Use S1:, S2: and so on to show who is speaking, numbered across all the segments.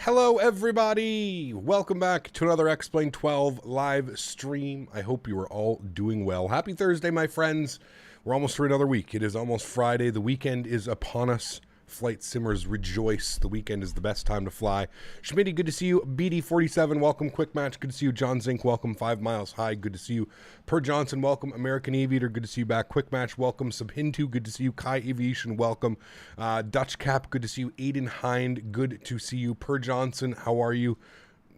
S1: Hello everybody! Welcome back to another X-Plane 12 live stream. I hope you are all doing well. Happy Thursday, my friends. We're almost through another week. It is almost Friday. The weekend is upon us. Flight simmers rejoice. The weekend is the best time to fly. Smitty, good to see you. BD47, welcome. Quick Match, good to see you. John Zink, welcome. 5 Miles High, good to see you. Per Johnson, welcome. American Aviator, good to see you back. Quick Match, welcome. Subhintu, good to see you. Kai Aviation, welcome. Dutch Cap, good to see you. Aiden Hind, good to see you. Per Johnson, how are you?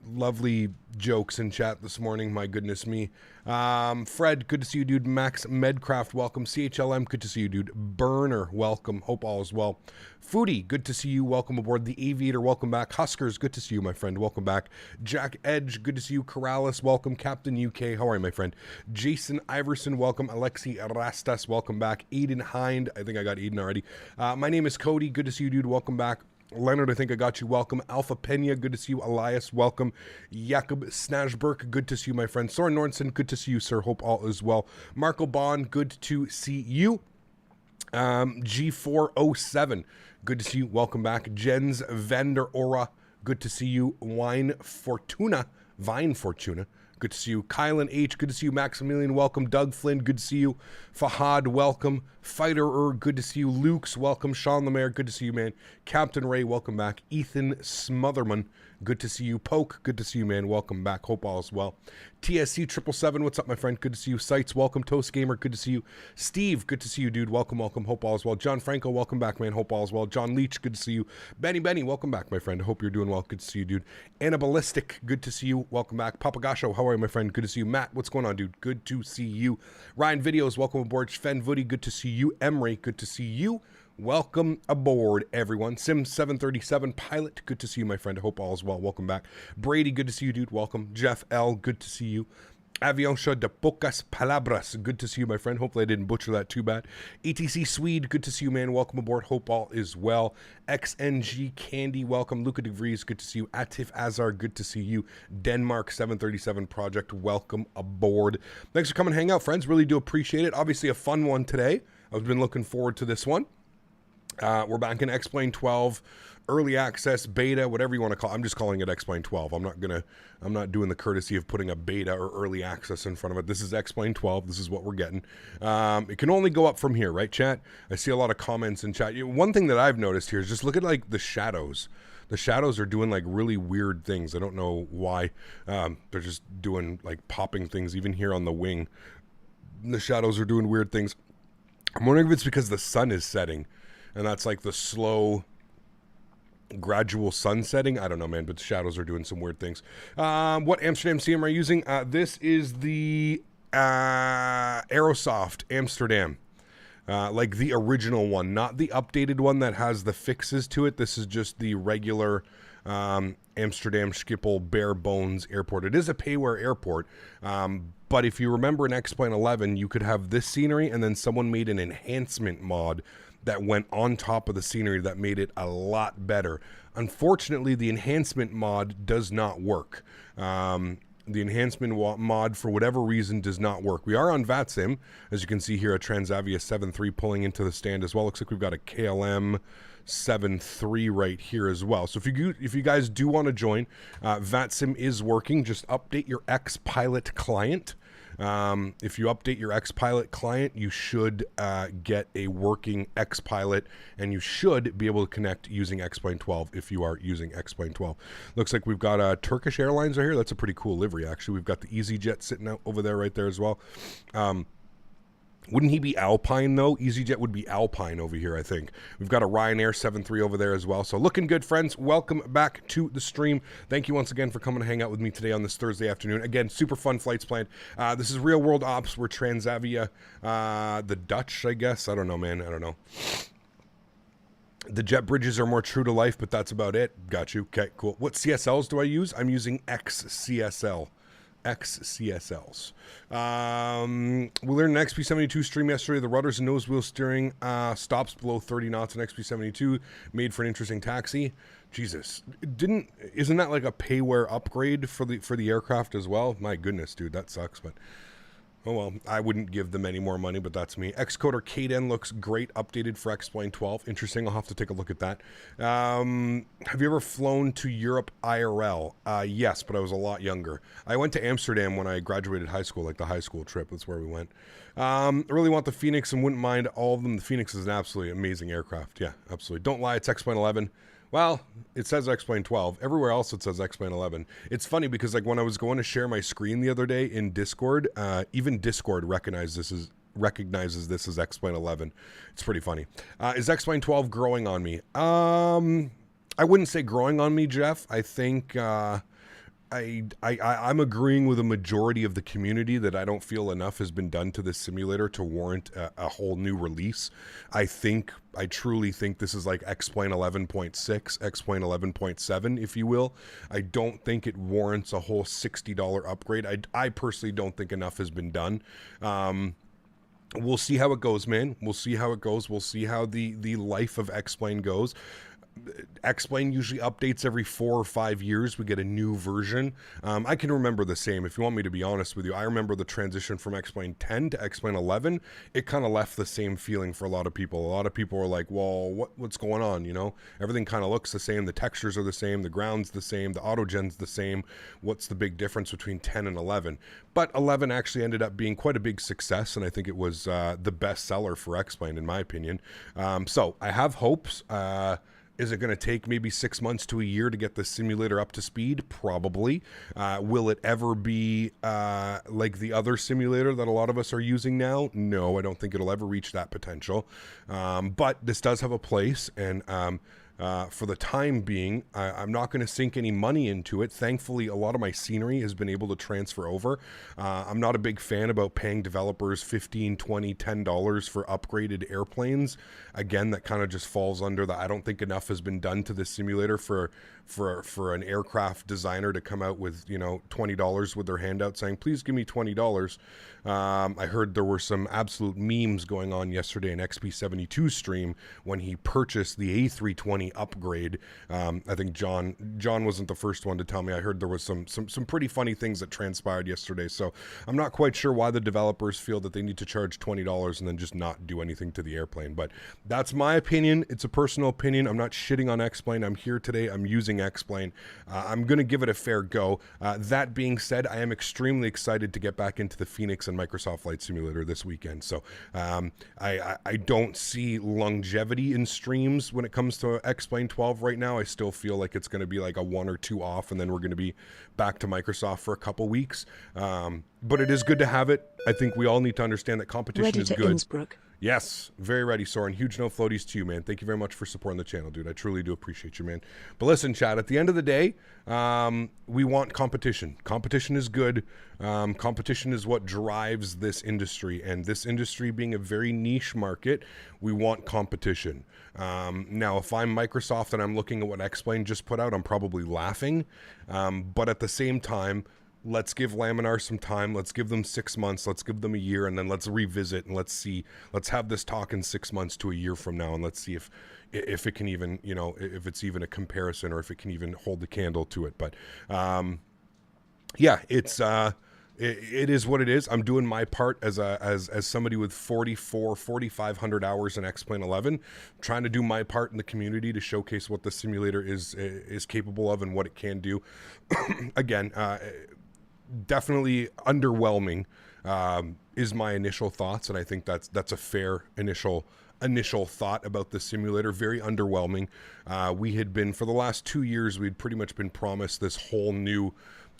S1: Lovely jokes in chat this morning, my goodness me. Fred, good to see you, dude. Max Medcraft, welcome. CHLM, good to see you, dude. Burner, welcome. Hope all is well. Foodie, good to see you. Welcome aboard. The Aviator, welcome back. Huskers, good to see you, my friend. Welcome back. Jack Edge, good to see you. Corrales, welcome. Captain UK, how are you, my friend? Jason Iverson, welcome. Alexi Rastas, welcome back. Aiden Hind, I think I got Aiden already. My name is Cody, good to see you, dude. Welcome back. Leonard, I think I got you. Welcome. Alpha Pena, good to see you. Elias, welcome. Jakob Snashberg, good to see you, my friend. Soren Nornson, good to see you, sir. Hope all is well. Marco Bond, good to see you. G407, good to see you. Welcome back. Jens Vander Ora, good to see you. Vine Fortuna, good to see you. Kylan H, good to see you. Maximilian, welcome. Doug Flynn, good to see you. Fahad, welcome. Fighter, good to see you. Luke's, welcome. Sean Lemaire, good to see you, man. Captain Ray, welcome back. Ethan Smotherman, good to see you. Poke, good to see you, man. Welcome back. Hope all is well. TSC 777, what's up, my friend? Good to see you. Sites, welcome. Toast Gamer, good to see you. Steve, good to see you, dude. Welcome, welcome. Hope all is well. John Franco, welcome back, man. Hope all is well. John Leach, good to see you. Benny, welcome back, my friend. Hope you're doing well. Good to see you, dude. Anabalistic, good to see you. Welcome back. Papagasho, how are you, my friend? Good to see you. Matt, what's going on, dude? Good to see you. Ryan Videos, welcome aboard. Sven Voody, good to see you. Emery, good to see you. Welcome aboard, everyone. Sim 737 Pilot, good to see you, my friend. I hope all is well. Welcome back. Brady, good to see you, dude. Welcome. Jeff L, good to see you. Avianca de pocas palabras, good to see you, my friend. Hopefully I didn't butcher that too bad. ETC Swede, good to see you, man. Welcome aboard. Hope all is well. XNG Candy, welcome. Luca de Vries, good to see you. Atif Azar, good to see you. Denmark 737 Project, welcome aboard. Thanks for coming and hang out, friends. Really do appreciate it. Obviously a fun one today. I've been looking forward to this one. We're back in X-Plane 12, early access, beta, whatever you want to call it. I'm just calling it X-Plane 12. I'm not doing the courtesy of putting a beta or early access in front of it. This is X-Plane 12. This is what we're getting. It can only go up from here, right, chat? I see a lot of comments in chat. One thing that I've noticed here is just look at, like, the shadows. The shadows are doing, like, really weird things. I don't know why. They're just doing, like, popping things, even here on the wing. The shadows are doing weird things. I'm wondering if it's because the sun is setting. And that's like the slow, gradual sun setting. I don't know, man, but the shadows are doing some weird things. What Amsterdam CM are you using? This is the Aerosoft Amsterdam. Like the original one, not the updated one that has the fixes to it. This is just the regular Amsterdam Schiphol bare bones airport. It is a payware airport. But if you remember in X-Plane 11, you could have this scenery and then someone made an enhancement mod that went on top of the scenery that made it a lot better. Unfortunately, the enhancement mod does not work. The enhancement mod, for whatever reason, does not work. We are on VATSIM. As you can see here, a Transavia 7.3 pulling into the stand as well. Looks like we've got a KLM 7.3 right here as well. So if you guys do want to join, VATSIM is working. Just update your X-Pilot client. If you update your X-Pilot client, you should get a working X-Pilot, and you should be able to connect using X-Plane 12 if you are using X-Plane 12. Looks like we've got Turkish Airlines right here. That's a pretty cool livery, actually. We've got the EasyJet sitting out over there right there as well. Wouldn't he be Alpine, though? EasyJet would be Alpine over here, I think. We've got a Ryanair 7.3 over there as well. So looking good, friends. Welcome back to the stream. Thank you once again for coming to hang out with me today on this Thursday afternoon. Again, super fun flights planned. This is Real World Ops. We're Transavia. The Dutch, I guess. I don't know, man. I don't know. The jet bridges are more true to life, but that's about it. Got you. Okay, cool. What CSLs do I use? I'm using XCSL. XCSLs. We learned an XP72 stream yesterday. The rudders and nose wheel steering stops below 30 knots on XP72. Made for an interesting taxi. Jesus, isn't that like a payware upgrade for the aircraft as well? My goodness, dude, that sucks. But Oh, well, I wouldn't give them any more money, but that's me. Xcoder K10 looks great, updated for X-Plane 12. Interesting. I'll have to take a look at that. Have you ever flown to Europe IRL? Yes, but I was a lot younger. I went to Amsterdam when I graduated high school, like the high school trip. That's where we went. I really want the Phoenix and wouldn't mind all of them. The Phoenix is an absolutely amazing aircraft. Yeah, absolutely. Don't lie, it's X-Plane 11. Well, it says X-Plane 12. Everywhere else it says X-Plane 11. It's funny because like when I was going to share my screen the other day in Discord, even Discord recognizes this as X-Plane 11. It's pretty funny. Is X-Plane 12 growing on me? I wouldn't say growing on me, Jeff. I think I'm agreeing with a majority of the community that I don't feel enough has been done to this simulator to warrant a whole new release. I truly think this is like X-Plane 11.6, X-Plane 11.7, if you will. I don't think it warrants a whole $60 upgrade. I personally don't think enough has been done. We'll see how it goes, man. We'll see how it goes. We'll see how the life of X-Plane goes. X-Plane usually updates every 4 or 5 years. We get a new version. I can remember the same. If you want me to be honest with you, I remember the transition from X-Plane 10 to X-Plane 11. It kind of left the same feeling for a lot of people. A lot of people were like, well, what's going on? You know, everything kind of looks the same. The textures are the same. The ground's the same. The autogen's the same. What's the big difference between 10 and 11? But 11 actually ended up being quite a big success, and I think it was the best seller for X-Plane, in my opinion. So I have hopes. Is it going to take maybe 6 months to a year to get the simulator up to speed? Probably. Will it ever be like the other simulator that a lot of us are using now? No, I don't think it'll ever reach that potential. But this does have a place, and for the time being, I'm not going to sink any money into it. Thankfully, a lot of my scenery has been able to transfer over. I'm not a big fan about paying developers $15, $20, $10 for upgraded airplanes. Again, that kind of just falls under the I don't think enough has been done to this simulator for an aircraft designer to come out with, you know, $20 with their hand out saying, please give me $20. I heard there were some absolute memes going on yesterday in XP72's stream when he purchased the A320 upgrade. I think John wasn't the first one to tell me. I heard there was some pretty funny things that transpired yesterday. So I'm not quite sure why the developers feel that they need to charge $20 and then just not do anything to the airplane. But that's my opinion. It's a personal opinion. I'm not shitting on X-Plane. I'm here today. I'm using X-Plane. I'm going to give it a fair go. That being said, I am extremely excited to get back into the Phoenix and Microsoft Flight Simulator this weekend. So I don't see longevity in streams when it comes to X-Plane 12 right now. I still feel like it's going to be like a 1 or 2 off, and then we're going to be back to Microsoft for a couple weeks. But it is good to have it. I think we all need to understand that competition is good.
S2: Innsbruck.
S1: Yes, very ready, Soren. Huge no floaties to you, man. Thank you very much for supporting the channel, dude. I truly do appreciate you, man. But listen, Chad, at the end of the day, we want competition. Competition is good. Competition is what drives this industry. And this industry being a very niche market, we want competition. Now, if I'm Microsoft and I'm looking at what X-Plane just put out, I'm probably laughing. But at the same time, let's give Laminar some time. Let's give them 6 months. Let's give them a year, and then let's revisit and let's see. Let's have this talk in 6 months to a year from now, and let's see if it can even, you know, if it's even a comparison or if it can even hold the candle to it. But yeah, it is what it is. I'm doing my part as somebody with 4,500 hours in X-Plane 11, I'm trying to do my part in the community to showcase what the simulator is capable of and what it can do. Again, definitely underwhelming is my initial thoughts, and I think that's a fair initial thought about the simulator. Very underwhelming. We had been, for the last 2 years, we'd pretty much been promised this whole new,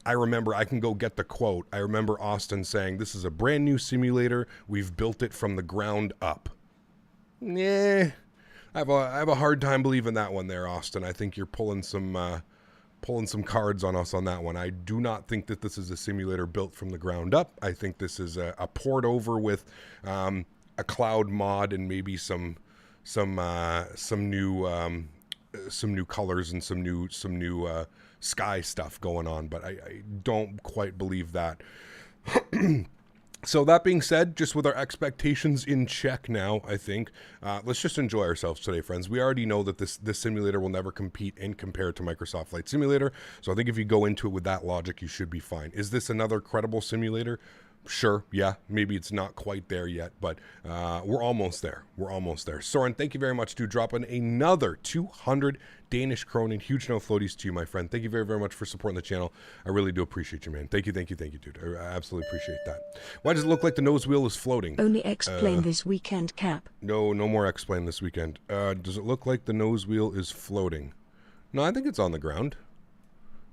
S1: I remember, I can go get the quote. I remember Austin saying, this is a brand new simulator. We've built it from the ground up. I have a hard time believing that one there, Austin. I think you're pulling some cards on us on that one. I do not think that this is a simulator built from the ground up. I think this is a port over with a cloud mod and maybe some new colors and some new sky stuff going on, but I don't quite believe that. So that being said, just with our expectations in check now, I think, let's just enjoy ourselves today, friends. We already know that this simulator will never compete and compare to Microsoft Flight Simulator, so I think if you go into it with that logic, you should be fine. Is this another credible simulator? Sure, yeah, maybe it's not quite there yet, but we're almost there. We're almost there. Soren, thank you very much, dude. Dropping another 200 Danish kronen. Huge no floaties to you, my friend. Thank you very, very much for supporting the channel. I really do appreciate you, man. Thank you, dude. I absolutely appreciate that. Why does it look like the nose wheel is floating?
S2: Only explain this weekend, Cap.
S1: No more explain this weekend. Does it look like the nose wheel is floating? No, I think it's on the ground.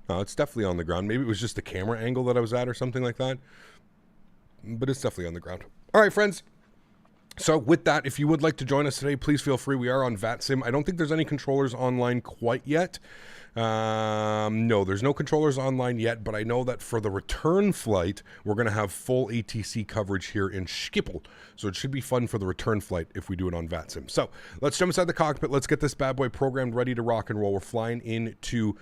S1: No, it's definitely on the ground. Maybe it was just the camera angle that I was at or something like that. But it's definitely on the ground. All right, friends. So with that, if you would like to join us today, please feel free. We are on VATSIM. I don't think there's any controllers online quite yet. No, there's no controllers online yet, but I know that for the return flight, we're going to have full ATC coverage here in Schiphol. So it should be fun for the return flight if we do it on VATSIM. So let's jump inside the cockpit. Let's get this bad boy programmed, ready to rock and roll. We're flying into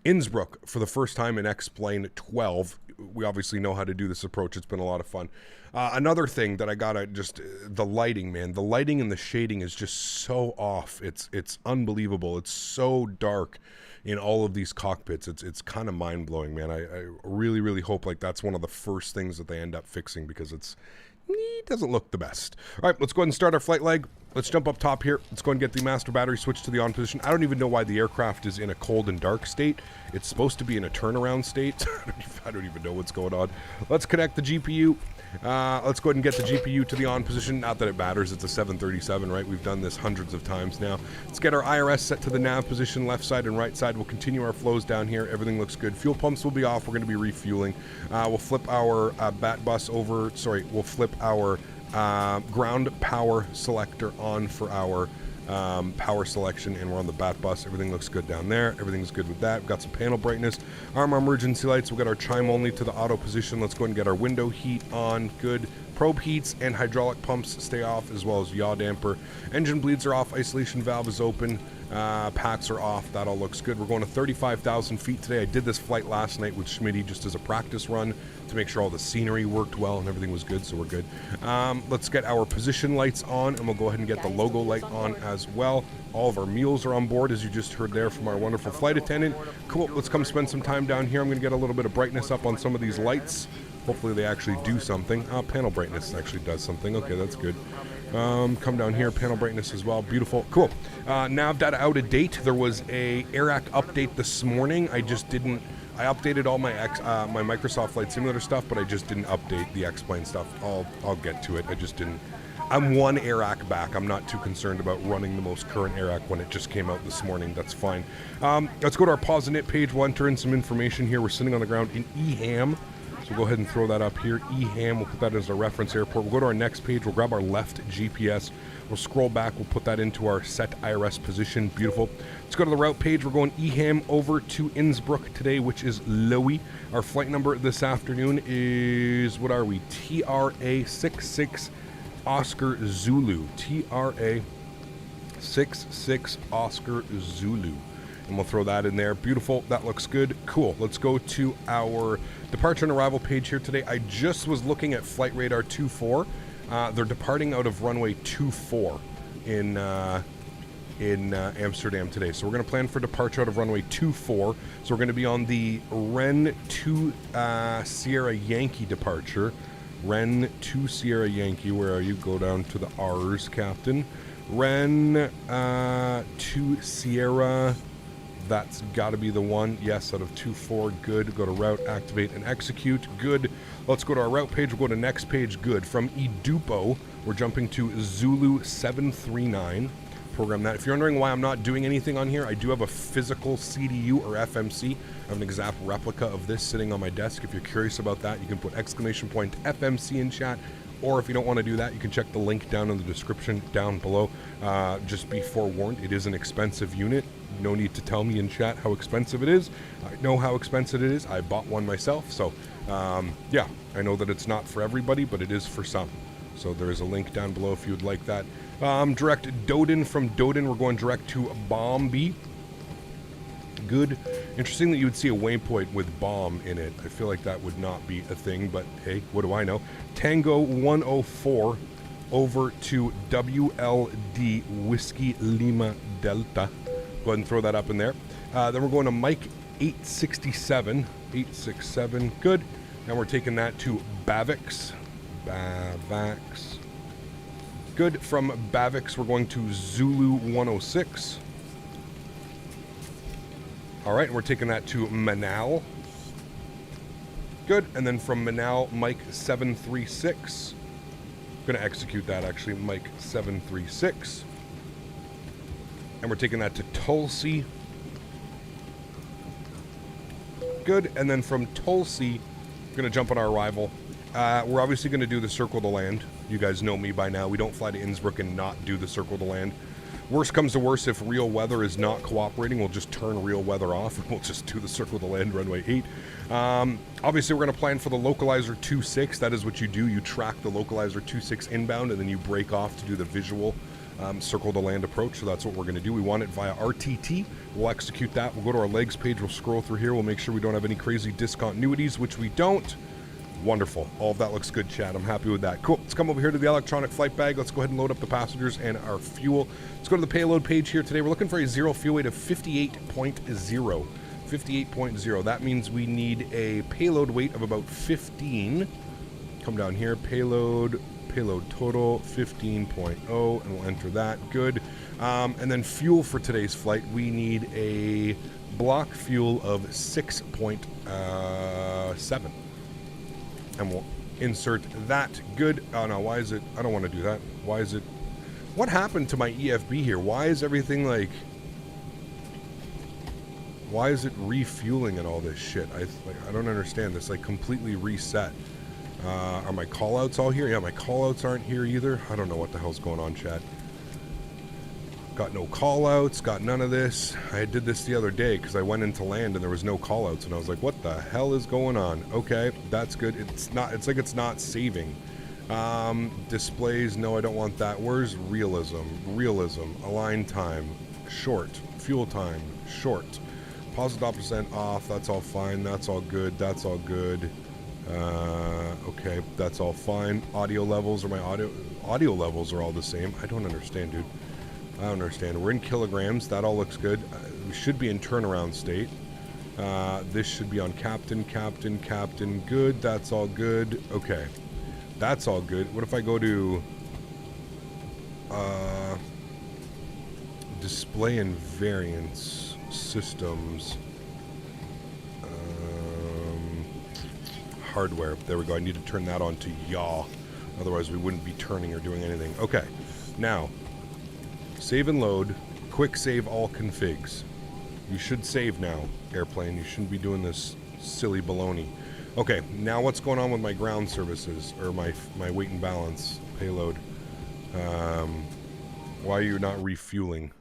S1: Innsbruck for the first time in X-Plane 12. We obviously know how to do this approach. It's been a lot of fun. Another thing that I gotta the lighting, man. The lighting and the shading is just so off. It's unbelievable. It's so dark in all of these cockpits. It's kind of mind-blowing, man. I really, really hope like that's one of the first things that they end up fixing, because it doesn't look the best. All right, let's go ahead and start our flight leg. Let's jump up top here. Let's go and get the master battery switched to the on position. I don't even know why the aircraft is in a cold and dark state. It's supposed to be in a turnaround state. I don't even know what's going on. Let's connect the GPU. Let's go ahead and get the GPU to the on position. Not that it matters. It's a 737, right? We've done this hundreds of times now. Let's get our IRS set to the nav position, left side and right side. We'll continue our flows down here. Everything looks good. Fuel pumps will be off. We're going to be refueling. We'll flip our bat bus over. Sorry, we'll flip our ground power selector on for our power selection, and we're on the bat bus. Everything looks good down there. Everything's good with that. We've got some panel brightness. Our emergency lights. We've got our chime only to the auto position. Let's go ahead and get our window heat on. Good. Probe heats and hydraulic pumps stay off, as well as yaw damper. Engine bleeds are off. Isolation valve is open. Packs are off. That all looks good. We're going to 35,000 feet today. I did this flight last night with Smitty just as a practice run to make sure all the scenery worked well and everything was good, so we're good. Let's get our position lights on, and we'll go ahead and get the logo light on as well. All of our meals are on board, as you just heard there from our wonderful flight attendant. Cool. Let's come spend some time down here. I'm going to get a little bit of brightness up on some of these lights. Hopefully they actually do something. Panel brightness actually does something. Okay, that's good. Come down here, panel brightness as well. Beautiful. Cool. Nav data out of date. There was a AirAC update this morning. I updated all my my Microsoft Flight Simulator stuff, but I just didn't update the X-Plane stuff. I'll get to it. I just didn't. I'm one AirAC back. I'm not too concerned about running the most current AirAC when it just came out this morning. That's fine. Let's go to our pause and knit page. We'll enter in some information here. We're sitting on the ground in EHAM. So we'll go ahead and throw that up here. EHAM, we'll put that as a reference airport. We'll go to our next page. We'll grab our left GPS. We'll scroll back. We'll put that into our set IRS position. Beautiful. Let's go to the route page. We're going EHAM over to Innsbruck today, which is LOWI. Our flight number this afternoon is, what are we? TRA 66 Oscar Zulu. TRA 66 Oscar Zulu. And we'll throw that in there. Beautiful. That looks good. Cool. Let's go to our departure and arrival page here today. I just was looking at Flight Radar 24. They're departing out of runway 24 in Amsterdam today. So we're going to plan for departure out of runway 24. So we're going to be on the Ren 2 Sierra Yankee departure. Ren 2 Sierra Yankee. Where are you? Go down to the R's, Captain. Ren 2 Sierra. That's got to be the one. Yes, out of 24. Good. Go to route, activate, and execute. Good. Let's go to our route page. We'll go to next page. Good. From Edupo, we're jumping to Zulu 739. Program that. If you're wondering why I'm not doing anything on here, I do have a physical CDU or FMC. I have an exact replica of this sitting on my desk. If you're curious about that, you can put exclamation point FMC in chat. Or if you don't want to do that, you can check the link down in the description down below. Just be forewarned, it is an expensive unit. No need to tell me in chat how expensive it is. I know how expensive it is. I bought one myself. So, yeah, I know that it's not for everybody, but it is for some. So there is a link down below if you would like that. Direct Doden. From Doden, we're going direct to Bombi. Good. Interesting that you would see a waypoint with bomb in it. I feel like that would not be a thing, but hey, what do I know? Tango 104 over to WLD Whiskey Lima Delta. Go ahead and throw that up in there. Then we're going to Mike 867. 867. Good. And we're taking that to Bavix. Bavax. Good. From Bavix, we're going to Zulu 106. All right, and we're taking that to Manal. Good. And then from Manal, Mike 736. Going to execute that, actually, Mike 736. And we're taking that to Tulsi. Good. And then from Tulsi, we're going to jump on our arrival. We're obviously going to do the Circle to Land. You guys know me by now. We don't fly to Innsbruck and not do the Circle to Land. Worst comes to worst, if real weather is not cooperating, we'll just turn real weather off and we'll just do the Circle to Land runway 8. Obviously, we're going to plan for the Localizer 2.6. That is what you do. You track the Localizer 2.6 inbound and then you break off to do the visual Circle to Land approach. So that's what we're going to do. We want it via RTT. We'll execute that. We'll go to our legs page. We'll scroll through here. We'll make sure we don't have any crazy discontinuities, which we don't. Wonderful. All of that looks good, Chad. I'm happy with that. Cool. Let's come over here to the electronic flight bag. Let's go ahead and load up the passengers and our fuel. Let's go to the payload page here today. We're looking for a zero fuel weight of 58.0. 58.0. That means we need a payload weight of about 15. Come down here. Payload total 15.0, and we'll enter that. Good. And then fuel for today's flight, we need a block fuel of 6.7. And we'll insert that. Good. Oh no, why is it? I don't want to do that. Why is it? What happened to my EFB here? Why is everything like? Why is it refueling and all this shit? I don't understand this. Like completely reset. Are my callouts all here? Yeah, my callouts aren't here either. I don't know what the hell's going on, chat. Got no callouts, got none of this. I did this the other day because I went into land and there was no callouts and I was like, what the hell is going on? Okay, that's good. It's like it's not saving. Displays, no, I don't want that. Where's realism? Realism, align time, short, fuel time, short. Positive % off, that's all fine, that's all good, that's all good. Okay, that's all fine. Audio levels, or my audio levels are all the same. I don't understand, dude. I don't understand. We're in kilograms. That all looks good. We should be in turnaround state. This should be on captain. Good. That's all good. Okay. That's all good. What if I go to display and variance systems? Hardware. There we go. I need to turn that on to yaw. Otherwise, we wouldn't be turning or doing anything. Okay. Now, save and load. Quick save all configs. You should save now, airplane. You shouldn't be doing this silly baloney. Okay, now what's going on with my ground services, or my weight and balance payload? Why are you not refueling?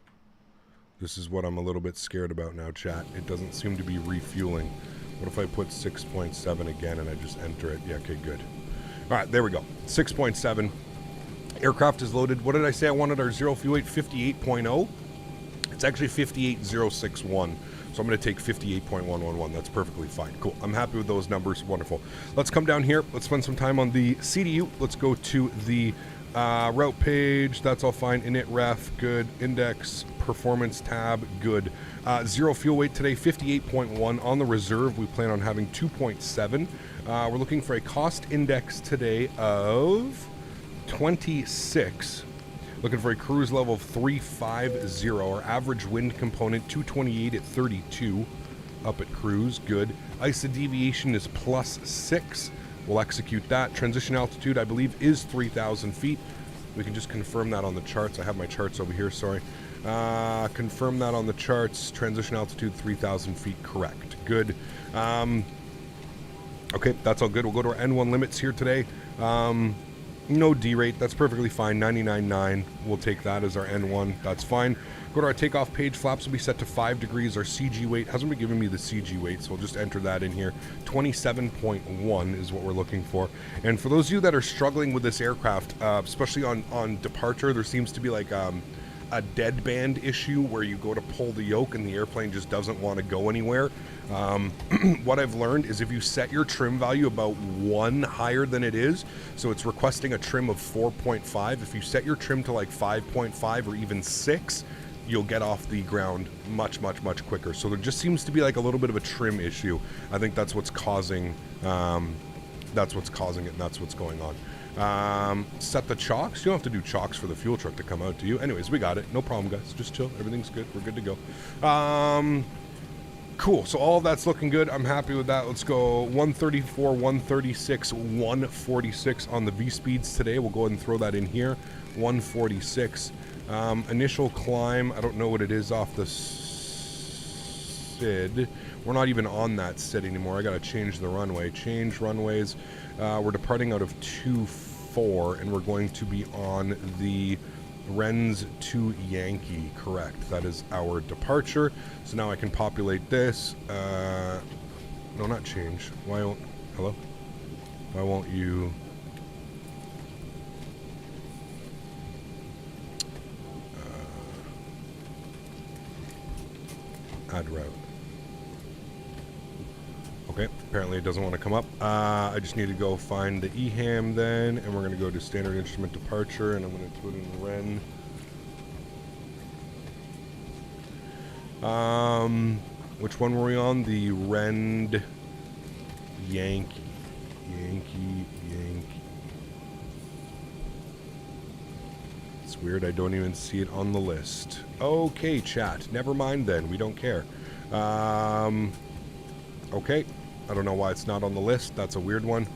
S1: This is what I'm a little bit scared about now, chat. It doesn't seem to be refueling. What if I put 6.7 again and I just enter it? Yeah, okay, good. All right, there we go. 6.7. Aircraft is loaded. What did I say I wanted our zero fuel weight? 58.0. It's actually 58.061. So I'm going to take 58.111. That's perfectly fine. Cool. I'm happy with those numbers. Wonderful. Let's come down here. Let's spend some time on the CDU. Let's go to the route page. That's all fine. Init ref. Good. Index. Performance tab. Good. Zero fuel weight today. 58.1. On the reserve, we plan on having 2.7. We're looking for a cost index today of 26. Looking for a cruise level of 350. Our average wind component 228 at 32 up at cruise. Good. ISA deviation is +6. We'll execute that. Transition altitude, I believe, is 3,000 feet. We can just confirm that on the charts. I have my charts over here, sorry. Confirm that on the charts. Transition altitude 3,000 feet, correct. Good. Okay, that's all good. We'll go to our N1 limits here today. No D rate, that's perfectly fine. 99.9, we'll take that as our N1, that's fine. Go to our takeoff page, flaps will be set to 5 degrees. Our CG weight hasn't been giving me the CG weight, so we'll just enter that in here. 27.1 is what we're looking for. And for those of you that are struggling with this aircraft, especially on departure, there seems to be like a deadband issue where you go to pull the yoke and the airplane just doesn't want to go anywhere. What I've learned is if you set your trim value about 1 higher than it is, so it's requesting a trim of 4.5, if you set your trim to like 5.5 or even 6, you'll get off the ground much quicker. So there just seems to be like a little bit of a trim issue. I think that's what's causing That's what's causing it, and that's what's going on. Set the chocks. You don't have to do chocks for the fuel truck to come out to you. Anyways, we got it. No problem, guys. Just chill. Everything's good. We're good to go. Cool. So all of that's looking good. I'm happy with that. Let's go 134, 136, 146 on the V-speeds today. We'll go ahead and throw that in here. 146. Initial climb. I don't know what it is off the SID. We're not even on that SID anymore. I got to change the runway. Change runways. We're departing out of 24, and we're going to be on the Rennes to Yankee. Correct. That is our departure. So now I can populate this. No, not change. Why won't... Hello? Why won't you... add route. Okay, apparently it doesn't want to come up. I just need to go find the EHAM then, and we're going to go to standard instrument departure, and I'm going to put in Rennes. Which one were we on? The Rennes Yankee. Yankee. It's weird, I don't even see it on the list. Okay, chat. Never mind then. We don't care. Okay. I don't know why it's not on the list. That's a weird one.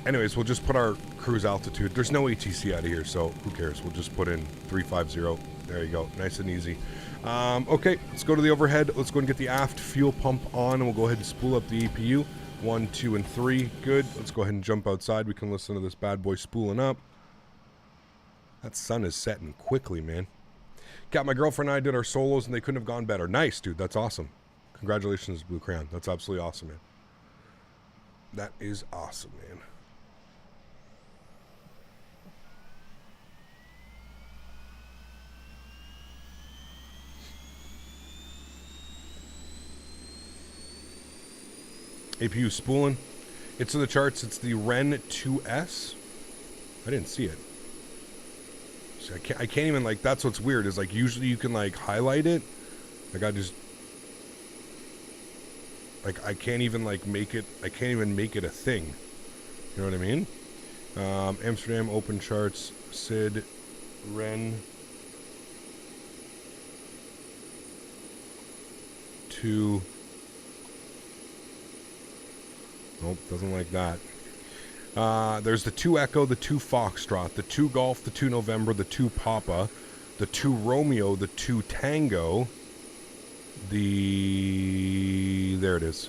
S1: Anyways, we'll just put our cruise altitude. There's no ATC out of here, so who cares? We'll just put in 350. There you go. Nice and easy. Okay, let's go to the overhead. Let's go and get the aft fuel pump on, and we'll go ahead and spool up the APU. 1, 2, and 3. Good. Let's go ahead and jump outside. We can listen to this bad boy spooling up. That sun is setting quickly, man. Got my girlfriend and I did our solos, and they couldn't have gone better. Nice, dude. That's awesome. Congratulations, Blue Crayon. That's absolutely awesome, man. That is awesome, man. APU spooling. It's in the charts. It's the Rennes 2S. I didn't see it. So I can't even, like, that's what's weird, is, like, usually you can, like, highlight it. Like, I just... Like, I can't even, like, make it... I can't even make it a thing. You know what I mean? Amsterdam, open charts, SID, Rennes. 2... Nope, doesn't like that. There's the 2 Echo, the 2 Foxtrot, the 2 Golf, the 2 November, the 2 Papa, the 2 Romeo, the 2 Tango, there it is.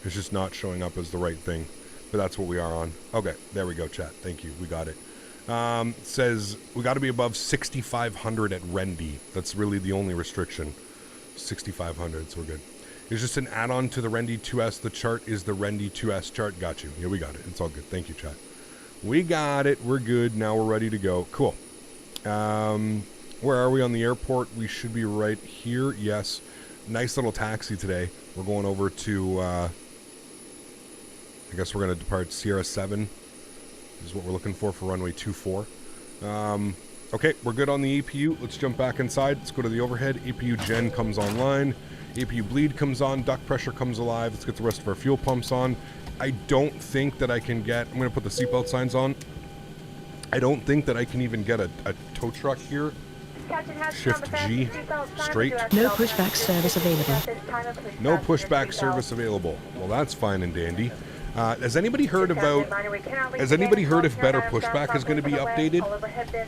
S1: It's just not showing up as the right thing, but that's what we are on. Okay, there we go, chat. Thank you. We got it. Says we got to be above 6,500 at Rendy. That's really the only restriction. 6,500, so we're good. It's just an add-on to the Rendy 2S. The chart is the Rendy 2S chart. Got you. Yeah, we got it. It's all good. Thank you, chat. We got it. We're good. Now we're ready to go. Cool. Where are we on the airport? We should be right here. Yes. Nice little taxi today. We're going over to, I guess we're going to depart Sierra 7. This is what we're looking for runway 24. Okay, we're good on the APU. Let's jump back inside. Let's go to the overhead. APU gen comes online. APU bleed comes on. Duct pressure comes alive. Let's get the rest of our fuel pumps on. I don't think that I can get... I'm going to put the seatbelt signs on. I don't think that I can even get a tow truck here. Shift G straight.
S2: No pushback service available.
S1: No pushback service available. Well, that's fine and dandy. Has anybody heard about... Has anybody heard if better pushback is going to be updated?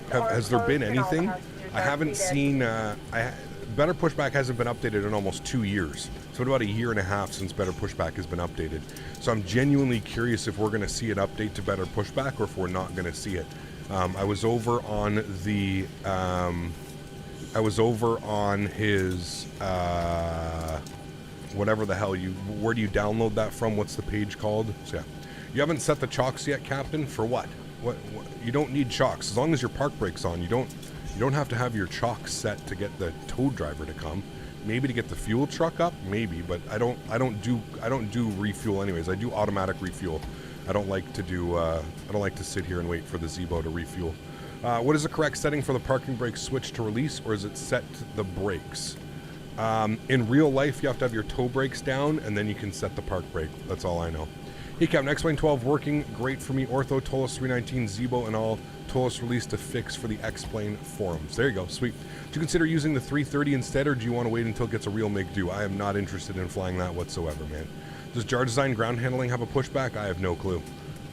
S1: Has there been anything? I haven't seen... Better pushback hasn't been updated in almost 2 years. So about a year and a half since better pushback has been updated. So I'm genuinely curious if we're going to see an update to better pushback or if we're not going to see it. I was over on the... I was over on his... whatever the hell you... Where do you download that from? What's the page called? So yeah. You haven't set the chocks yet, Captain? For what? What? You don't need chocks. As long as your park brake's on, you don't have to have your chocks set to get the tow driver to come. Maybe to get the fuel truck up, maybe, but I don't do refuel anyways. I do automatic refuel. I don't like to do I don't like to sit here and wait for the Zebo to refuel. What is the correct setting for the parking brake switch to release, or is it set to the brakes? In real life, you have to have your toe brakes down, and then you can set the park brake. That's all I know. Hey Captain, X-Plane 12 working great for me. Ortho, Tolos 319, Zebo, and all. Tolos released a fix for the X-Plane forums. There you go, sweet. Do you consider using the 330 instead, or do you want to wait until it gets a real make-do? I am not interested in flying that whatsoever, man. Does Jar Design ground handling have a pushback? I have no clue.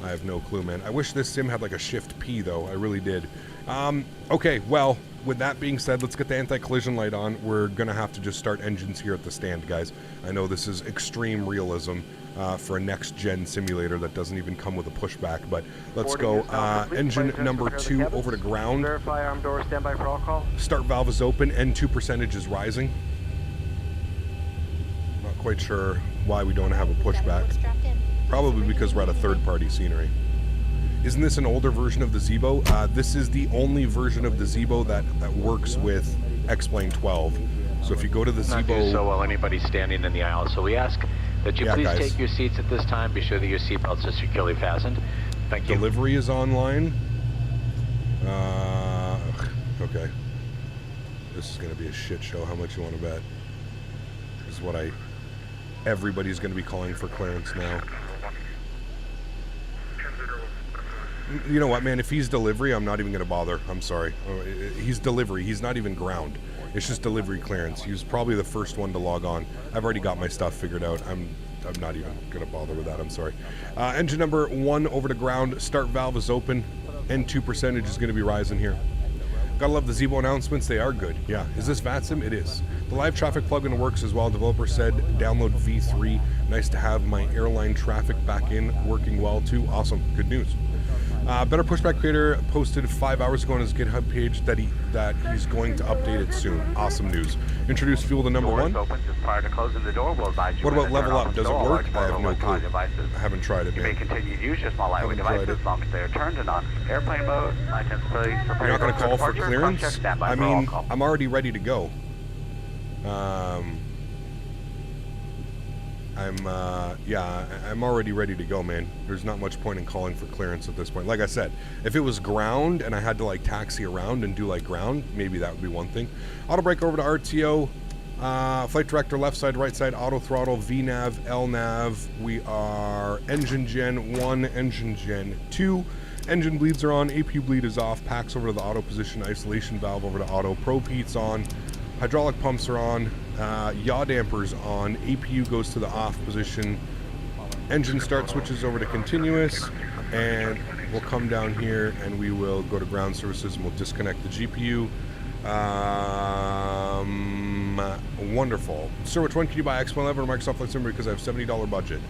S1: I have no clue, man. I wish this sim had like a Shift P, though. I really did. Okay, well, with that being said, let's get the anti-collision light on. We're going to have to just start engines here at the stand, guys. I know this is extreme realism for a next-gen simulator that doesn't even come with a pushback, but let's go. Engine number 2 over to ground.
S3: Verify arm door, standby for all call.
S1: Start valve is open, N2 percentage is rising. Not quite sure why we don't have a pushback. Probably because we're at a third-party scenery. Isn't this an older version of the Zebo? This is the only version of the Zebo that works with X-Plane 12. So if you go to the
S4: Not
S1: Zebo...
S4: do so while anybody's standing in the aisle. So we ask that you please
S1: guys,
S4: take your seats at this time. Be sure that your seatbelts are securely fastened. Thank you.
S1: Delivery is online. Okay. This is going to be a shit show. How much you want to bet? This is what everybody's going to be calling for clearance now. You know what, man? If he's delivery, I'm not even going to bother. I'm sorry. He's delivery. He's not even ground. It's just delivery clearance. He was probably the first one to log on. I've already got my stuff figured out. I'm not even going to bother with that. I'm sorry. Engine number 1 over to ground. Start valve is open. N2 percentage is going to be rising here. Gotta love the Zebo announcements. They are good. Yeah. Is this VATSIM? It is. The live traffic plugin works as well. Developer said download V3. Nice to have my airline traffic back in. Working well too. Awesome. Good news. Better Pushback Creator posted 5 hours ago on his GitHub page that he's going to update it soon. Awesome news. Introduce fuel to number 1.
S3: Open just prior to closing the door. We'll advise you
S1: What about
S3: when to
S1: level
S3: turn
S1: up?
S3: off
S1: Does it
S3: all
S1: work?
S3: large
S1: I have no clue.
S3: devices.
S1: I haven't tried it,
S3: You may
S1: man.
S3: continue to use your small lightweight
S1: Haven't tried
S3: devices
S1: it.
S3: as long as they are turned and on airplane mode. License please.
S1: You're not going to call for clearance? I mean, I'm already ready to go. I'm already ready to go, man. There's not much point in calling for clearance at this point. Like I said, if it was ground and I had to like taxi around and do like ground, maybe that would be one thing. Auto brake over to RTO. Flight director left side, right side, auto throttle, VNAV, LNAV. We are engine gen 1, engine gen 2. Engine bleeds are on, APU bleed is off, packs over to the auto position, isolation valve over to auto, probe heat's on, hydraulic pumps are on, yaw dampers on, APU goes to the off position, engine start switches over to continuous, and we'll come down here and we will go to ground services and we'll disconnect the GPU. Wonderful. Sir, which one can you buy, X-Plane 11 or Microsoft Flight Simulator, because I have $70 budget?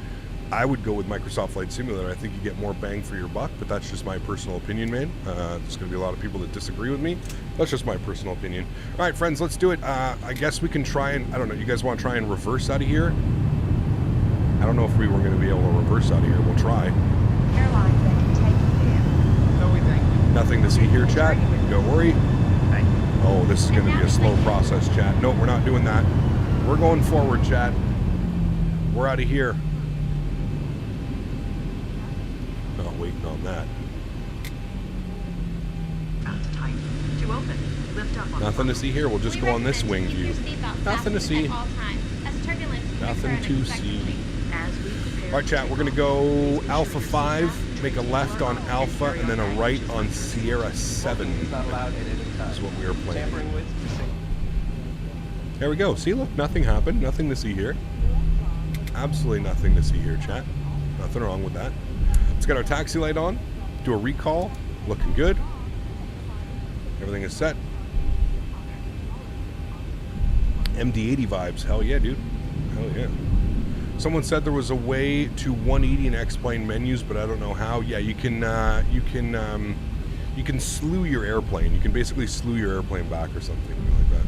S1: I would go with Microsoft Flight Simulator. I think you get more bang for your buck, but that's just my personal opinion, man. There's going to be a lot of people that disagree with me. That's just my personal opinion. All right, friends, let's do it. I guess we can try and, I don't know, you guys want to try and reverse out of here? I don't know if we were going to be able to reverse out of here. We'll try.
S5: Airlines that can take you there.
S3: No, we thank you.
S1: Nothing to see here, chat. Don't worry.
S3: Thank you.
S1: Oh, this is going to be a slow process, chat. No, we're not doing that. We're going forward, chat. We're out of here. Not waiting on that.
S5: To open. Lift up on
S1: Nothing to see here. We'll just go on this wing view. Nothing to see. Nothing to see.
S5: as we prepare.
S1: All right, chat. We're going to go Alpha 5, make a left on Alpha, and then a right on Sierra 7. That's what we are playing. There we go. See, look, nothing happened. Nothing to see here. Absolutely nothing to see here, chat. Nothing wrong with that. Let's get our taxi light on. Do a recall. Looking good. Everything is set. MD-80 vibes. Hell yeah, dude. Hell yeah. Someone said there was a way to 180 in X-Plane menus, but I don't know how. Yeah, you can slew your airplane. You can basically slew your airplane back or something like that.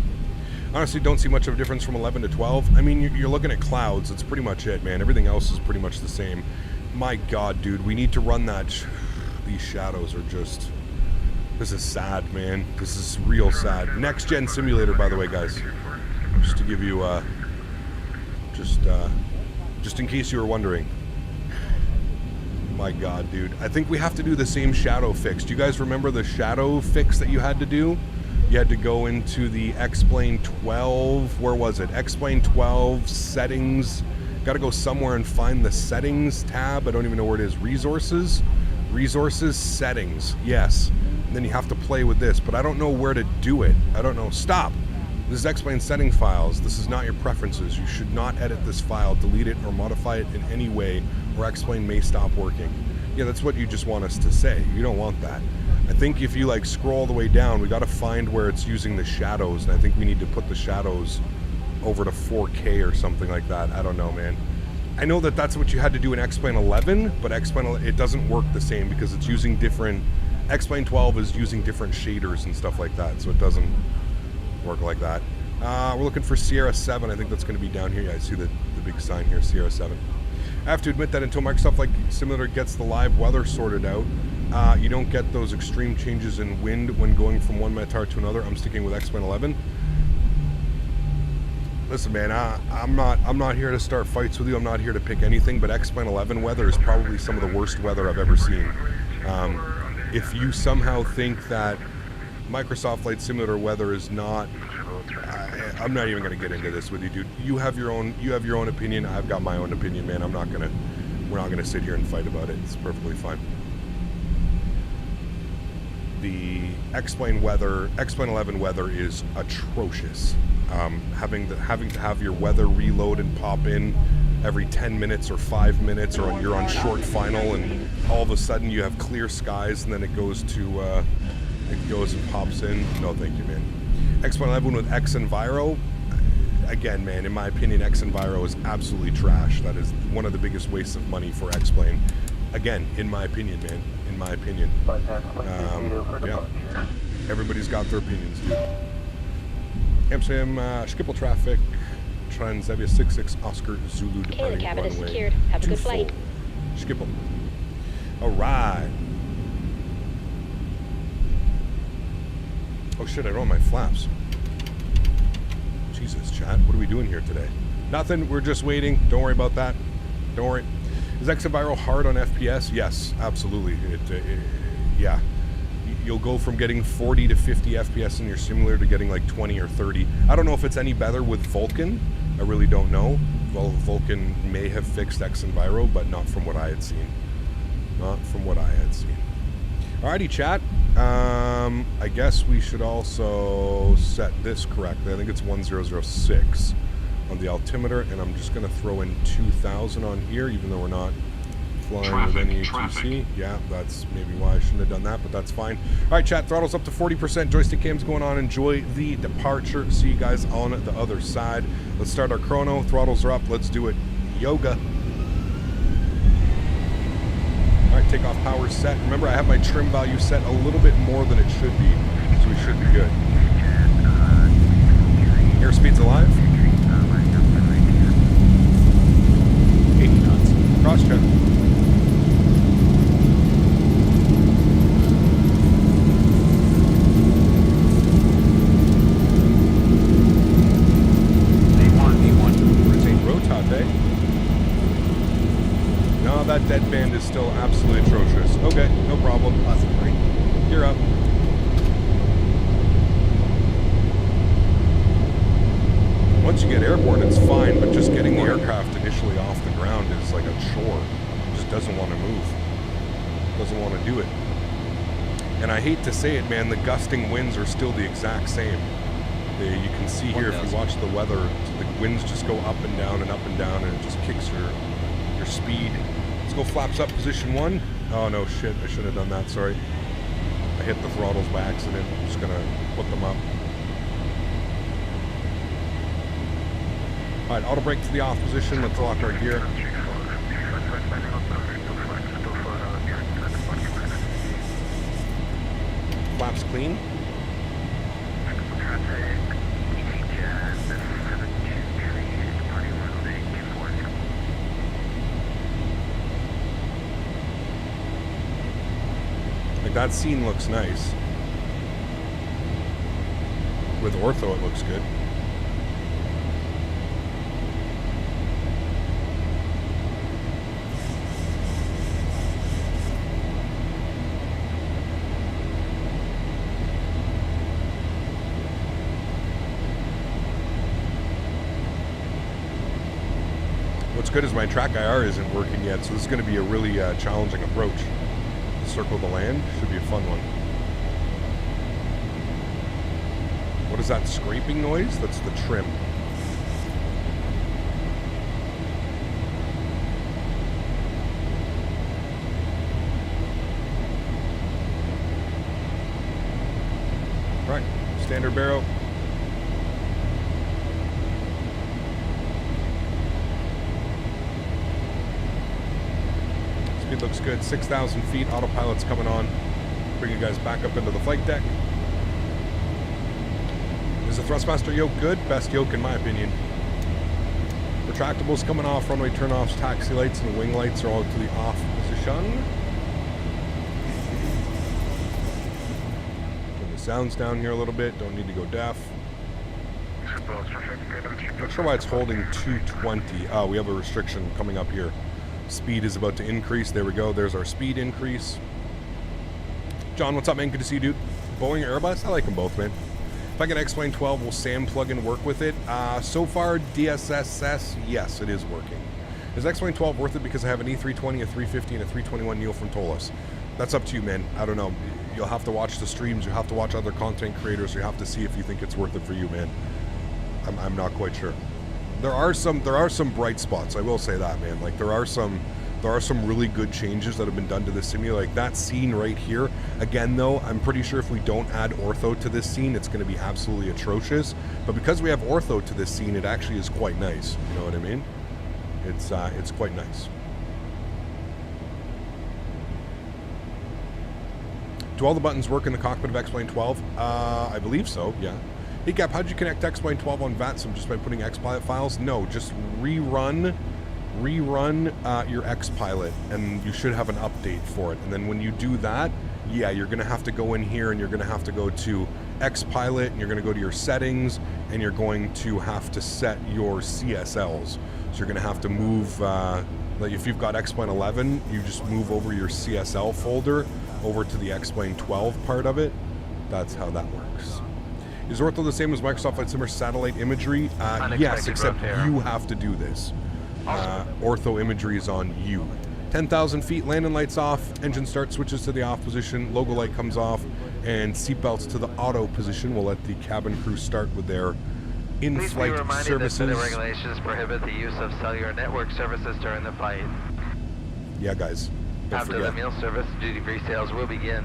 S1: Honestly, don't see much of a difference from 11 to 12. I mean, you're looking at clouds. That's pretty much it, man. Everything else is pretty much the same. My God, dude, we need to run that. These shadows are just... This is sad, man. This is real sad. Next gen simulator, by the way, guys. Just to give you, just in case you were wondering. My God, dude. I think we have to do the same shadow fix. Do you guys remember the shadow fix that you had to do? You had to go into the X-Plane 12, where was it? X-Plane 12 settings, Got to go somewhere and find the settings tab. I don't even know where it is. Resources, settings. Yes. And then you have to play with this, but I don't know where to do it. I don't know. Stop. This is Explain settings files. This is not your preferences. You should not edit this file, delete it, or modify it in any way, or Explain may stop working. Yeah, that's what you just want us to say. You don't want that. I think if you like scroll all the way down, we got to find where it's using the shadows, and I think we need to put the shadows over to 4K or something like that. I don't know, man. I know that that's what you had to do in Explain 11, but it doesn't work the same because it's using different. Explain 12 is using different shaders and stuff like that, so it doesn't work like that. We're looking for Sierra 7. I think that's going to be down here. Yeah, I see the big sign here, Sierra 7. I have to admit that until Microsoft Flight Simulator gets the live weather sorted out, you don't get those extreme changes in wind when going from one METAR to another. I'm sticking with Explain 11. Listen, man, I'm not here to start fights with you. I'm not here to pick anything, but Explain 11 weather is probably some of the worst weather I've ever seen. If you somehow think that Microsoft Flight Simulator weather is not, I'm not even going to get into this with you, dude. You have your own opinion. I've got my own opinion, man. We're not gonna sit here and fight about it. It's perfectly fine. The Explain 11 weather is atrocious. Having to have your weather reload and pop in every 10 minutes or 5 minutes, or you're on short final and all of a sudden you have clear skies and then it goes and pops in. No, thank you, man. Explain 11 with X Enviro. Again, man, in my opinion, X Enviro is absolutely trash. That is one of the biggest wastes of money for Explain. Again, in my opinion, man. In my opinion. Yeah. Everybody's got their opinions, dude. Amsterdam, Schiphol traffic, Transavia 66 Oscar Zulu
S6: Okay, the
S1: departing
S6: cabin is
S1: runway
S6: secured. Have a good
S1: 24.
S6: flight.
S1: Schiphol. All right. Oh shit, I don't have my flaps. Jesus, chat, what are we doing here today? Nothing, we're just waiting. Don't worry about that. Don't worry. Is X Enviro hard on FPS? Yes, absolutely. Yeah. You'll go from getting 40 to 50 FPS in your simulator to getting like 20 or 30. I don't know if it's any better with Vulkan. I really don't know. Well, Vulkan may have fixed X Enviro, but not from what I had seen. Not from what I had seen. Alrighty, chat. I guess we should also set this correctly. I think it's 1006 on the altimeter, and I'm just going to throw in 2000 on here, even though we're not flying with any ATC. Yeah, that's maybe why I shouldn't have done that, but that's fine. All right, chat, throttle's up to 40%. Joystick cam's going on. Enjoy the departure. See you guys on the other side. Let's start our chrono. Throttles are up. Let's do it. Yoga. All right, takeoff power set. Remember, I have my trim value set a little bit more than it should be, so we should be good. Airspeed's alive. 80 knots. Cross check. That deadband is still absolutely atrocious. Okay, no problem. You're up. Once you get airborne, it's fine, but just getting the aircraft initially off the ground is like a chore. It just doesn't want to move. Doesn't want to do it. And I hate to say it, man, the gusting winds are still the exact same. You can see here, if you watch the weather, the winds just go up and down, and it just kicks your speed. Let's go flaps up, position 1. Oh no, shit, I should have done that, sorry. I hit the throttles by accident. I'm just gonna put them up. Alright, auto brake to the off position. Let's lock our gear. Flaps clean. Like, that scene looks nice. With ortho, it looks good. What's good is my track IR isn't working yet, so this is going to be a really challenging approach. Circle the land should be a fun one. What is that scraping noise? That's the trim. Right, standard barrel. Speed looks good. 6,000 feet. Autopilot's coming on. Bring you guys back up into the flight deck. Is the Thrustmaster yoke good? Best yoke in my opinion. Retractables coming off. Runway turn-offs, taxi lights, and wing lights are all to the off position. Turn the sounds down here a little bit. Don't need to go deaf. Not sure why it's holding 220. Oh, we have a restriction coming up here. Speed is about to increase. There we go. There's our speed increase. John, what's up, man? Good to see you, dude. Boeing or Airbus? I like them both, man. If I get X-Plane 12, will Sam plug and work with it? So far, DSSS, yes, it is working. Is X-Plane 12 worth it because I have an E320, a 350, and a 321 Neo from Tolos? That's up to you, man. I don't know. You'll have to watch the streams. You have to watch other content creators. You have to see if you think it's worth it for you, man. I'm not quite sure. There are some bright spots. I will say that, man. Like there are some really good changes that have been done to this simulator. Like that scene right here. Again, though, I'm pretty sure if we don't add ortho to this scene, it's going to be absolutely atrocious. But because we have ortho to this scene, it actually is quite nice. You know what I mean? It's quite nice. Do all the buttons work in the cockpit of X-Plane 12? I believe so. Yeah. Hey Cap, how'd you connect X-Plane 12 on VATSIM just by putting XPilot files? No, just rerun your XPilot and you should have an update for it. And then when you do that, yeah, you're going to have to go in here and you're going to have to go to XPilot and you're going to go to your settings and you're going to have to set your CSLs. So you're going to have to move, like if you've got X-Plane 11, you just move over your CSL folder over to the X-Plane 12 part of it. That's how that works. Is Ortho the same as Microsoft Flight Simulator satellite imagery? Yes, except you have to do this. Ortho imagery is on you. 10,000 feet, landing lights off, engine start switches to the off position, logo light comes off, and seatbelts to the auto position. We'll let the cabin crew start with their in-flight services.
S6: Please be reminded that the regulations prohibit the use of cellular network services during the flight.
S1: Yeah, guys.
S6: After the meal service, duty-free sales will begin.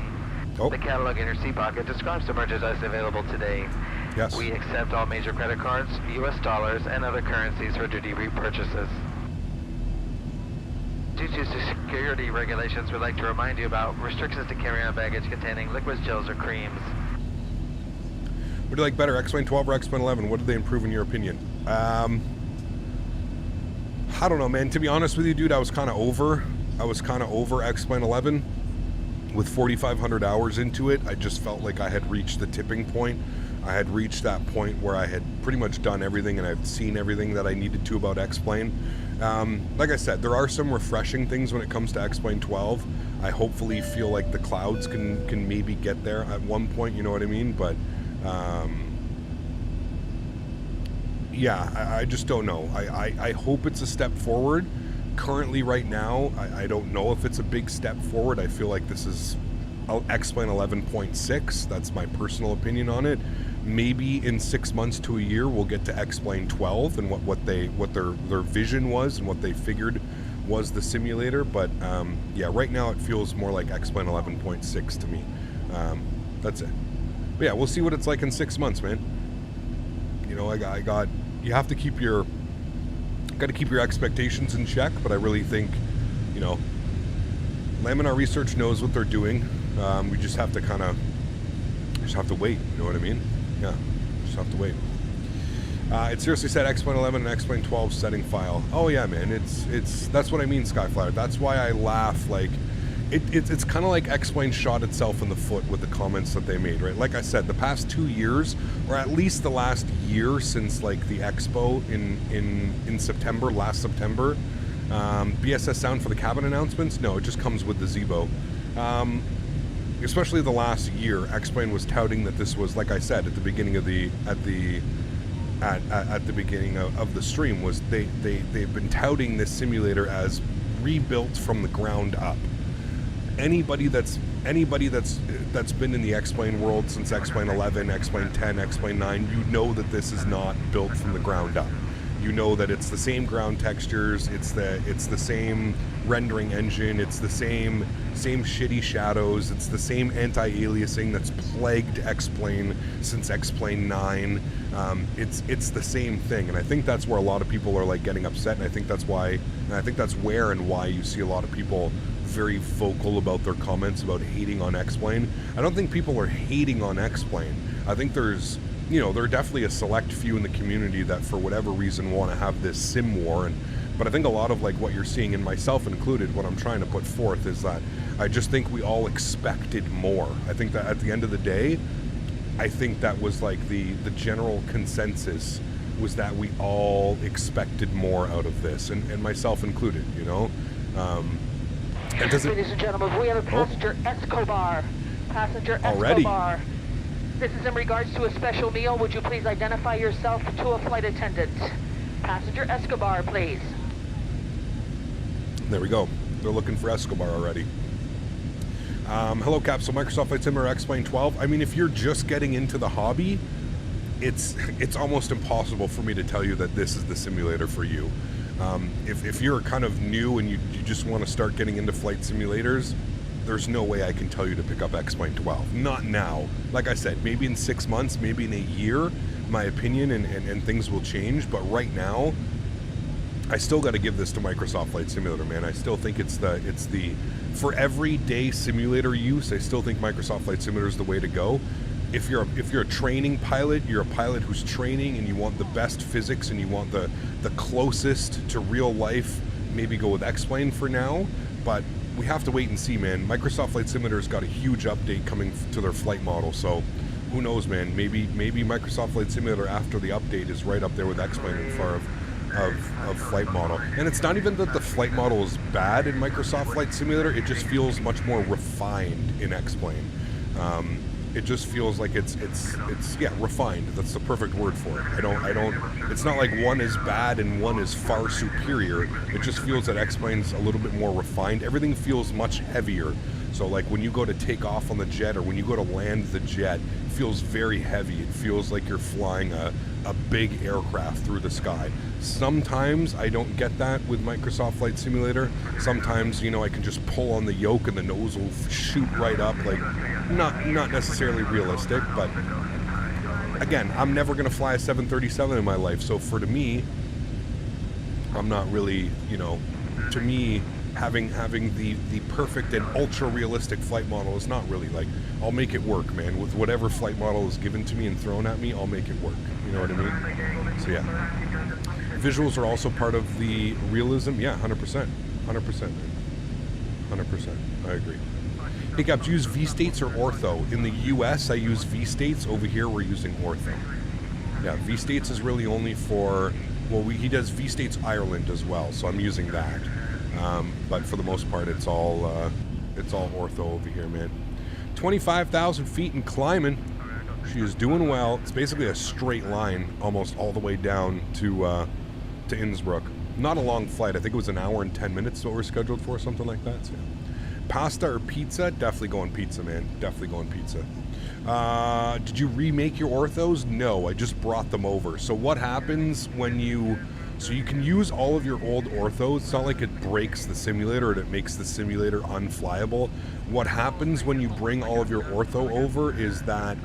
S1: Oh.
S6: The catalog in your seat pocket describes the merchandise available today.
S1: Yes.
S6: We accept all major credit cards, US dollars, and other currencies for duty-free purchases. Due to security regulations, we'd like to remind you about restrictions to carry on baggage containing liquids, gels, or creams.
S1: What do you like better, X-Plane 12 or X-Plane 11? What did they improve in your opinion? I don't know, man. To be honest with you, dude, I was kind of over X-Plane 11. With 4,500 hours into it, I just felt like I had reached the tipping point. I had reached that point where I had pretty much done everything and I've seen everything that I needed to about X-Plane. Like I said, there are some refreshing things when it comes to X-Plane 12. I hopefully feel like the clouds can maybe get there at one point, you know what I mean? But yeah, I just don't know. I hope it's a step forward. Currently, right now, I don't know if it's a big step forward. I feel like this is X-Plane 11.6. That's my personal opinion on it. Maybe in 6 months to a year, we'll get to X-Plane 12 and what their vision was and what they figured was the simulator. But yeah, right now it feels more like X-Plane 11.6 to me. That's it. But yeah, we'll see what it's like in 6 months, man. You know, you have to keep your expectations in check, but I really think, you know, Laminar Research knows what they're doing. We just have to wait, you know what I mean? Yeah, just have to wait. It seriously said X-Plane 11 and X-Plane 12 setting file. Oh yeah, man, that's what I mean, Skyflyer. That's why I laugh. Like, it's kind of like X-Plane shot itself in the foot with the comments that they made, right? Like I said, the past 2 years, or at least the last year since like the expo in September, last September, BSS sound for the cabin announcements? No, it just comes with the Zebo. Especially the last year, X-Plane was touting that this was, like I said, at the beginning of the at the beginning of the stream was they've been touting this simulator as rebuilt from the ground up. Anybody that's been in the X-Plane world since X-Plane 11, X-Plane 10, X-Plane 9, you know that this is not built from the ground up. You know that it's the same ground textures, it's the same rendering engine, it's the same shitty shadows, it's the same anti-aliasing that's plagued X-Plane since X-Plane 9. It's the same thing, and I think that's where a lot of people are like getting upset, and I think that's why you see a lot of people very vocal about their comments about hating on X-Plane. I don't think people are hating on X-Plane. I think there are definitely a select few in the community that for whatever reason want to have this sim war, but I think a lot of like what you're seeing, and myself included, what I'm trying to put forth is that I just think we all expected more. I think that at the end of the day, I think that was like the general consensus was that we all expected more out of this, and myself included, you know.
S7: Ladies and gentlemen, we have a passenger Escobar. Passenger
S1: Already?
S7: Escobar. This is in regards to a special meal. Would you please identify yourself to a flight attendant? Passenger Escobar, please.
S1: There we go. They're looking for Escobar already. Hello, Capsule. Microsoft Flight Simulator X-Plane 12. I mean, if you're just getting into the hobby, it's almost impossible for me to tell you that this is the simulator for you. If you're kind of new and you just want to start getting into flight simulators, there's no way I can tell you to pick up X-Plane 12. Not now. Like I said, maybe in 6 months, maybe in a year, my opinion and things will change. But right now, I still got to give this to Microsoft Flight Simulator, man. I still think it's the for everyday simulator use, I still think Microsoft Flight Simulator is the way to go. If you're a training pilot, you're a pilot who's training and you want the best physics and you want the closest to real life, maybe go with X-Plane for now. But we have to wait and see, man. Microsoft Flight Simulator's got a huge update coming to their flight model, so who knows, man. Maybe Microsoft Flight Simulator after the update is right up there with X-Plane in far of flight model. And it's not even that the flight model is bad in Microsoft Flight Simulator, it just feels much more refined in X-Plane. It just feels like it's refined. That's the perfect word for it. I don't it's not like one is bad and one is far superior. It just feels that X-Plane's a little bit more refined. Everything feels much heavier. So like when you go to take off on the jet or when you go to land the jet, it feels very heavy. It feels like you're flying a big aircraft through the sky. Sometimes I don't get that with Microsoft Flight Simulator. Sometimes, you know, I can just pull on the yoke and the nose will shoot right up. Like, not necessarily realistic, but again, I'm never going to fly a 737 in my life. So for me, I'm not really, you know, to me, having the perfect and ultra realistic flight model is not really like, I'll make it work, man. With whatever flight model is given to me and thrown at me, I'll make it work. You know what I mean? So yeah. Visuals are also part of the realism. Yeah, 100%. 100%, man. 100%. I agree. Hey, Cap, do you use V-States or Ortho? In the US, I use V-States. Over here, we're using Ortho. Yeah, V-States is really only for, well, he does V-States Ireland as well, so I'm using that. But for the most part, it's all Ortho over here, man. 25,000 feet and climbing. She is doing well. It's basically a straight line almost all the way down to Innsbruck. Not a long flight. I think it was an hour and 10 minutes what we're scheduled for, something like that. So, yeah. Pasta or pizza? Definitely going pizza, man. Definitely going pizza. Did you remake your orthos? No, I just brought them over. So what happens when you... So you can use all of your old orthos. It's not like it breaks the simulator or it makes the simulator unflyable. What happens when you bring all of your ortho over is that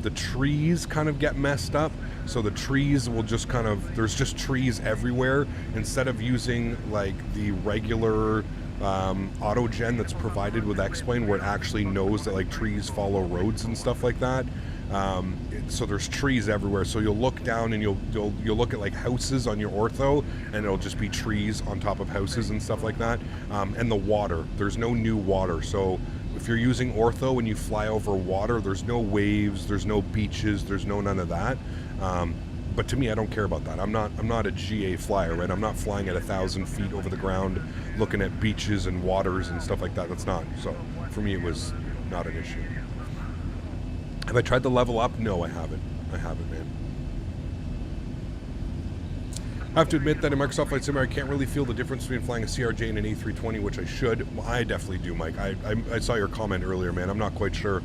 S1: the trees kind of get messed up. So the trees will just kind of, there's just trees everywhere. Instead of using like the regular auto-gen that's provided with X-Plane where it actually knows that like trees follow roads and stuff like that. So there's trees everywhere. So you'll look down and you'll look at like houses on your ortho, and it'll just be trees on top of houses and stuff like that. And the water, there's no new water. So if you're using ortho and you fly over water, there's no waves, there's no beaches, there's no none of that. But to me, I don't care about that. I'm not a GA flyer, right? I'm not flying at 1,000 feet over the ground, looking at beaches and waters and stuff like that. That's not. So for me, it was not an issue. Have I tried to level up? No, I haven't. I haven't, man. I have to admit that in Microsoft Flight Simulator, I can't really feel the difference between flying a CRJ and an A320, which I should. Well, I definitely do, Mike. I saw your comment earlier, man. I'm not quite sure.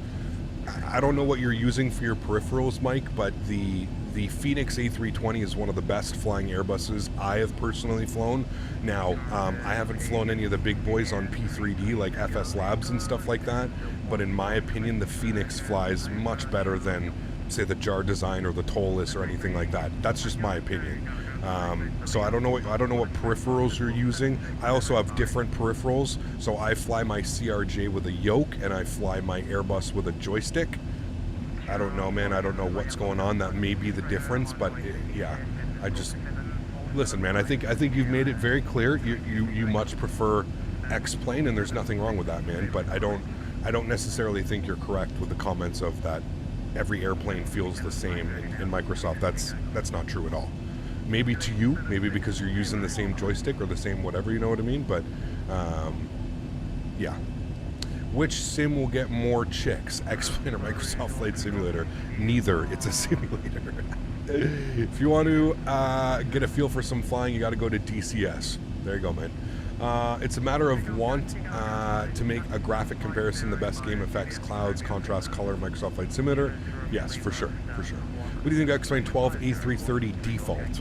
S1: I don't know what you're using for your peripherals, Mike, but the Phoenix A320 is one of the best flying Airbuses I have personally flown. Now, I haven't flown any of the big boys on P3D, like FS Labs and stuff like that, but in my opinion, the Phoenix flies much better than, say, the JAR Design or the Tolus or anything like that. That's just my opinion. So I don't know what peripherals you're using. I also have different peripherals. So I fly my CRJ with a yoke, and I fly my Airbus with a joystick. I don't know, man. I don't know what's going on. That may be the difference, but yeah. I just listen, man. I think you've made it very clear. You much prefer X-plane, and there's nothing wrong with that, man. But I don't necessarily think you're correct with the comments of that every airplane feels the same in Microsoft. That's not true at all. Maybe to you, maybe because you're using the same joystick or the same whatever, you know what I mean? But, yeah. Which sim will get more chicks, X-Plane or Microsoft Flight Simulator? Neither. It's a simulator. If you want to get a feel for some flying, you got to go to DCS. There you go, man. It's a matter of want to make a graphic comparison. The best game effects, clouds, contrast, color, Microsoft Flight Simulator. Yes, for sure, for sure. What do you think of X-Plane 12 A330 default?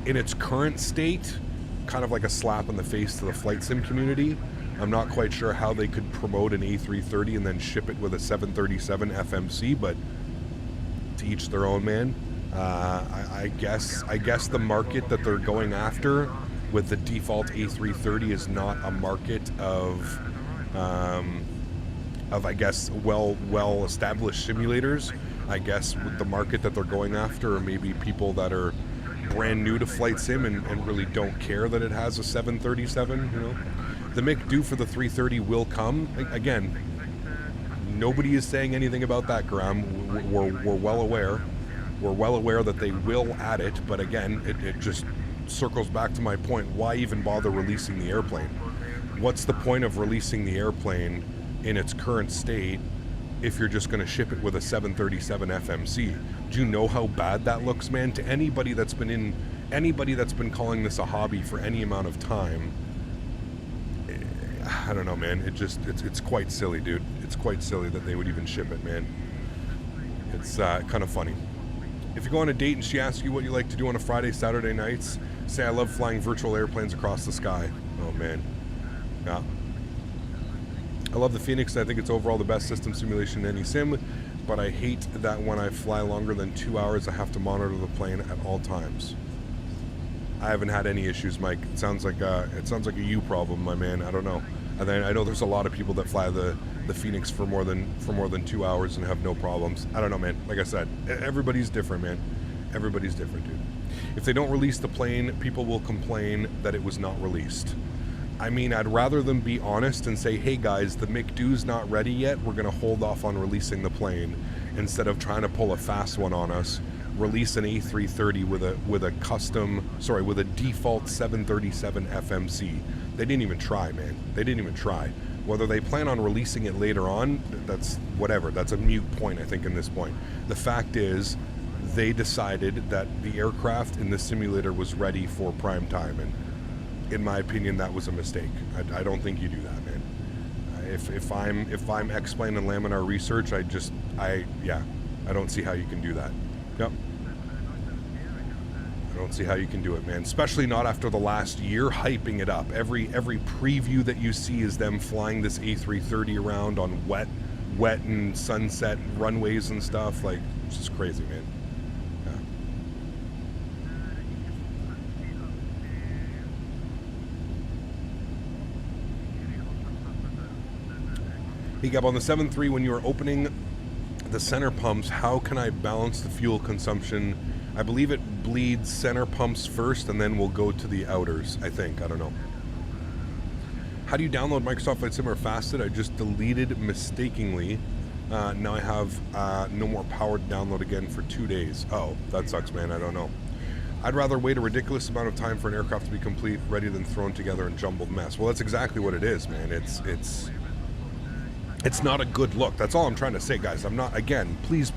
S1: In its current state, kind of like a slap in the face to the flight sim community. I'm not quite sure how they could promote an A330 and then ship it with a 737 FMC, but to each their own, man. I guess the market that they're going after with the default A330 is not a market of I guess well established simulators. I guess with the market that they're going after, or maybe people that are brand new to flight sim and really don't care that it has a 737. You know, the McDo for the 330 will come. Again, nobody is saying anything about that, Graham. We're well aware. We're well aware that they will add it, but again, it just circles back to my point. Why even bother releasing the airplane? What's the point of releasing the airplane in its current state if you're just going to ship it with a 737 FMC? Do you know how bad that looks, man? To anybody that's been calling this a hobby for any amount of time, I don't know, man. It's quite silly, dude. It's quite silly that they would even ship it, man. It's kind of funny. If you go on a date and she asks you what you like to do on a Friday, Saturday nights, say I love flying virtual airplanes across the sky. Oh man, yeah. I love the Phoenix. I think it's overall the best system simulation in any sim, but I hate that when I fly longer than 2 hours, I have to monitor the plane at all times. I haven't had any issues, Mike. It sounds like a you problem, my man. I don't know. And then I know there's a lot of people that fly the Phoenix for more than 2 hours and have no problems. I don't know, man. Like I said, everybody's different, man. Everybody's different, dude. If they don't release the plane, people will complain that it was not released. I mean, I'd rather them be honest and say, hey guys, the McDo's not ready yet. We're gonna hold off on releasing the plane, instead of trying to pull a fast one on us. Release an A330 with a default 737 FMC. They didn't even try, man. They didn't even try. Whether they plan on releasing it later on, that's whatever. That's a moot point, I think, in this point. The fact is, they decided that the aircraft in the simulator was ready for prime time, and in my opinion, that was a mistake. I don't think you do that, man. If I'm X-Plane and Laminar Research, I don't see how you can do that. Yep. I don't see how you can do it, man. Especially not after the last year hyping it up. Every preview that you see is them flying this A330 around on wet and sunset runways and stuff. Like, it's just crazy, man. Yeah. Hey, Gab, on the 7.3, when you are opening the center pumps, how can I balance the fuel consumption? I believe it bleeds center pumps first and then we'll go to the outers, I think. I don't know. How do you download Microsoft Flight Simulator Fasted? I just deleted mistakenly. Now I have no more power to download again for 2 days. Oh, that sucks, man. I don't know. I'd rather wait a ridiculous amount of time for an aircraft to be complete, ready, than thrown together in jumbled mess. Well, that's exactly what it is, man. It's not a good look. That's all I'm trying to say, guys. I'm not, again, please,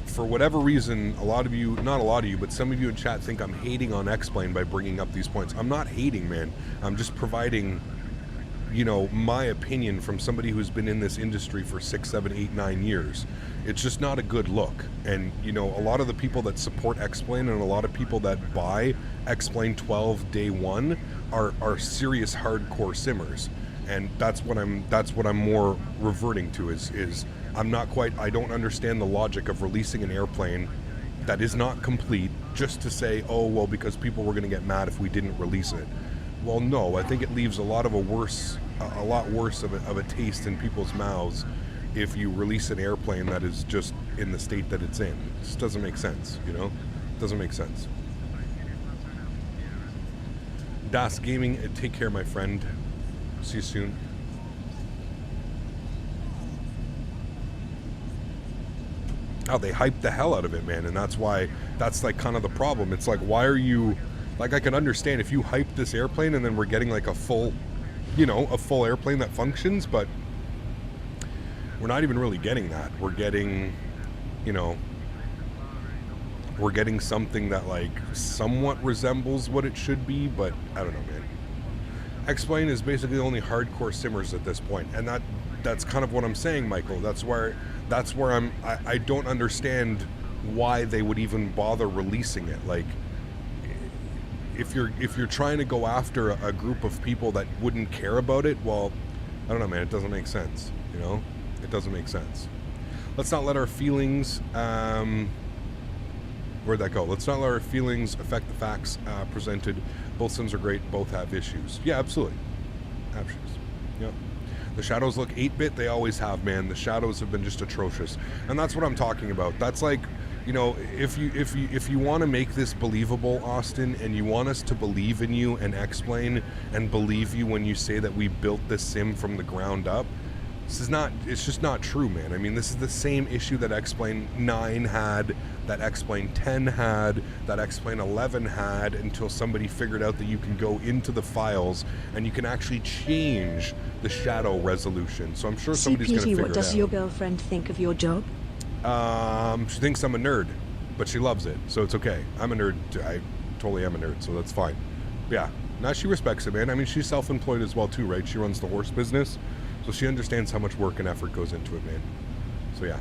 S1: for whatever reason, a lot of you, not a lot of you, but some of you in chat think I'm hating on X-Plane by bringing up these points. I'm not hating, man. I'm just providing, you know, my opinion from somebody who's been in this industry for 6, 7, 8, 9 years. It's just not a good look. And, you know, a lot of the people that support X-Plane and a lot of people that buy X-Plane 12 day one are serious hardcore simmers. And that's what I'm more reverting to is I don't understand the logic of releasing an airplane that is not complete just to say, oh, well, because people were going to get mad if we didn't release it. Well, no, I think it leaves a lot worse of a taste in people's mouths if you release an airplane that is just in the state that it's in. It just doesn't make sense, you know? It doesn't make sense. Das Gaming, take care, my friend. See you soon. Oh, they hyped the hell out of it, man, and that's like kind of the problem. It's like, why are you, like, I can understand if you hype this airplane and then we're getting like a full airplane that functions, but we're not even really getting that. We're getting, you know, we're getting something that like somewhat resembles what it should be, but I don't know, man. X-Plane is basically only hardcore simmers at this point, and that's kind of what I'm saying, Michael. That's where I don't understand why they would even bother releasing it. Like, if you're trying to go after a group of people that wouldn't care about it, well, I don't know, man. It doesn't make sense. You know, it doesn't make sense. Let's not let our feelings. Where'd that go? Let's not let our feelings affect the facts presented. Both sims are great. Both have issues. Yeah, absolutely. Issues. Yep. The shadows look 8-bit. They always have, man. The shadows have been just atrocious, and that's what I'm talking about. That's like, you know, if you want to make this believable, Austin, and you want us to believe in you and X-Plane and believe you when you say that we built this sim from the ground up, it's just not true, man. I mean, this is the same issue that X-Plane 9 had, that X-Plane 10 had, that X-Plane 11 had, until somebody figured out that you can go into the files and you can actually change the shadow resolution. So I'm sure somebody's going to figure it out.
S2: What does your girlfriend think of your job?
S1: She thinks I'm a nerd, but she loves it, so it's okay. I'm a nerd. I totally am a nerd, so that's fine. Yeah, now she respects it, man. I mean, she's self-employed as well too, right? She runs the horse business. So she understands how much work and effort goes into it, man. So yeah.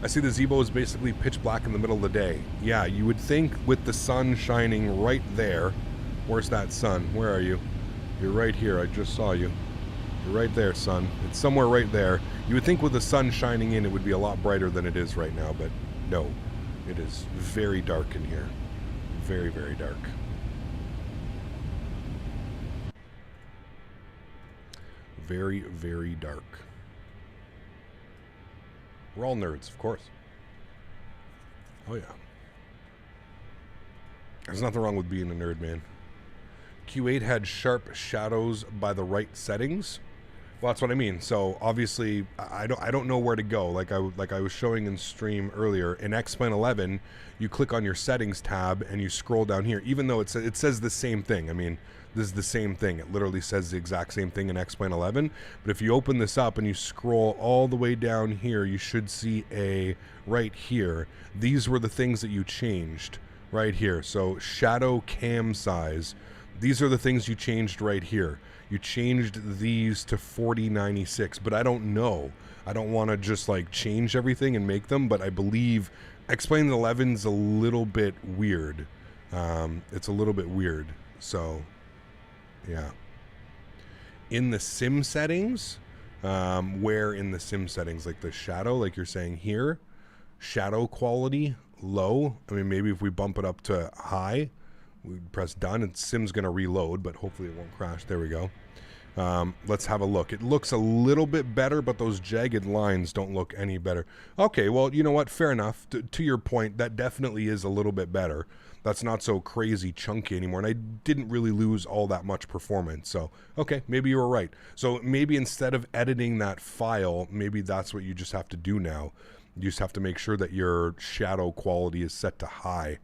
S1: I see the Zeebo is basically pitch black in the middle of the day. Yeah, you would think with the sun shining right there. Where's that sun? Where are you? You're right here. I just saw you. You're right there, sun. It's somewhere right there. You would think with the sun shining in, it would be a lot brighter than it is right now, but no. It is very dark in here. Very, very dark. Very, very dark. We're all nerds, of course. Oh, yeah. There's nothing wrong with being a nerd, man. Q8 had sharp shadows by the right settings. Well, that's what I mean. So obviously, I don't know where to go. Like I was showing in stream earlier, in X-Plane 11, you click on your settings tab and you scroll down here. Even though it says the same thing. I mean, this is the same thing. It literally says the exact same thing in X-Plane 11. But if you open this up and you scroll all the way down here, you should see right here. These were the things that you changed right here. So shadow cam size. These are the things you changed right here. You changed these to 4096, but I don't know. I don't want to just like change everything and make them, but I believe X-Plane 11's a little bit weird. It's a little bit weird. So, yeah. In the sim settings, where in the sim settings, like the shadow, like you're saying here, shadow quality low. I mean, maybe if we bump it up to high, we press done, and sim's going to reload, but hopefully it won't crash. There we go. Let's have a look. It looks a little bit better, but those jagged lines don't look any better. Okay, well, you know what? Fair enough. To your point, that definitely is a little bit better. That's not so crazy chunky anymore, and I didn't really lose all that much performance. So, okay, maybe you were right. So maybe instead of editing that file, maybe that's what you just have to do now. You just have to make sure that your shadow quality is set to high.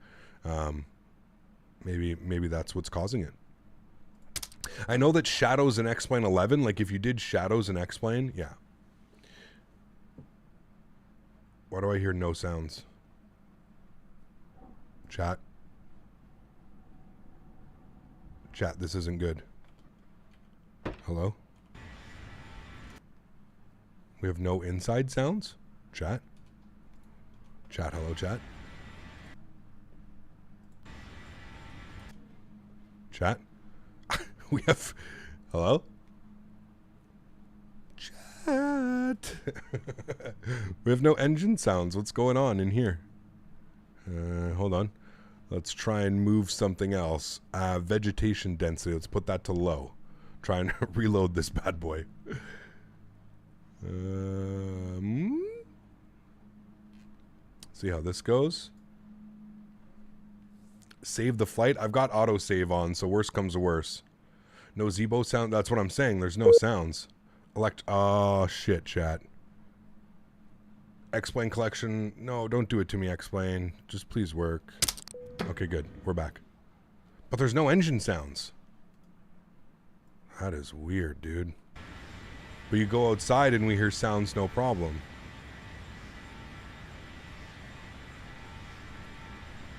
S1: Maybe that's what's causing it. I know that shadows in X-Plane 11, like if you did shadows in X-Plane, yeah. Why do I hear no sounds? Chat. Chat, this isn't good. Hello? We have no inside sounds? Chat? Chat, hello, chat? Chat? We have... Hello? Chat! We have no engine sounds. What's going on in here? Hold on. Let's try and move something else. Vegetation density. Let's put that to low. Try and reload this bad boy. See how this goes. Save the flight. I've got autosave on, so worst comes to worst. No Zebo sound. That's what I'm saying. There's no sounds. Oh, shit, chat. Explain collection. No, don't do it to me, Explain. Just please work. Okay, good. We're back. But there's no engine sounds. That is weird, dude. But you go outside and we hear sounds, no problem.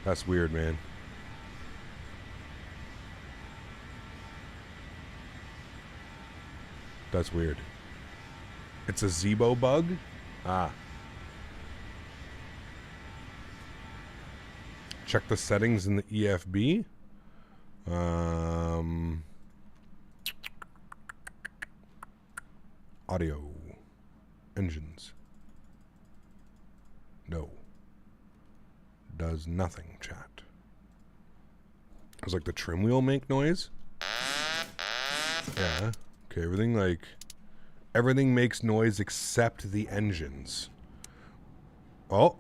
S1: That's weird, man. That's weird. It's a Zebo bug? Ah. Check the settings in the EFB. Audio. Engines. No. Does nothing, chat. Does like the trim wheel make noise? Yeah. Okay, everything makes noise except the engines. Oh.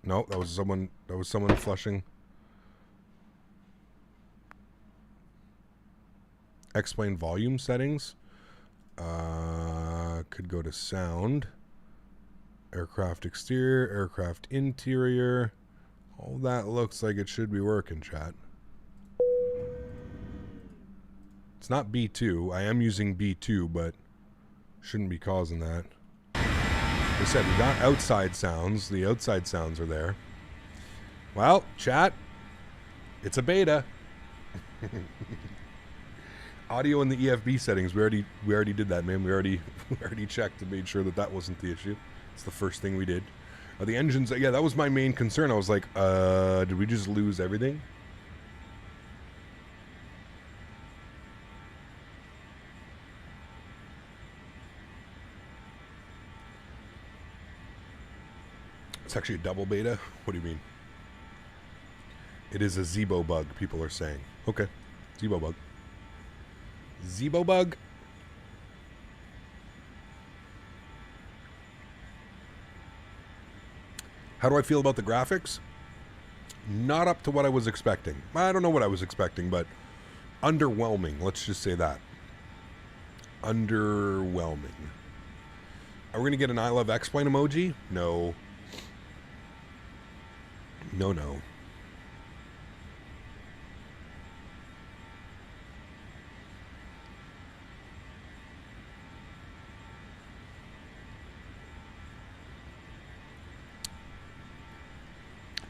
S1: No, that was someone flushing. Explain volume settings. Could go to sound. Aircraft exterior, aircraft interior. All that looks like it should be working, chat. It's not B2. I am using B2, but shouldn't be causing that. Like I said, we got outside sounds. The outside sounds are there. Well, chat, it's a beta. Audio in the EFB settings. We already did that, man. We already checked and made sure that wasn't the issue. It's the first thing we did. The engines, yeah, that was my main concern. I was like, did we just lose everything? It's actually a double beta. What do you mean? It is a Zebo bug, people are saying. Okay. Zebo bug. Zebo bug. How do I feel about the graphics? Not up to what I was expecting. I don't know what I was expecting, but underwhelming. Let's just say that. Underwhelming. Are we going to get an I love Explain emoji? No. No, no.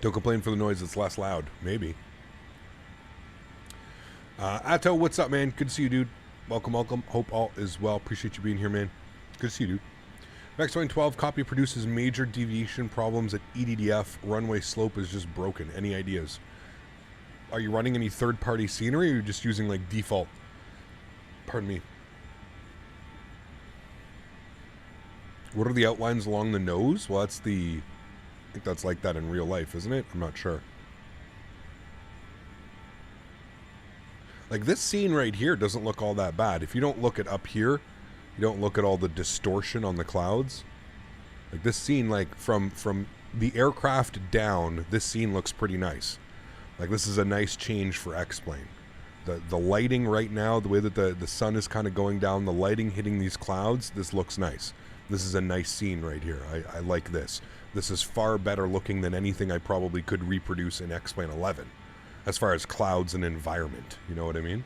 S1: Don't complain for the noise, it's less loud. Maybe. Atto, what's up, man? Good to see you, dude. Welcome, welcome. Hope all is well. Appreciate you being here, man. Good to see you, dude. Max2012 copy produces major deviation problems at EDDF. Runway slope is just broken. Any ideas? Are you running any third-party scenery, or are you just using, like, default? Pardon me. What are the outlines along the nose? Well, that's the... I think that's like that in real life, isn't it? I'm not sure. Like, this scene right here doesn't look all that bad. If you don't look at up here, you don't look at all the distortion on the clouds. Like, this scene, like, from the aircraft down, this scene looks pretty nice. Like, this is a nice change for X-Plane. The lighting right now, the way that the sun is kind of going down, the lighting hitting these clouds, this looks nice. This is a nice scene right here. I like this. This is far better looking than anything I probably could reproduce in X-Plane 11. As far as clouds and environment. You know what I mean?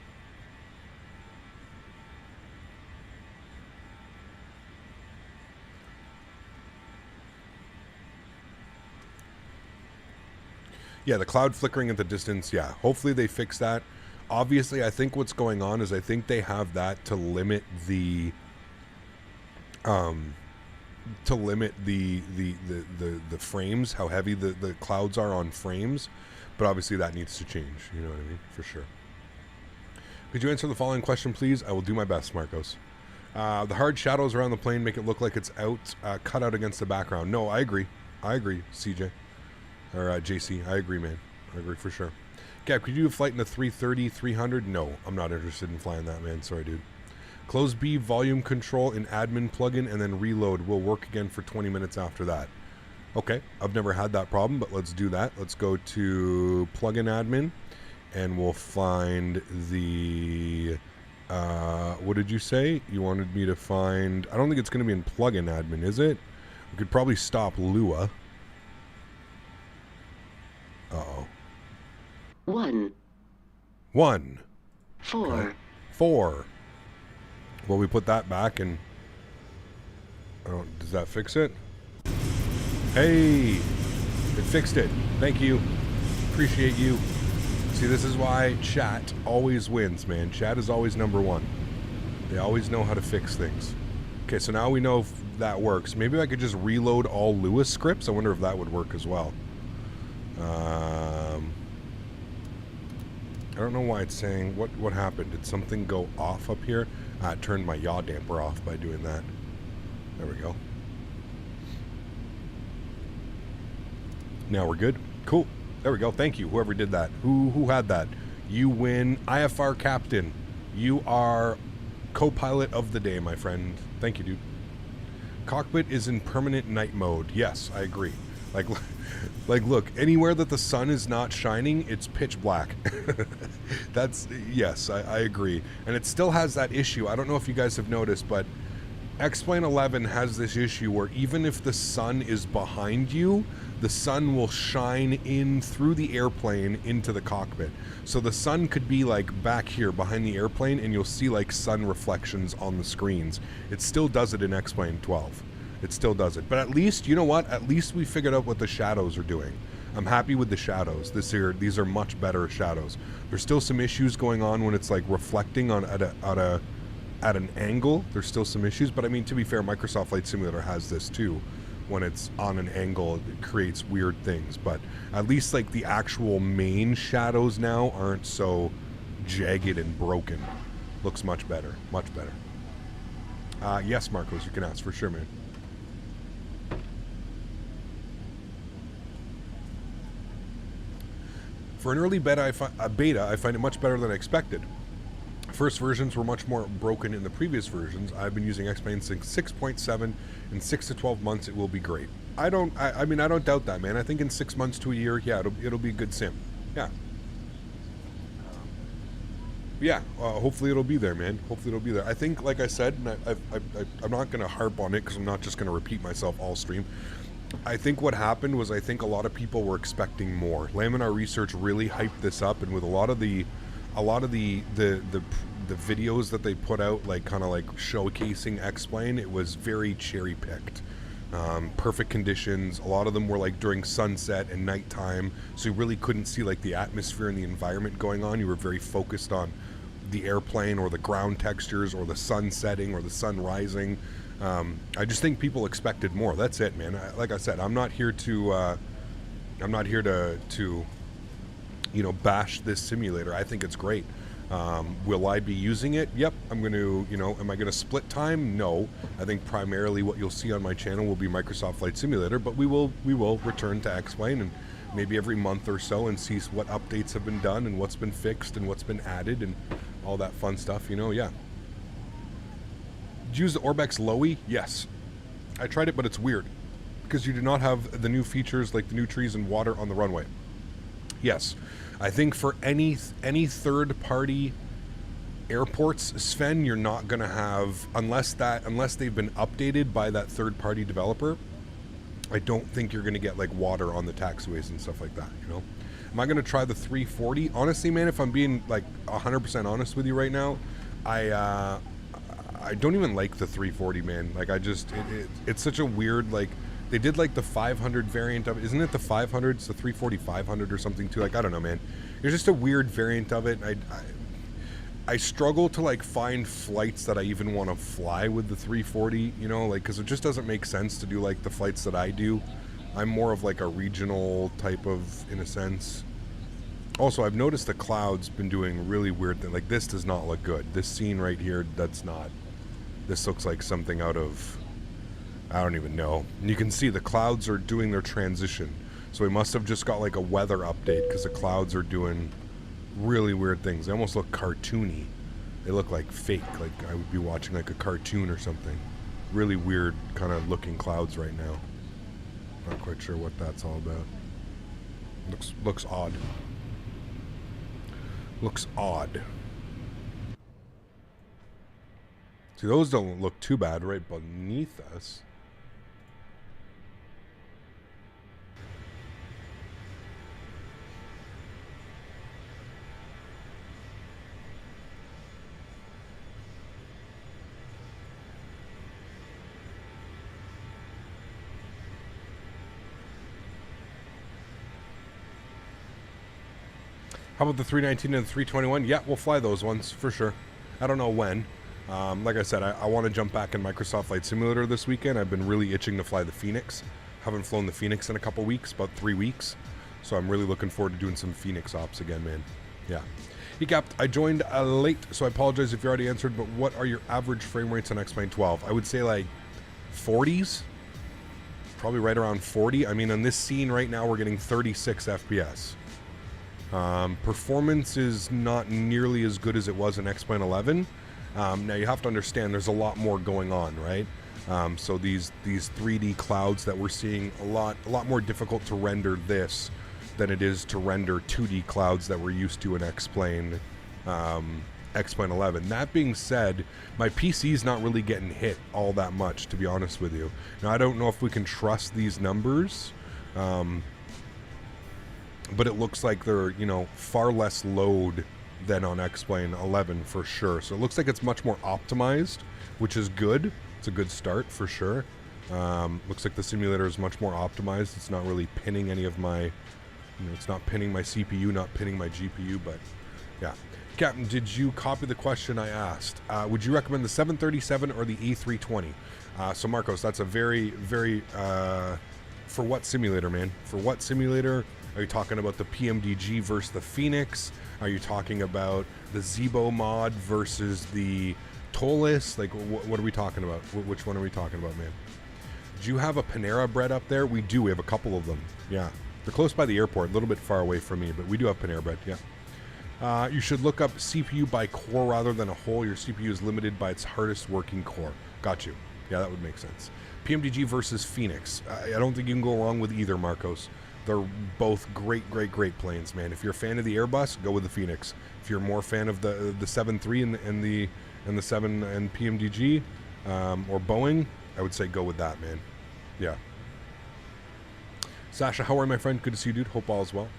S1: Yeah, the cloud flickering at the distance. Yeah, hopefully they fix that. Obviously, I think what's going on is I think they have that to limit the frames, how heavy the clouds are on frames. But obviously that needs to change. You know what I mean? For sure. Could you answer the following question, please? I will do my best, Marcos. The hard shadows around the plane make it look like it's cut out against the background. No, I agree. I agree, CJ. Or JC. I agree, man. I agree for sure. Cap, could you do a flight in the 330, 300? No, I'm not interested in flying that, man. Sorry, dude. Close B volume control in admin plugin and then reload. Will work again for 20 minutes after that. Okay, I've never had that problem, but let's do that. Let's go to plugin admin and we'll find the... what did you say? You wanted me to find... I don't think it's going to be in plugin admin, is it? We could probably stop Lua. Uh-oh.
S8: 1.
S1: 1.
S8: 4.
S1: Okay. 4. Well, we put that back and... does that fix it? Hey! It fixed it. Thank you. Appreciate you. See, this is why chat always wins, man. Chat is always number one. They always know how to fix things. Okay, so now we know if that works. Maybe I could just reload all Lewis scripts. I wonder if that would work as well. I don't know why it's saying... What happened? Did something go off up here? I turned my yaw damper off by doing that. There we go. Now we're good. Cool. There we go. Thank you, whoever did that. Who had that? You win. IFR Captain. You are co-pilot of the day, my friend. Thank you, dude. Cockpit is in permanent night mode. Yes, I agree. Like, look, anywhere that the sun is not shining, it's pitch black. Yes, I agree. And it still has that issue. I don't know if you guys have noticed, but X-Plane 11 has this issue where even if the sun is behind you, the sun will shine in through the airplane into the cockpit. So the sun could be like back here behind the airplane and you'll see like sun reflections on the screens. It still does it in X-Plane 12. It still does it. But at least, you know what? At least we figured out what the shadows are doing. I'm happy with the shadows. These are much better shadows. There's still some issues going on when it's like reflecting on at an angle. There's still some issues, but I mean, to be fair, Microsoft Flight Simulator has this too. When it's on an angle, it creates weird things. But at least like the actual main shadows now aren't so jagged and broken. Looks much better. Much better. Yes, Marcos, you can ask for sure, man. For an early beta, I find it much better than I expected. First versions were much more broken in the previous versions. I've been using X-Plane since 6.7. In 6 to 12 months, it will be great. I mean, I don't doubt that, man. I think in 6 months to a year, yeah, it'll be a good sim. Yeah. Yeah, hopefully it'll be there, man. Hopefully it'll be there. I think, like I said, and I'm not going to harp on it because I'm not just going to repeat myself all stream. I think what happened was I think a lot of people were expecting more. Laminar Research really hyped this up, and with a lot of the videos that they put out, like kind of like showcasing X-Plane, it was very cherry picked. Perfect conditions. A lot of them were like during sunset and nighttime, so you really couldn't see like the atmosphere and the environment going on. You were very focused on the airplane or the ground textures or the sun setting or the sun rising. I just think people expected more. That's it, man. Like I said, I'm not here to you know, bash this simulator. I think it's great. Will I be using it? Yep. I'm going to, you know, am I going to split time? No. I think primarily what you'll see on my channel will be Microsoft Flight Simulator, but we will return to X-Plane and maybe every month or so and see what updates have been done and what's been fixed and what's been added and all that fun stuff, you know, yeah. Did you use the Orbex LOWI? Yes. I tried it, but it's weird because you do not have the new features like the new trees and water on the runway. Yes. I think for any third-party airports, Sven, you're not going to have, unless they've been updated by that third-party developer, I don't think you're going to get like water on the taxiways and stuff like that, you know? Am I going to try the 340? Honestly, man, if I'm being like 100% honest with you right now, I don't even like the 340, man. Like, it's such a weird, like, They did like the 500 variant of it. Isn't it the 500? It's the 340-500 or something too. Like, I don't know, man. It's just a weird variant of it. I struggle to like find flights that I even want to fly with the 340, you know, like, because it just doesn't make sense to do like the flights that I do. I'm more of like a regional type of, in a sense. Also, I've noticed the clouds been doing really weird things. Like, this does not look good. This scene right here, that's not. This looks like something out of, I don't even know. And you can see the clouds are doing their transition. So we must have just got like a weather update because the clouds are doing really weird things. They almost look cartoony. They look like fake, like I would be watching like a cartoon or something. Really weird kind of looking clouds right now. Not quite sure what that's all about. Looks odd. Looks odd. See, those don't look too bad right beneath us. How about the 319 and the 321? Yeah, we'll fly those ones for sure. I don't know when. Like I said, I want to jump back in Microsoft Flight Simulator this weekend. I've been really itching to fly the Phoenix. Haven't flown the Phoenix in a couple weeks, about 3 weeks. So I'm really looking forward to doing some Phoenix ops again, man. Yeah. Hey, Cap, I joined late, so I apologize if you already answered, but what are your average frame rates on X-Plane 12? I would say like 40s. Probably right around 40. I mean, on this scene right now, we're getting 36 FPS. Performance is not nearly as good as it was in X-Plane 11. Now you have to understand there's a lot more going on, right? So these 3D clouds that we're seeing, a lot more difficult to render this than it is to render 2D clouds that we're used to in X-Plane 11. That being said, my PC's not really getting hit all that much, to be honest with you. Now I don't know if we can trust these numbers. But it looks like they're, you know, far less load than on X-Plane 11 for sure. So it looks like it's much more optimized, which is good. It's a good start for sure. Looks like the simulator is much more optimized. It's not really pinning any of my, you know, it's not pinning my CPU, not pinning my GPU, but yeah. Captain, did you copy the question I asked? Would you recommend the 737 or the A320? So Marcos, that's a very, very, for what simulator, man? For what simulator? Are you talking about the PMDG versus the Phoenix? Are you talking about the Zebo mod versus the Tolis? Like, what are we talking about? Which one are we talking about, man? Do you have a Panera Bread up there? We do. We have a couple of them. Yeah. They're close by the airport, a little bit far away from me, but we do have Panera Bread, yeah. You should look up CPU by core rather than a whole. Your CPU is limited by its hardest working core. Got you. Yeah, that would make sense. PMDG versus Phoenix. I don't think you can go wrong with either, Marcos. They're both great planes, man. If you're a fan of the Airbus, go with the Phoenix. If you're more fan of the 7.3 and the 7 and PMDG or Boeing, I would say go with that, man. Yeah. Sasha, how are you, my friend? Good to see you, dude. Hope all is well.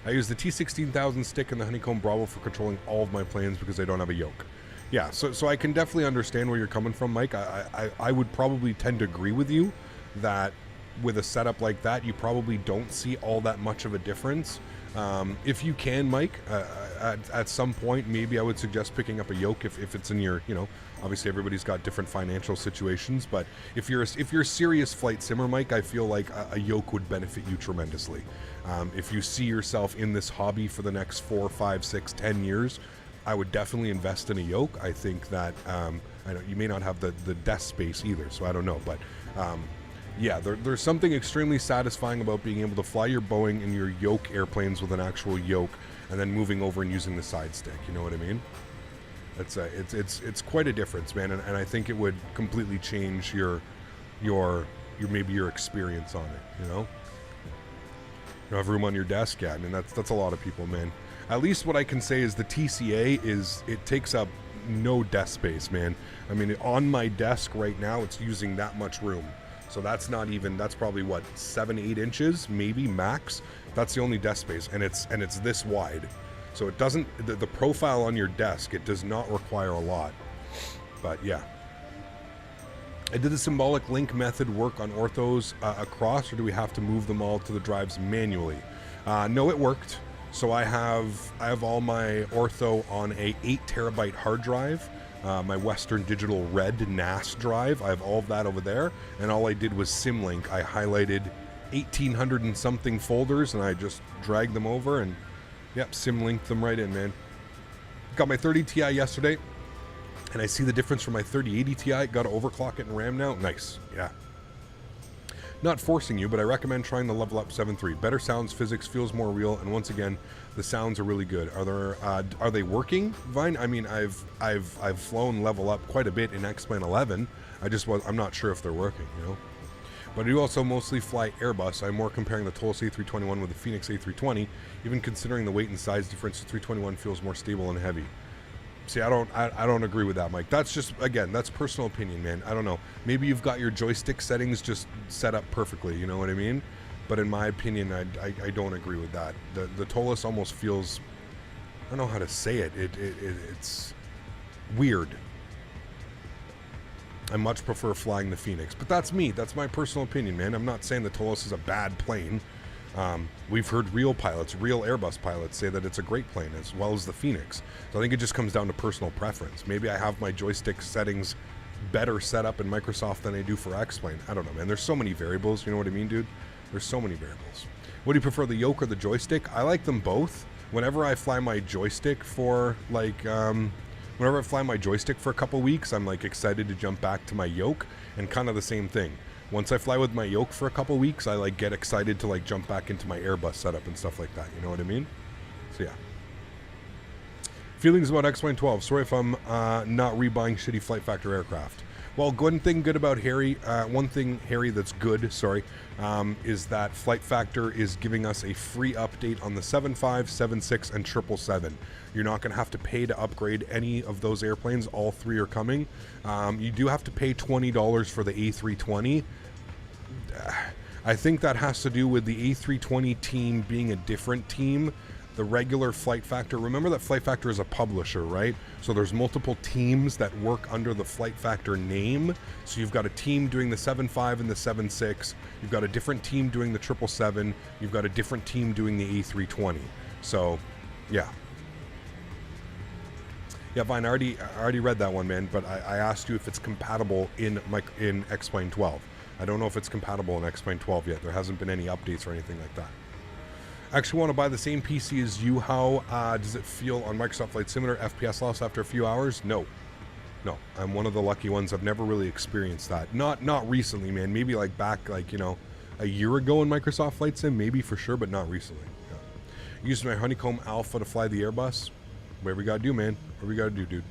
S1: I use the T16000 stick and the Honeycomb Bravo for controlling all of my planes because I don't have a yoke. Yeah, so I can definitely understand where you're coming from, Mike. I would probably tend to agree with you that with a setup like that, you probably don't see all that much of a difference. If you can, Mike, at some point, maybe I would suggest picking up a yoke if it's in your, you know, obviously everybody's got different financial situations, but if you're a serious flight simmer, Mike, I feel like a yoke would benefit you tremendously. If you see yourself in this hobby for the next 4, 5, 6, 10 years, I would definitely invest in a yoke. I think that, I know you may not have the desk space either, so I don't know, but yeah, there's something extremely satisfying about being able to fly your Boeing and your yoke airplanes with an actual yoke and then moving over and using the side stick. You know what I mean? It's quite a difference, man, and I think it would completely change your maybe your experience on it. You know, you have room on your desk. Yeah, I mean that's a lot of people, man. At least what I can say is the TCA it takes up no desk space, man. I mean, on my desk right now, it's using that much room. So that's probably what, 7-8 inches, maybe max. That's the only desk space, and it's this wide. So it doesn't, the profile on your desk, it does not require a lot. But yeah. Did the symbolic link method work on orthos across, or do we have to move them all to the drives manually? No, it worked. So I have all my ortho on a 8 terabyte hard drive, my Western Digital Red NAS drive. I have all of that over there, and all I did was Symlink. I highlighted 1,800 and something folders, and I just dragged them over, and yep, Symlinked them right in, man. Got my 30 Ti yesterday, and I see the difference from my 3080 Ti. Got to overclock it in RAM now. Nice, yeah. Not forcing you, but I recommend trying the level up 7.3. Better sounds, physics, feels more real, and once again, the sounds are really good. Are they working, Vine? I mean, I've flown level up quite a bit in X-Plane 11. I'm not sure if they're working, you know. But I do also mostly fly Airbus. I'm more comparing the Tolos A321 with the Phoenix A320. Even considering the weight and size difference, the 321 feels more stable and heavy. See, I don't agree with that, Mike. That's just, again, that's personal opinion, man. I don't know. Maybe you've got your joystick settings just set up perfectly, you know what I mean? But in my opinion, I don't agree with that. The Tolos almost feels, I don't know how to say it. It's weird. I much prefer flying the Phoenix, but that's me. That's my personal opinion, man. I'm not saying the Tolos is a bad plane. We've heard real pilots, real Airbus pilots say that it's a great plane, as well as the Phoenix. So I think it just comes down to personal preference. Maybe I have my joystick settings better set up in Microsoft than I do for X-Plane. I don't know, man. There's so many variables, you know what I mean, dude? There's so many variables. What do you prefer, the yoke or the joystick? I like them both. Whenever I fly my joystick for, like, whenever I fly my joystick for a couple weeks, I'm, like, excited to jump back to my yoke, and kind of the same thing. Once I fly with my yoke for a couple weeks, I like get excited to like jump back into my Airbus setup and stuff like that. You know what I mean? So yeah. Feelings about X-Plane 12. Sorry if I'm not rebuying shitty flight factor aircraft. Well, one thing good about Harry, that's good, sorry, is that Flight Factor is giving us a free update on the 75, 76, and 777. You're not going to have to pay to upgrade any of those airplanes. All three are coming. You do have to pay $20 for the A320. I think that has to do with the A320 team being a different team. The regular Flight Factor, remember that Flight Factor is a publisher, right? So there's multiple teams that work under the Flight Factor name. So you've got a team doing the 75 and the 76. You've got a different team doing the 777. You've got a different team doing the A320. So, yeah. Yeah, Vine, I already read that one, man, but I asked you if it's compatible in X-Plane 12. I don't know if it's compatible in X-Plane 12 yet. There hasn't been any updates or anything like that. I actually want to buy the same PC as you. How does it feel on Microsoft Flight Simulator? FPS loss after a few hours? No. I'm one of the lucky ones. I've never really experienced that. Not recently, man. Maybe like back, like, you know, a year ago in Microsoft Flight Sim, maybe for sure, but not recently. Yeah. Using my Honeycomb Alpha to fly the Airbus. Whatever we gotta do, man. Whatever we gotta do, dude.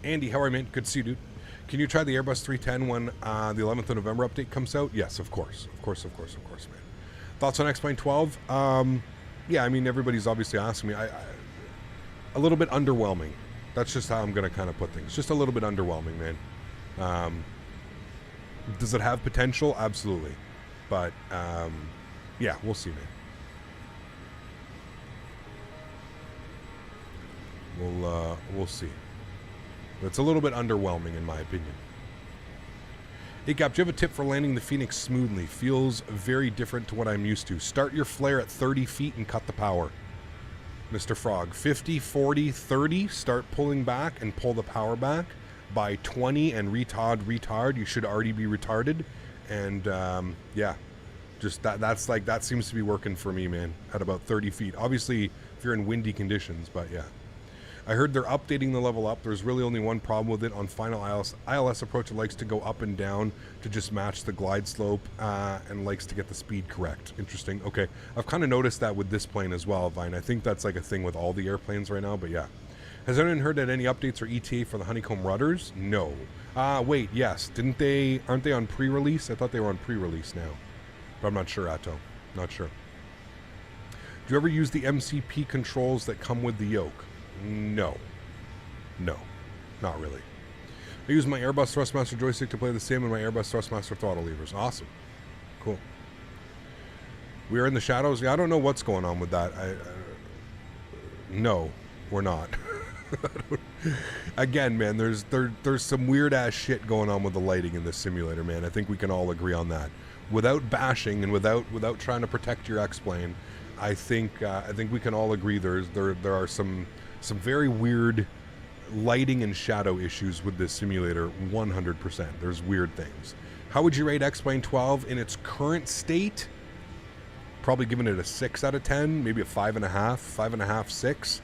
S1: Andy, how are you, man? Good to see you, dude. Can you try the Airbus 310 when the 11th of November update comes out? Yes, of course, man. Thoughts on X-Plane 12? Yeah, I mean, everybody's obviously asking me. A little bit underwhelming. That's just how I'm going to kind of put things. Just a little bit underwhelming, man. Does it have potential? Absolutely. But, yeah, we'll see, man. We'll see. It's a little bit underwhelming, in my opinion. Hey Gap, do you have a tip for landing the Phoenix smoothly? Feels very different to what I'm used to. Start your flare at 30 feet and cut the power. Mr. Frog, 50, 40, 30, start pulling back and pull the power back. By 20 and retard, you should already be retarded. And yeah, just that seems to be working for me, man, at about 30 feet. Obviously, if you're in windy conditions, but yeah. I heard they're updating the level up. There's really only one problem with it. On final ILS approach, it likes to go up and down to just match the glide slope and likes to get the speed correct. Interesting. Okay. I've kind of noticed that with this plane as well, Vine. I think that's like a thing with all the airplanes right now, but yeah. Has anyone heard that any updates or ETA for the Honeycomb rudders? No. Wait, yes. Aren't they on pre-release? I thought they were on pre-release now. But I'm not sure, Atto. Not sure. Do you ever use the MCP controls that come with the yoke? No, not really. I use my Airbus Thrustmaster joystick to play the same in my Airbus Thrustmaster throttle levers. Awesome. Cool. We are in the shadows. Yeah, I don't know what's going on with that. No, we're not. Again, man, there's some weird ass shit going on with the lighting in this simulator, man. I think we can all agree on that. Without bashing and without trying to protect your X-plane, I think we can all agree there are some very weird lighting and shadow issues with this simulator. 100%. There's weird things. How would you rate X-plane 12 in its current state? Probably giving it a 6 out of 10, maybe a 5.5, 6.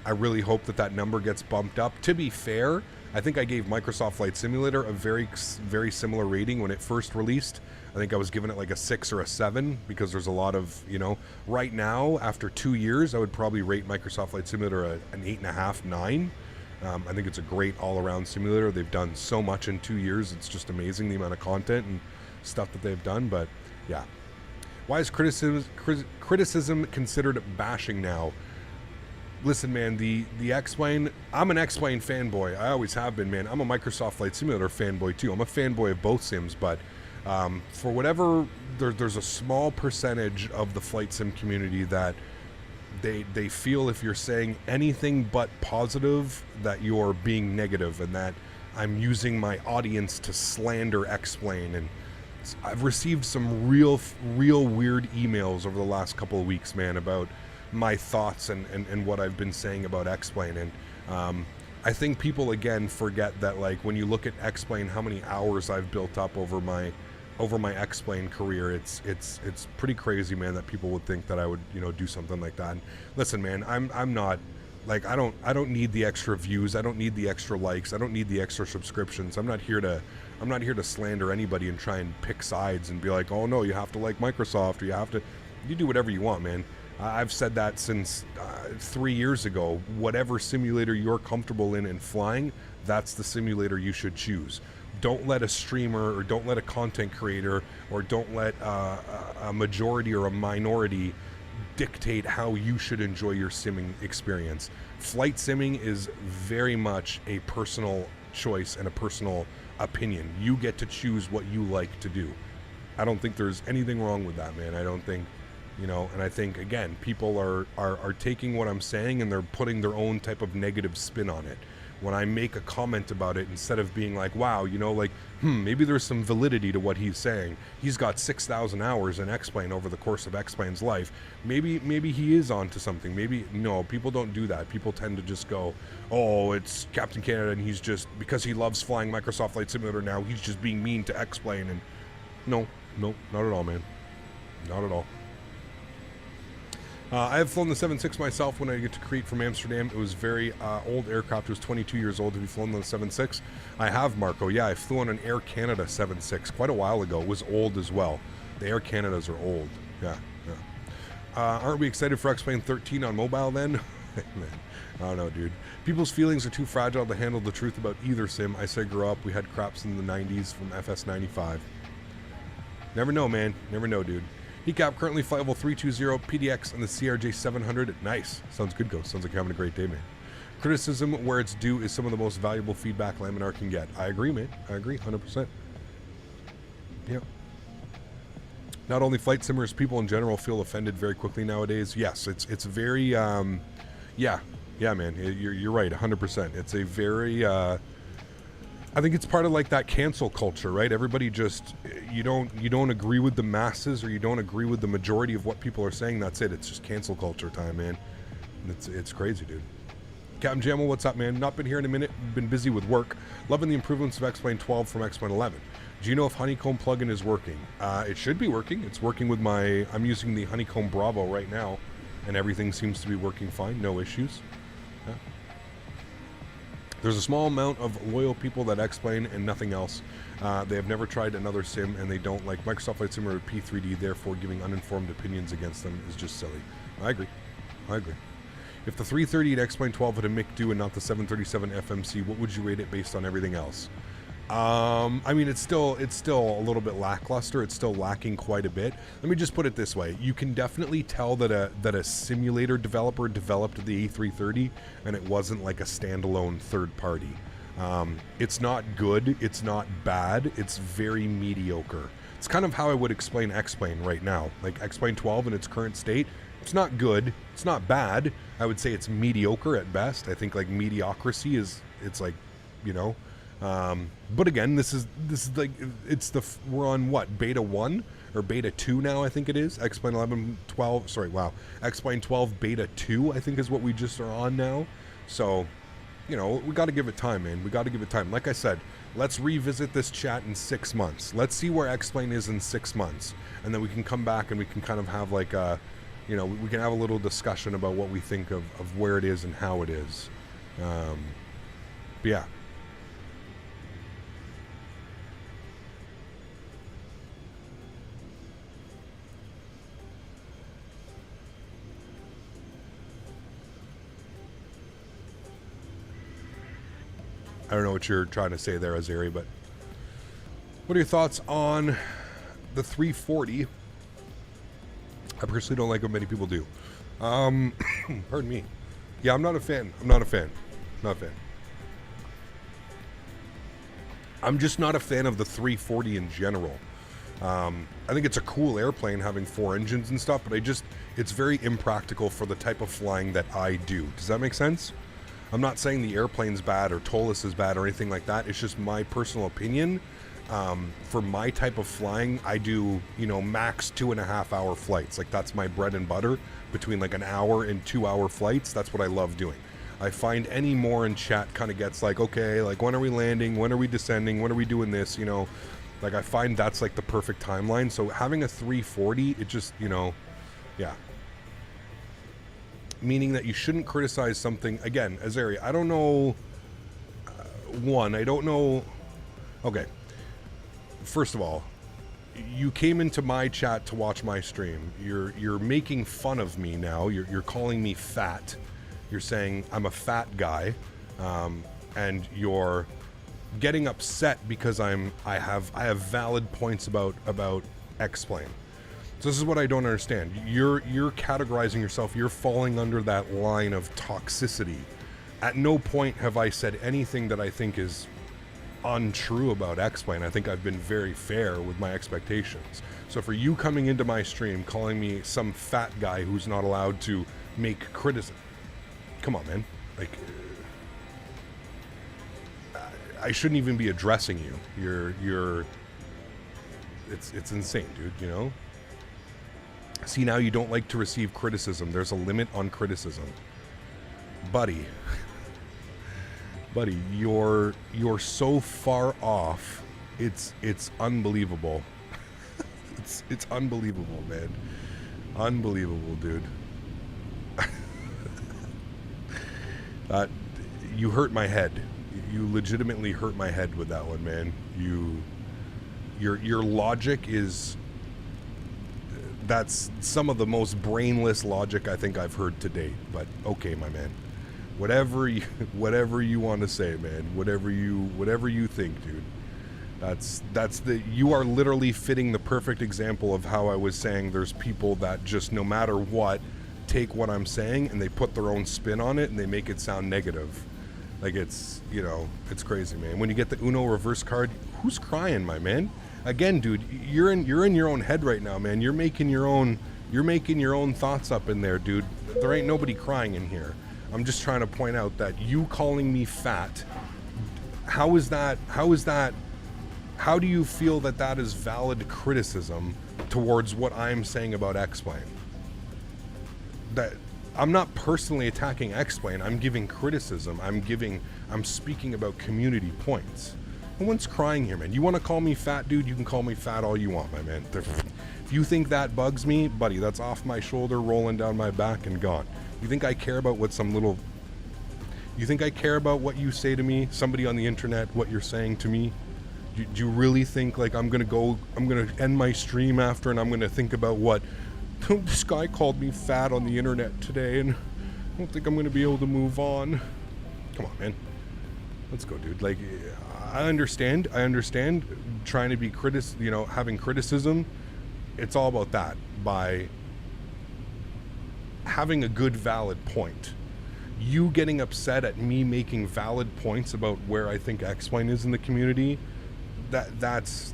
S1: I really hope that number gets bumped up. To be fair, I think I gave Microsoft Flight Simulator a very similar rating when it first released. I think I was giving it like a 6 or a 7 because there's a lot of, right now, after 2 years, I would probably rate Microsoft Flight Simulator an 8.5, 9. I think it's a great all-around simulator. They've done so much in 2 years. It's just amazing the amount of content and stuff that they've done. But yeah. Why is criticism considered bashing now? Listen, man, the X-Plane, I'm an X-Plane fanboy. I always have been, man. I'm a Microsoft Flight Simulator fanboy, too. I'm a fanboy of both sims, but for whatever, there's a small percentage of the flight sim community that they feel if you're saying anything but positive that you're being negative and that I'm using my audience to slander X-Plane. And I've received some real weird emails over the last couple of weeks, man, about my thoughts and what I've been saying about X-Plane. And I think people, again, forget that, like, when you look at X-Plane, how many hours I've built up over my X-Plane career, it's pretty crazy, man, that people would think that I would, do something like that. And listen, man, I'm not, like, I don't need the extra views. I don't need the extra likes. I don't need the extra subscriptions. I'm not here to slander anybody and try and pick sides and be like, oh no, you have to like Microsoft, or you do whatever you want, man. I've said that since 3 years ago. Whatever simulator you're comfortable in and flying, that's the simulator you should choose. Don't let a streamer or don't let a content creator or don't let a majority or a minority dictate how you should enjoy your simming experience. Flight simming is very much a personal choice and a personal opinion. You get to choose what you like to do. I don't think there's anything wrong with that, man. I don't think, and I think, again, people are taking what I'm saying and they're putting their own type of negative spin on it. When I make a comment about it, instead of being like, wow, maybe there's some validity to what he's saying. He's got 6,000 hours in X-Plane over the course of X-Plane's life. Maybe he is onto something. No, people don't do that. People tend to just go, oh, it's Captain Canada and he's just, because he loves flying Microsoft Flight Simulator now, he's just being mean to X-Plane. And no, not at all, man. Not at all. I have flown the 7.6 myself when I get to Crete from Amsterdam. It was very old aircraft. It was 22 years old. Have you flown the 7.6? I have, Marco. Yeah, I flew on an Air Canada 7.6 quite a while ago. It was old as well. The Air Canadas are old. Yeah. Aren't we excited for X-Plane 13 on mobile then? Man, I don't know, dude. People's feelings are too fragile to handle the truth about either sim. I say grow up. We had craps in the 90s from FS95. Never know, man. Never know, dude. ECAP currently flyable 320 PDX and the CRJ 700. Nice. Sounds good, Ghost. Sounds like you're having a great day, man. Criticism where it's due is some of the most valuable feedback Laminar can get. I agree, man. I agree, 100%. Yep. Not only flight simmers, people in general feel offended very quickly nowadays. Yes, it's very, yeah, man. You're right, 100%. It's a very, I think it's part of like that cancel culture, right? Everybody just, you don't agree with the masses or you don't agree with the majority of what people are saying. That's it. It's just cancel culture time, man. It's crazy, dude. Captain Jamal, what's up, man? Not been here in a minute. Been busy with work. Loving the improvements of X-Plane 12 from X-Plane 11. Do you know if Honeycomb plugin is working? It should be working. It's working with I'm using the Honeycomb Bravo right now, and everything seems to be working fine. No issues. Yeah. There's a small amount of loyal people that X-Plane and nothing else. They have never tried another sim, and they don't like Microsoft Flight Simulator P3D, therefore giving uninformed opinions against them is just silly. I agree. If the 338 X-Plane 12 had a MIC-DO and not the 737 FMC, what would you rate it based on everything else? I mean, it's still a little bit lackluster. It's still lacking quite a bit. Let me just put it this way: you can definitely tell that a simulator developer developed the A330, and it wasn't like a standalone third party. It's not good. It's not bad. It's very mediocre. It's kind of how I would explain X-Plane right now. Like X-Plane 12 in its current state, It's not good. It's not bad. I would say it's mediocre at best. I think like mediocrity is, it's like, you know, but again, this is like, we're on what, beta 1 or beta 2 now, I think it is. X-Plane 11, 12, sorry, wow. X-Plane 12 beta 2, I think is what we just are on now. So, you know, we got to give it time, man. We got to give it time. Like I said, let's revisit this chat in 6 months. Let's see where X-Plane is in 6 months. And then we can come back and we can kind of have like a, you know, we can have a little discussion about what we think of where it is and how it is. But yeah. I don't know what you're trying to say there, Azeri, but what are your thoughts on the 340? I personally don't like what many people do. Pardon me. Yeah, I'm not a fan. Not a fan. I'm just not a fan of the 340 in general. I think it's a cool airplane having 4 engines and stuff, but it's very impractical for the type of flying that I do. Does that make sense? I'm not saying the airplane's bad or Tolis is bad or anything like that. It's just my personal opinion. For my type of flying, I do, you know, max 2.5 hour flights. Like that's my bread and butter, between like an hour and 2 hour flights. That's what I love doing. I find any more in chat kind of gets like, okay, like when are we landing? When are we descending? When are we doing this? You know, like I find that's like the perfect timeline. So having a 340, it just, you know, yeah. Meaning that you shouldn't criticize something. Again, Azeri, I don't know. I don't know. Okay. First of all, you came into my chat to watch my stream. You're making fun of me now. You're calling me fat. You're saying I'm a fat guy, and you're getting upset because I have valid points about X-Plane. So this is what I don't understand. You're categorizing yourself. You're falling under that line of toxicity. At no point have I said anything that I think is untrue about X-Plane. I think I've been very fair with my expectations. So for you coming into my stream calling me some fat guy who's not allowed to make criticism, come on, man. Like, I shouldn't even be addressing you. It's insane, dude. You know. See, now you don't like to receive criticism. There's a limit on criticism. Buddy, you're so far off. It's unbelievable. it's unbelievable, man. Unbelievable, dude. You hurt my head. You legitimately hurt my head with that one, man. Your logic is... That's some of the most brainless logic I think I've heard to date. But okay, my man, whatever you want to say, man, whatever you think, dude. You are literally fitting the perfect example of how I was saying there's people that just no matter what take what I'm saying and they put their own spin on it and they make it sound negative. Like it's, you know, it's crazy, man. When you get the Uno reverse card, who's crying, my man? Again, dude, you're in your own head right now, man. You're making your own thoughts up in there, dude. There ain't nobody crying in here. I'm just trying to point out that you calling me fat, how do you feel that is valid criticism towards what I'm saying about X-Plane? That I'm not personally attacking X-Plane. I'm giving criticism. I'm speaking about community points. No one's crying here, man. You want to call me fat, dude? You can call me fat all you want, my man. If you think that bugs me, buddy, that's off my shoulder, rolling down my back and gone. You think I care about what you think I care about what you say to me, somebody on the internet, what you're saying to me? Do you really think like I'm gonna end my stream after and I'm gonna think about what this guy called me fat on the internet today and I don't think I'm gonna be able to move on? Come on, man. Let's go, dude. Like, I understand trying to be having criticism. It's all about that. By having a good, valid point. You getting upset at me making valid points about where I think X-Plane is in the community, that's...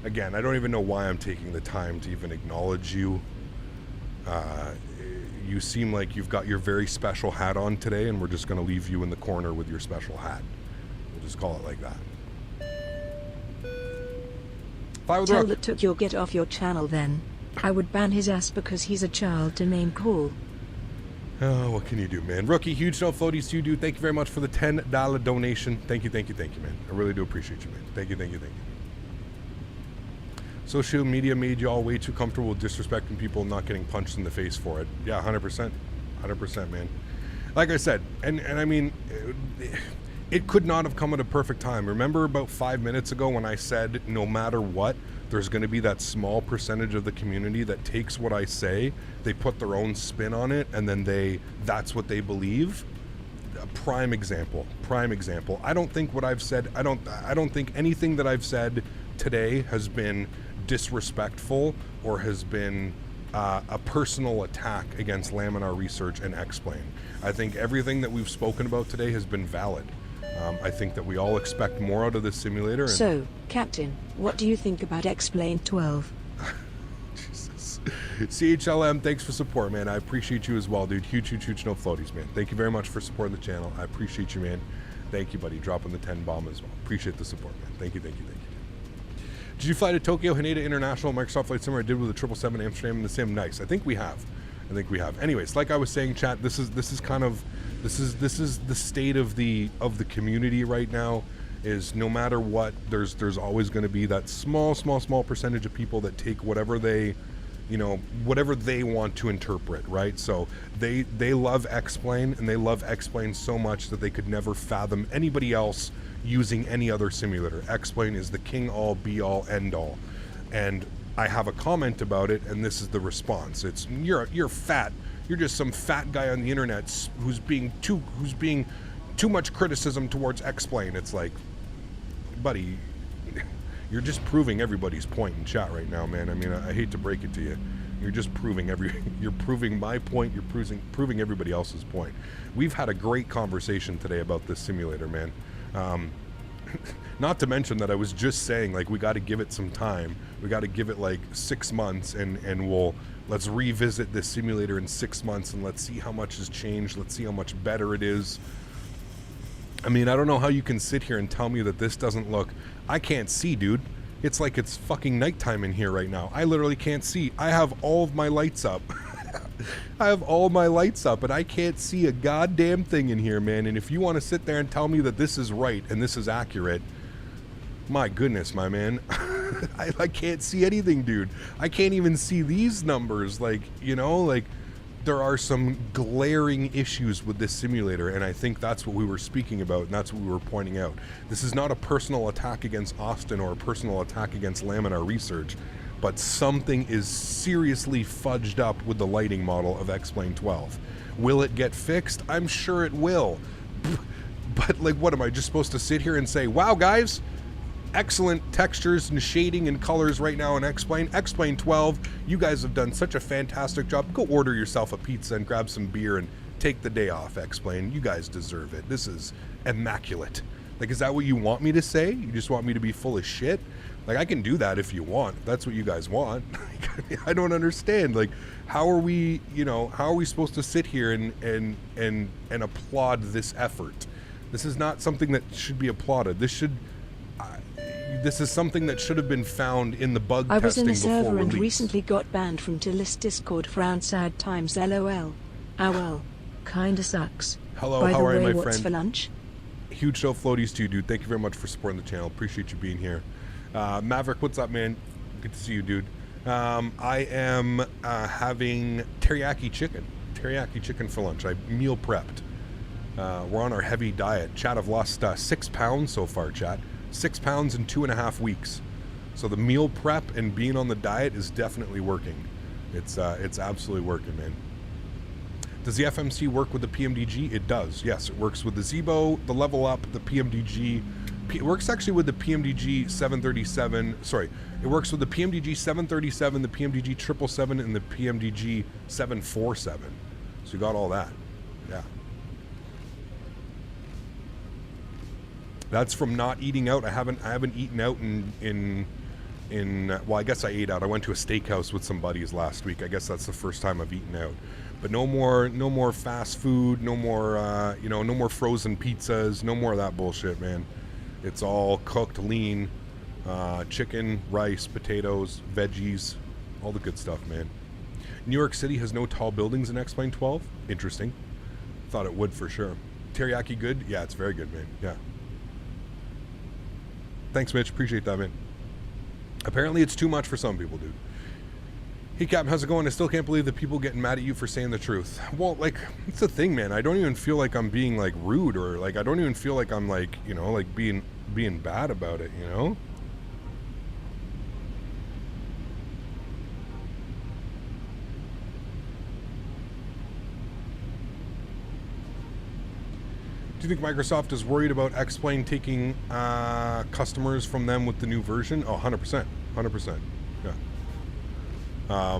S1: Again, I don't even know why I'm taking the time to even acknowledge you. You seem like you've got your very special hat on today, and we're just going to leave you in the corner with your special hat. We'll just call it like that.
S2: Tell that took your get off your channel then. I would ban his ass because he's a child to name call.
S1: Oh, what can you do, man? Rookie, huge no floaties to you, dude. Thank you very much for the $10 donation. Thank you, thank you, thank you, man. I really do appreciate you, man. Thank you, thank you, thank you. Social media made you all way too comfortable with disrespecting people and not getting punched in the face for it. Yeah, 100%. 100%, man. Like I said, and I mean, it could not have come at a perfect time. Remember about 5 minutes ago when I said no matter what, there's going to be that small percentage of the community that takes what I say, they put their own spin on it, and then that's what they believe. A prime example. I don't think what I've said, I don't think anything that I've said today has been disrespectful or has been a personal attack against Laminar Research and X-Plane. I think everything that we've spoken about today has been valid. I think that we all expect more out of this simulator. And
S2: so, Captain, what do you think about X-Plane 12?
S1: Jesus. CHLM, thanks for support, man. I appreciate you as well, dude. Huge no floaties, man. Thank you very much for supporting the channel. I appreciate you, man. Thank you, buddy. Dropping the 10 bomb as well. Appreciate the support, man. Thank you. Did you fly to Tokyo, Haneda International, Microsoft Flight Simulator? I did with the 777 Amsterdam and the sim. Nice. I think we have. Anyways, like I was saying, chat, this is the state of the community right now. Is no matter what, there's always going to be that small percentage of people that take whatever they want to interpret, right? So they love X-Plane, and they love X-Plane so much that they could never fathom anybody else using any other simulator. X-Plane is the king all, be all, end all. And I have a comment about it, and this is the response. It's you're fat. You're just some fat guy on the internet who's being too much criticism towards X-Plane. It's like, buddy, you're just proving everybody's point in chat right now, man. I mean, I hate to break it to you. You're just proving you're proving my point. You're proving everybody else's point. We've had a great conversation today about this simulator, man. Not to mention that I was just saying, like, we got to give it some time. We got to give it like 6 months, and let's revisit this simulator in 6 months, and let's see how much has changed. Let's see how much better it is. I mean, I don't know how you can sit here and tell me that this doesn't look. I can't see, dude. It's like it's fucking nighttime in here right now. I literally can't see. I have all of my lights up. And I can't see a goddamn thing in here, man. And if you want to sit there and tell me that this is right and this is accurate, my goodness, my man. I can't see anything, dude. I can't even see these numbers. Like, there are some glaring issues with this simulator, and I think that's what we were speaking about, and that's what we were pointing out. This is not a personal attack against Austin or a personal attack against Laminar Research, but something is seriously fudged up with the lighting model of X-Plane 12. Will it get fixed? I'm sure it will. But, like, what am I just supposed to sit here and say, wow, guys, excellent textures and shading and colors right now in X-Plane 12, you guys have done such a fantastic job. Go order yourself a pizza and grab some beer and take the day off, X-Plane. You guys deserve it. This is immaculate. Like, is that what you want me to say? You just want me to be full of shit? Like, I can do that if you want. If that's what you guys want. I don't understand. Like, how are we supposed to sit here and applaud this effort? This is not something that should be applauded. This is something that should have been found in the bug testing before release. I was in a server and recently got banned from Tillis Discord for sad times, LOL. Ah well, kinda sucks. Hello, how are you, my friend? What's for lunch? Huge show floaties to you, dude. Thank you very much for supporting the channel. Appreciate you being here. Maverick, what's up, man? Good to see you, dude. I am having teriyaki chicken for lunch. I meal prepped. We're on our heavy diet. Chat, I've lost 6 pounds so far, chat. 6 pounds in 2.5 weeks. So the meal prep and being on the diet is definitely working. It's absolutely working, man. Does the FMC work with the PMDG? It does. Yes, it works with the Zebo, the Level Up, the PMDG. It works actually with the PMDG 737. Sorry, it works with the PMDG 737, the PMDG 777, and the PMDG 747. So you got all that. Yeah. That's from not eating out. I haven't eaten out in well, I guess I ate out. I went to a steakhouse with some buddies last week. I guess that's the first time I've eaten out. But no more fast food, no more, no more frozen pizzas, no more of that bullshit, man. It's all cooked, lean, chicken, rice, potatoes, veggies, all the good stuff, man. New York City has no tall buildings in X-Plane 12. Interesting. Thought it would for sure. Teriyaki good? Yeah, it's very good, man. Yeah. Thanks, Mitch. Appreciate that, man. Apparently it's too much for some people, dude. Hey, Captain, how's it going? I still can't believe that people getting mad at you for saying the truth. Well, like, it's the thing, man. I don't even feel like I'm being, like, rude or, like, I don't even feel like I'm, like, you know, like, being bad about it, you know? Do you think Microsoft is worried about X-Plane taking customers from them with the new version? Oh, 100%. 100%. Yeah.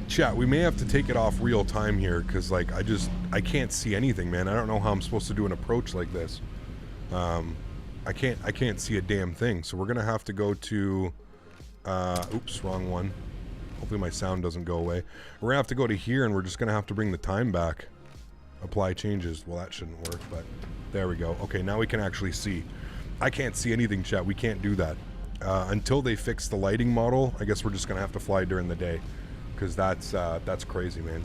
S1: Chat, we may have to take it off real time here because, like, I can't see anything, man. I don't know how I'm supposed to do an approach like this. I can't see a damn thing. So we're gonna have to go to oops, wrong one. Hopefully my sound doesn't go away. We're gonna have to go to here and we're just gonna have to bring the time back. Apply changes. Well, that shouldn't work, but there we go. Okay, now we can actually see. I can't see anything, chat. We can't do that. Until they fix the lighting model, I guess we're just gonna have to fly during the day, because that's crazy, man.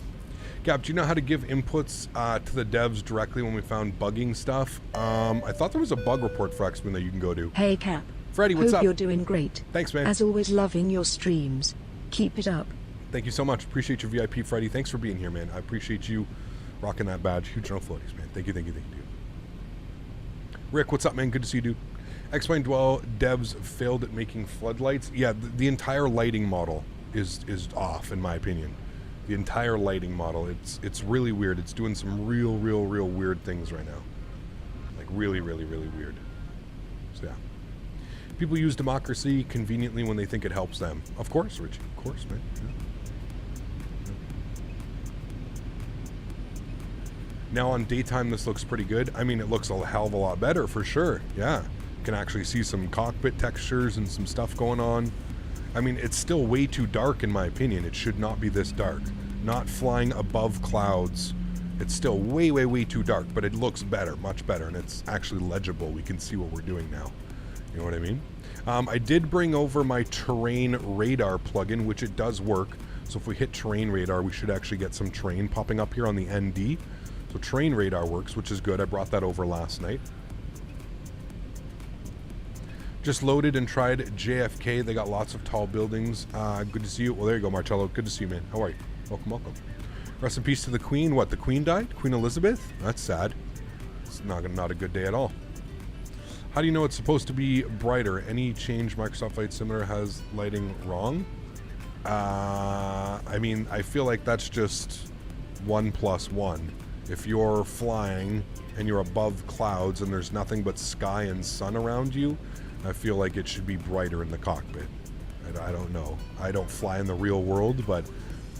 S1: Gap, do you know how to give inputs to the devs directly when we found bugging stuff? I thought there was a bug report for X-Men that you can go to.
S2: Hey Cap.
S1: Freddie, what's
S2: Hope
S1: up?
S2: You're doing great.
S1: Thanks, man.
S2: As always, loving your streams. Keep it up.
S1: Thank you so much. Appreciate your VIP, Freddie. Thanks for being here, man. I appreciate you rocking that badge. Huge no floaties, man. Thank you, thank you, thank you. Rick, what's up, man? Good to see you, dude. X-Plane Dwell devs failed at making floodlights. Yeah, the entire lighting model is off, in my opinion. The entire lighting model, it's really weird. It's doing some real weird things right now. Like really weird. So yeah. People use democracy conveniently when they think it helps them. Of course, Richie. Of course, man. Yeah. Now on daytime, this looks pretty good. I mean, it looks a hell of a lot better for sure. Yeah. You can actually see some cockpit textures and some stuff going on. I mean, it's still way too dark in my opinion. It should not be this dark. Not flying above clouds. It's still way too dark, but it looks better, much better, and it's actually legible. We can see what we're doing now. You know what I mean? I did bring over my terrain radar plugin, which it does work. So if we hit terrain radar, we should actually get some terrain popping up here on the ND. So terrain radar works, which is good. I brought that over last night. Just loaded and tried JFK. They got lots of tall buildings. Good to see you. Well, there you go, Marcello. Good to see you, man. How are you? Welcome. Rest in peace to the Queen. What, the Queen died? Queen Elizabeth? That's sad. It's not a good day at all. How do you know it's supposed to be brighter? Any change Microsoft Flight Simulator has lighting wrong? I mean, I feel like that's just 1 + 1. If you're flying and you're above clouds and there's nothing but sky and sun around you, I feel like it should be brighter in the cockpit. I don't know. I don't fly in the real world, but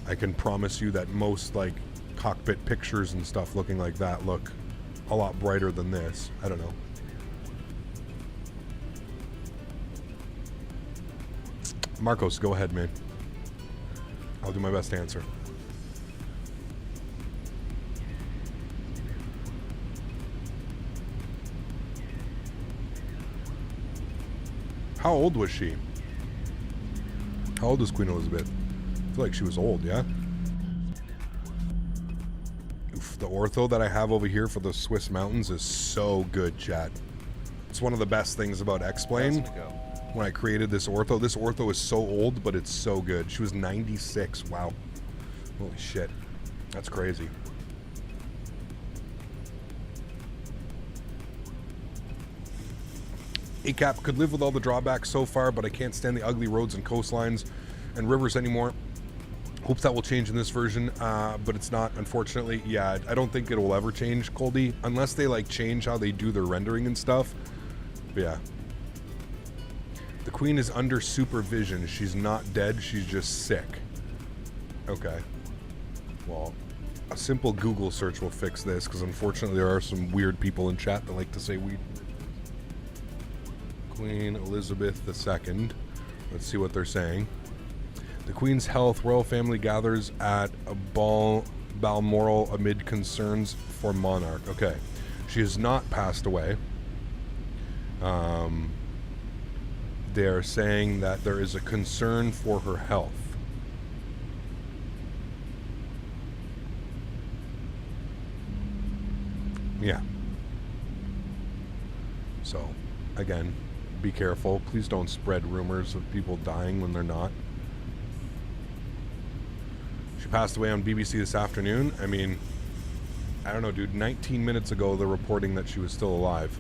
S1: I can promise you that most like cockpit pictures and stuff looking like that look a lot brighter than this. I don't know. Marcos, go ahead, man. I'll do my best to answer. How old was she? How old is Queen Elizabeth? I feel like she was old, yeah? Oof, the ortho that I have over here for the Swiss mountains is so good, chat. It's one of the best things about X-Plane. When I created this ortho is so old, but it's so good. She was 96. Wow. Holy shit. That's crazy. ACAP could live with all the drawbacks so far, but I can't stand the ugly roads and coastlines and rivers anymore. Hopes that will change in this version, but it's not, unfortunately. Yeah, I don't think it will ever change, Coldy, unless they like change how they do their rendering and stuff. But yeah. The Queen is under supervision. She's not dead, she's just sick. Okay. Well, a simple Google search will fix this, because unfortunately there are some weird people in chat that like to say we. Queen Elizabeth II Let's see what they're saying. The Queen's health, royal family gathers at a Balmoral amid concerns for monarch. Okay. She has not passed away. They're saying that there is a concern for her health. Yeah. So, again, be careful. Please don't spread rumors of people dying when they're not. She passed away on BBC this afternoon. I mean, I don't know, dude. 19 minutes ago, they're reporting that she was still alive.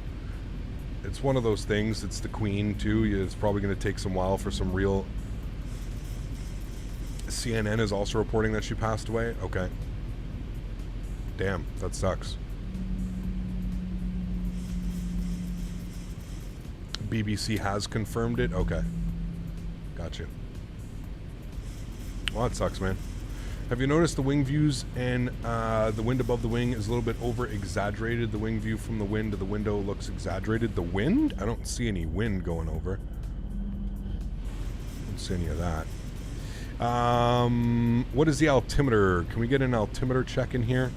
S1: It's one of those things. It's the Queen, too. It's probably going to take some while for some real... CNN is also reporting that she passed away. Okay. Damn, that sucks. BBC has confirmed it. Okay. Gotcha. Well, that sucks, man. Have you noticed the wing views and the wind above the wing is a little bit over-exaggerated? The wing view from the wind to the window looks exaggerated. The wind? I don't see any wind going over. Don't see any of that. What is the altimeter? Can we get an altimeter check in here?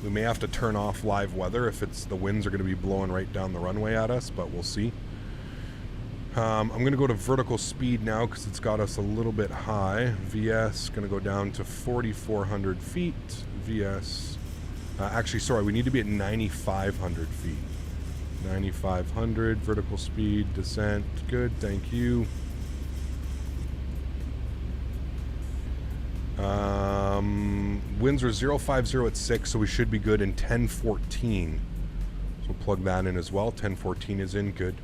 S1: We may have to turn off live weather if it's the winds are going to be blowing right down the runway at us, but we'll see. I'm going to go to vertical speed now because it's got us a little bit high. VS going to go down to 4,400 feet. VS, actually, sorry, we need to be at 9,500 feet. 9,500, vertical speed, descent, good, thank you. Winds are 050 at 6, so we should be good in 1014. So we'll plug that in as well. 1014 is in, good.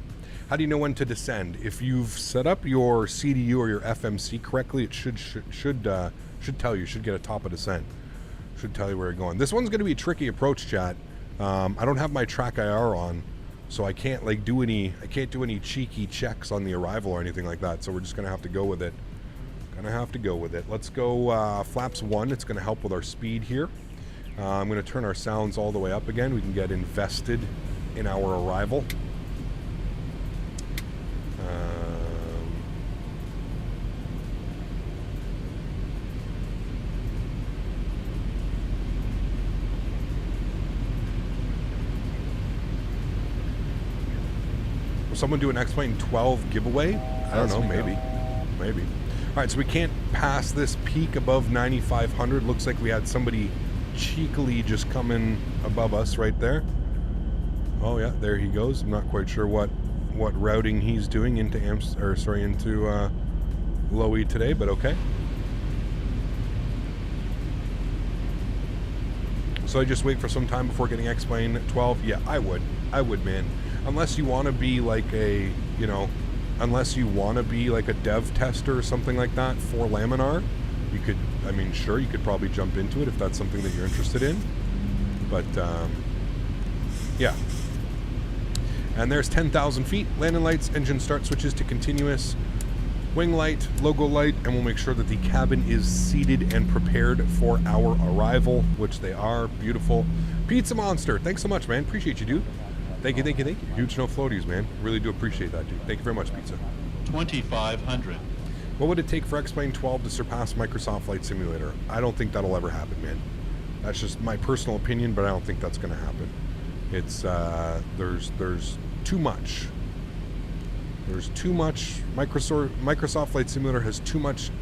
S1: How do you know when to descend? If you've set up your CDU or your FMC correctly, it should tell you. Should get a top of descent. Should tell you where you're going. This one's going to be a tricky approach, chat. I don't have my track IR on, so I can't do any cheeky checks on the arrival or anything like that. So we're just going to have to go with it. Let's go flaps 1. It's going to help with our speed here. I'm going to turn our sounds all the way up again. We can get invested in our arrival. Will someone do an X-Plane 12 giveaway? I don't know, maybe. All right, so we can't pass this peak above 9,500. Looks like we had somebody cheekily just come in above us right there. Oh yeah, there he goes. I'm not quite sure what routing he's doing into LOWI today, but okay. So I just wait for some time before getting X-Plane 12. Yeah, I would, man. Unless you want to be like a, unless you want to be like a dev tester or something like that for Laminar, you could, sure, you could probably jump into it if that's something that you're interested in. But, yeah. And there's 10,000 feet, landing lights, engine start switches to continuous, wing light, logo light, and we'll make sure that the cabin is seated and prepared for our arrival, which they are. Beautiful. Pizza Monster, thanks so much, man. Appreciate you, dude. Thank you. Huge no floaties, man. Really do appreciate that, dude. Thank you very much, Pizza.
S9: 2,500.
S1: What would it take for X-Plane 12 to surpass Microsoft Flight Simulator? I don't think that'll ever happen, man. That's just my personal opinion, but I don't think that's going to happen. It's, there's too much. There's too much. Microsoft Flight Simulator has too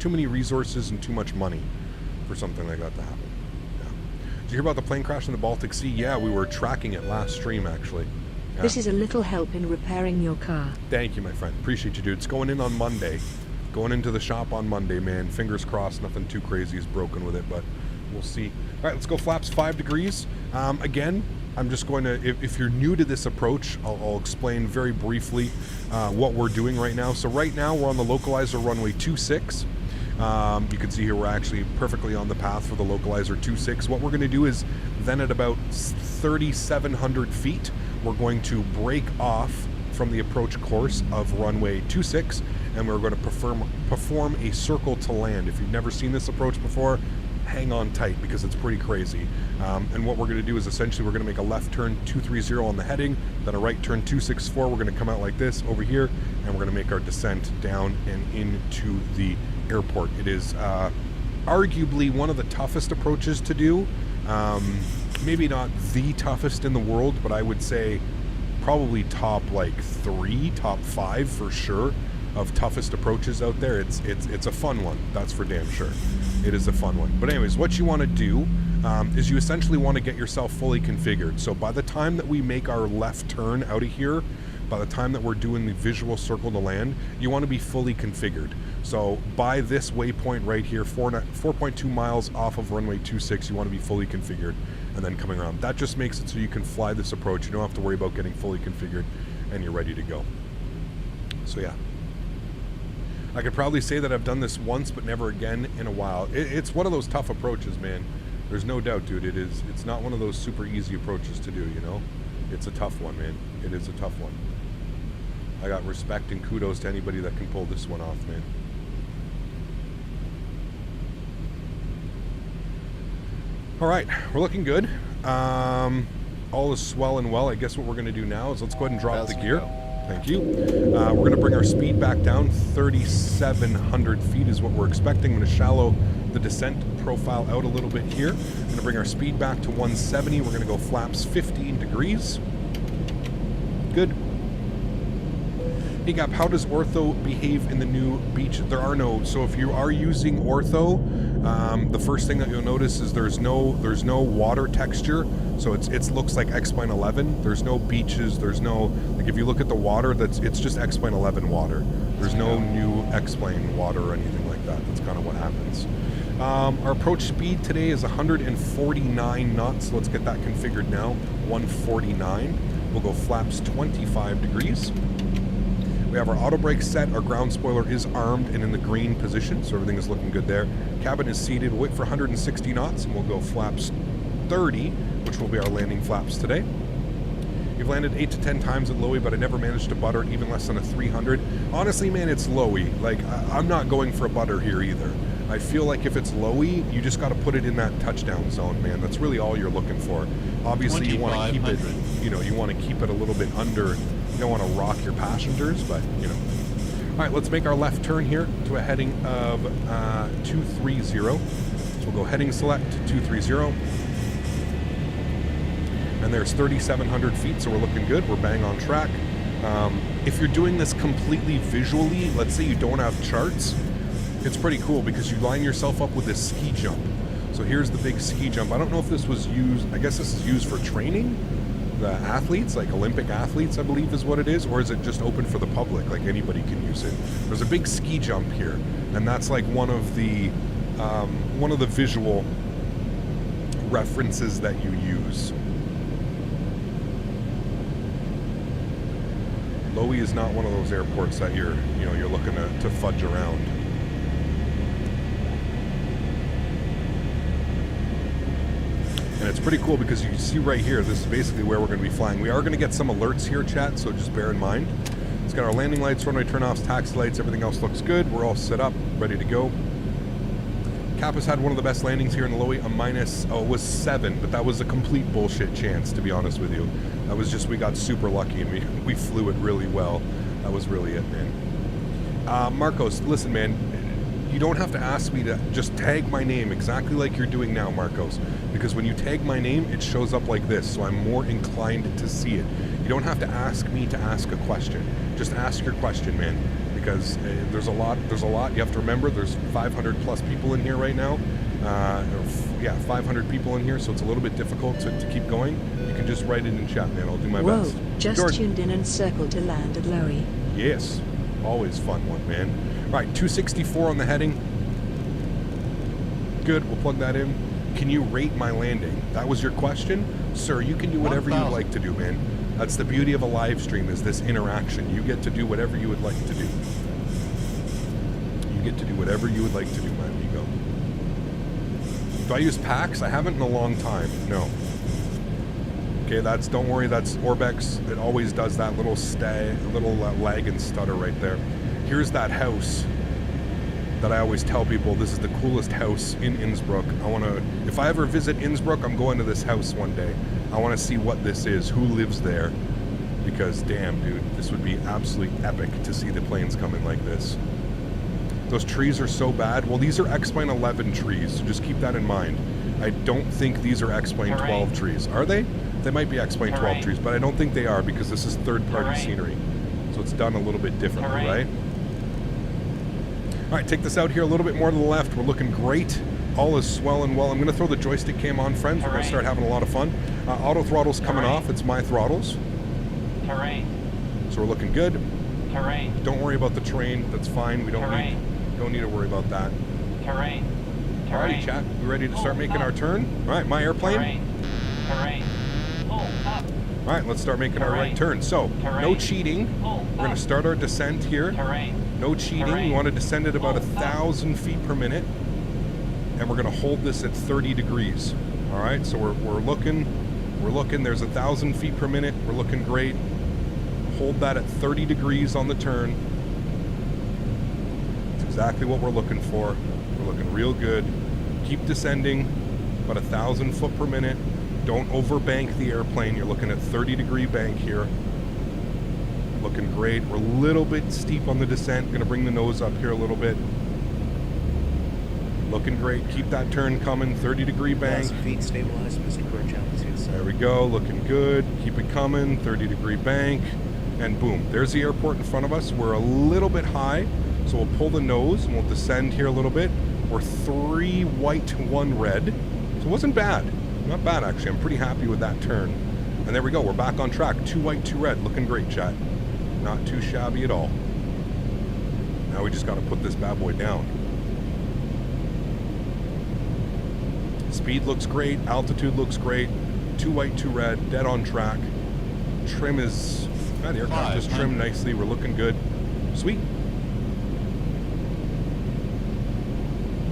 S1: many resources and too much money for something like that to happen. Yeah. Did you hear about the plane crash in the Baltic Sea? Yeah, we were tracking it last stream, actually. Yeah.
S2: This is a little help in repairing your car.
S1: Thank you, my friend. Appreciate you, dude. It's going in on Monday. Going into the shop on Monday, man. Fingers crossed nothing too crazy is broken with it, but we'll see. All right, let's go flaps 5 degrees. Again, I'm just going to, if you're new to this approach, I'll explain very briefly what we're doing right now. So right now, we're on the localizer runway 26. You can see here we're actually perfectly on the path for the localizer 26. What we're going to do is then at about 3,700 feet, we're going to break off from the approach course of runway 26, and we're going to perform a circle to land. If you've never seen this approach before, hang on tight because it's pretty crazy. And what we're going to do is essentially we're going to make a left turn 230 on the heading, then a right turn 264. We're going to come out like this over here, and we're going to make our descent down and into the airport. It is arguably one of the toughest approaches to do. Maybe not the toughest in the world, but I would say probably top like 3, top 5 for sure of toughest approaches out there. It's a fun one, that's for damn sure. It is a fun one. But anyways, what you want to do is you essentially want to get yourself fully configured. So by the time that we make our left turn out of here, by the time that we're doing the visual circle to land, you want to be fully configured. So by this waypoint right here, 4.2 miles off of runway 26, you want to be fully configured and then coming around. That just makes it so you can fly this approach. You don't have to worry about getting fully configured and you're ready to go. So yeah. I could probably say that I've done this once, but never again in a while. It's one of those tough approaches, man. There's no doubt, dude. It's not one of those super easy approaches to do, you know? It's a tough one, man. It is a tough one. I got respect and kudos to anybody that can pull this one off, man. All right, we're looking good. All is swell and well. I guess what we're going to do now is let's go ahead and drop the gear. Thank you. We're going to bring our speed back down. 3,700 feet is what we're expecting. I'm going to shallow the descent profile out a little bit here. I'm going to bring our speed back to 170. We're going to go flaps 15 degrees. Good. Hey Gap, how does Ortho behave in the new beach? There are no, so if you are using Ortho, the first thing that you'll notice is there's no water texture. So it looks like X-Plane 11. There's no beaches, there's no, like if you look at the water, it's just X-Plane 11 water. There's no new X-Plane water or anything like that. That's kind of what happens. Our approach speed today is 149 knots. Let's get that configured now. 149. We'll go flaps 25 degrees. We have our auto brake set. Our ground spoiler is armed and in the green position, so everything is looking good there. Cabin is seated. We'll wait for 160 knots, and we'll go flaps 30, which will be our landing flaps today. We've landed 8 to 10 times at LOWI, but I never managed to butter even less than a 300. Honestly, man, it's LOWI. Like, I'm not going for a butter here either. I feel like if it's LOWI, you just got to put it in that touchdown zone, man. That's really all you're looking for. Obviously, you want to keep it, you want to keep it a little bit under. You don't want to rock your passengers, but, you know. All right, let's make our left turn here to a heading of 230. So we'll go heading select 230. And there's 3,700 feet, so we're looking good. We're bang on track. If you're doing this completely visually, let's say you don't have charts, it's pretty cool because you line yourself up with this ski jump. So here's the big ski jump. I don't know if this was used, I guess this is used for training the athletes, like Olympic athletes, I believe is what it is, or is it just open for the public, like anybody can use it? There's a big ski jump here, and that's like one of the visual references that you use. LOWI is not one of those airports that you're looking to fudge around. And it's pretty cool because you can see right here, this is basically where we're going to be flying. We are going to get some alerts here, chat, so just bear in mind. It's got our landing lights, runway turnoffs, taxi lights, everything else looks good. We're all set up, ready to go. Cap has had one of the best landings here in the LOWI, it was 7, but that was a complete bullshit chance, to be honest with you. That was just, we got super lucky and we flew it really well. That was really it, man. Marcos, listen, man, you don't have to ask me to just tag my name exactly like you're doing now, Marcos, because when you tag my name, it shows up like this, so I'm more inclined to see it. You don't have to ask me to ask a question. Just ask your question, man, because there's a lot. You have to remember, there's 500 plus people in here right now. 500 people in here, so it's a little bit difficult to keep going. You can just write it in chat, man. I'll do my best.
S2: Just
S1: Jordan.
S2: tuned in and circled to land at LOWI.
S1: Yes, always fun one, man. All right, 264 on the heading. Good, we'll plug that in. Can you rate my landing? That was your question? Sir, you can do whatever you like to do, man. That's the beauty of a live stream, is this interaction. You get to do whatever you would like to do. You get to do whatever you would like to do, my amigo. Do I use packs? I haven't in a long time, no. Okay, don't worry, that's Orbex. It always does that little lag and stutter right there. Here's that house that I always tell people this is the coolest house in Innsbruck. If I ever visit Innsbruck, I'm going to this house one day. I want to see what this is, who lives there, because damn, dude, this would be absolutely epic to see the planes come in like this. Those trees are so bad. Well, these are X-Plane 11 trees, so just keep that in mind. I don't think these are X-Plane 12 trees. Are they? They might be X-Plane 12 trees, but I don't think they are because this is third-party scenery. So it's done a little bit differently, right? All right, take this out here a little bit more to the left. We're looking great. All is swell and well. I'm going to throw the joystick cam on, friends. We're going to start having a lot of fun. Auto throttle's coming off. It's my throttles. So we're looking good. Don't worry about the terrain. That's fine. We don't need to worry about that. Alrighty, chat. We ready to start making our turn? All right, my airplane. All right, let's start making our right turn. So, no cheating. We're going to start our descent here. No cheating. We want to descend at about 1,000 feet per minute. And we're going to hold this at 30 degrees. All right, so we're looking. There's 1,000 feet per minute. We're looking great. Hold that at 30 degrees on the turn. That's exactly what we're looking for. We're looking real good. Keep descending, about 1,000 foot per minute. Don't overbank the airplane. You're looking at 30-degree bank here. Looking great. We're a little bit steep on the descent. Going to bring the nose up here a little bit. Looking great. Keep that turn coming. 30-degree bank.
S10: Feet stabilized, Mr. Birch.
S1: There we go. Looking good. Keep it coming. 30-degree bank. And boom. There's the airport in front of us. We're a little bit high, so we'll pull the nose and we'll descend here a little bit. We're 3 white, 1 red. So it wasn't bad. Not bad, actually. I'm pretty happy with that turn. And there we go. We're back on track. 2 white, 2 red. Looking great, chat. Not too shabby at all. Now we just got to put this bad boy down. Speed looks great. Altitude looks great. 2 white, 2 red. Dead on track. Trim is... the aircraft is trimmed nicely. We're looking good. Sweet.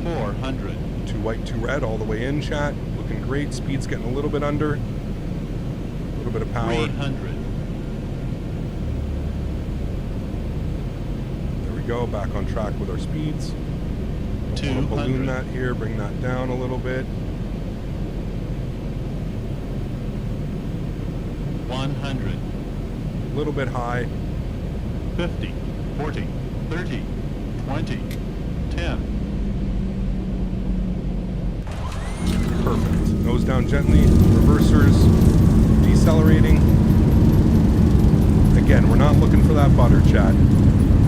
S9: 400.
S1: 2 white, 2 red all the way in, chat. Looking great. Speed's getting a little bit under. A little bit of power.
S9: 300.
S1: There we go. Back on track with our speeds. Don't want to balloon that here. Bring that down a little bit.
S9: 100.
S1: A little bit high.
S9: 50, 40, 30, 20, 10.
S1: Perfect. Nose down gently. Reversers. Decelerating. Again, we're not looking for that butter, chat.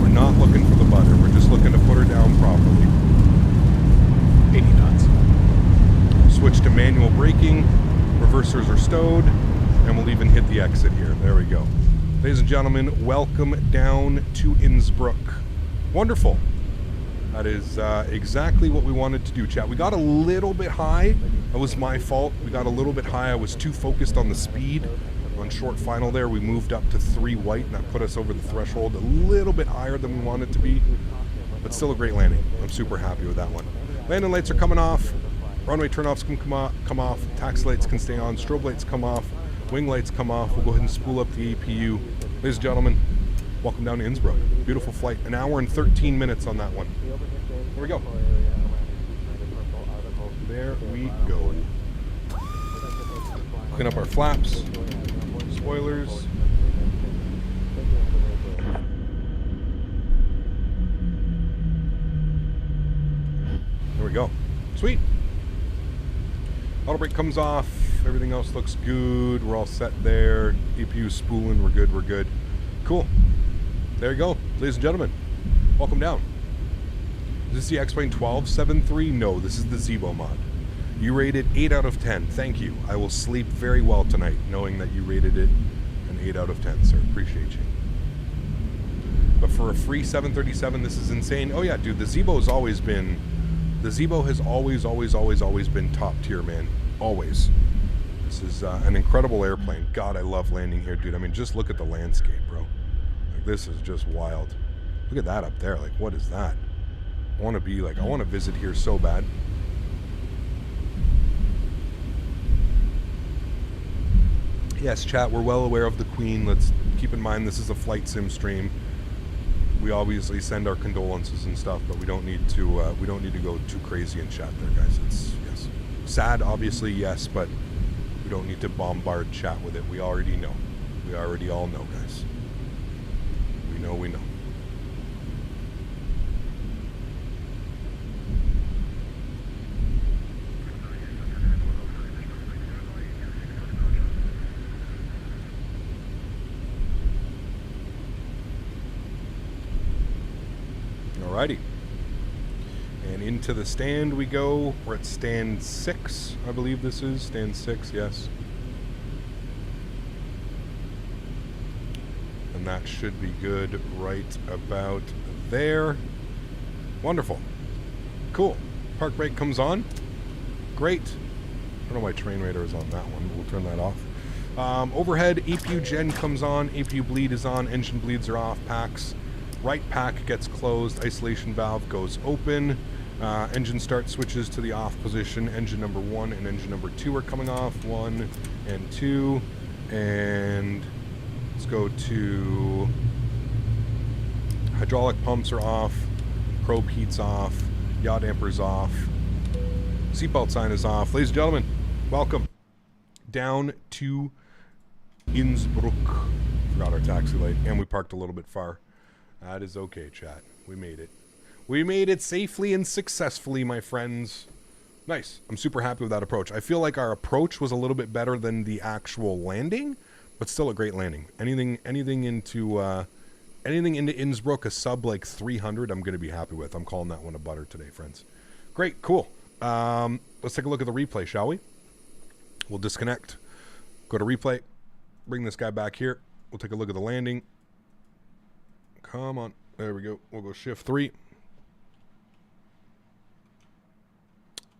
S1: We're not looking for the butter. We're just looking to put her down properly. 80 knots. Switch to manual braking. Reversers are stowed. And we'll even hit the exit here. There we go. Ladies and gentlemen, welcome down to Innsbruck. Wonderful. That is exactly what we wanted to do, chat. We got a little bit high. That was my fault. We got a little bit high. I was too focused on the speed. On short final there, we moved up to 3 white, and that put us over the threshold a little bit higher than we wanted to be. But still a great landing. I'm super happy with that one. Landing lights are coming off. Runway turnoffs can come off. Taxi lights can stay on. Strobe lights come off. Wing lights come off. We'll go ahead and spool up the APU. Ladies and gentlemen, welcome down to Innsbruck. Beautiful flight. 1 hour and 13 minutes on that one. Here we go. There we go. Clean up our flaps. Spoilers. There we go. Sweet. Auto brake comes off. Everything else looks good. We're all set there. EPU spooling. We're good. We're good. Cool. There you go. Ladies and gentlemen, welcome down. Is this the X-Plane 1273? No, this is the Zibo mod. You rated 8 out of 10. Thank you. I will sleep very well tonight knowing that you rated it an 8 out of 10, sir. Appreciate you. But for a free 737, this is insane. Oh yeah, dude, the Zibo has always been... The Zibo has always been top tier, man. Always. This is an incredible airplane. God, I love landing here, dude. I mean, just look at the landscape, bro. Like, this is just wild. Look at that up there. Like, what is that? I want to visit here so bad. Yes, chat, we're well aware of the Queen. Let's keep in mind this is a flight sim stream. we obviously send our condolences and stuff, but we don't need to go too crazy in chat there, guys. It's yes, sad, obviously, yes, but we don't need to bombard chat with it. We already know. We already all know, guys. We know. Alrighty. And into the stand we go. We're at stand 6, I believe this is. Stand 6, yes. And that should be good right about there. Wonderful. Cool. Park brake comes on. Great. I don't know why train radar is on that one. We'll turn that off. Overhead, APU gen comes on. APU bleed is on. Engine bleeds are off. Packs. Right pack gets closed. Isolation valve goes open. Engine start switches to the off position. Engine number 1 and engine number 2 are coming off. 1 and 2. And let's go to hydraulic pumps are off. Probe heat's off. Yaw damper's off. Seatbelt sign is off. Ladies and gentlemen, welcome down to Innsbruck. Forgot our taxi light, and we parked a little bit far. That is okay, chat. We made it. We made it safely and successfully, my friends. Nice. I'm super happy with that approach. I feel like our approach was a little bit better than the actual landing, but still a great landing. Anything into Innsbruck, a sub like 300, I'm going to be happy with. I'm calling that one a butter today, friends. Great, cool. Let's take a look at the replay, shall we? We'll disconnect. Go to replay. Bring this guy back here. We'll take a look at the landing. Come on. There we go. We'll go shift 3.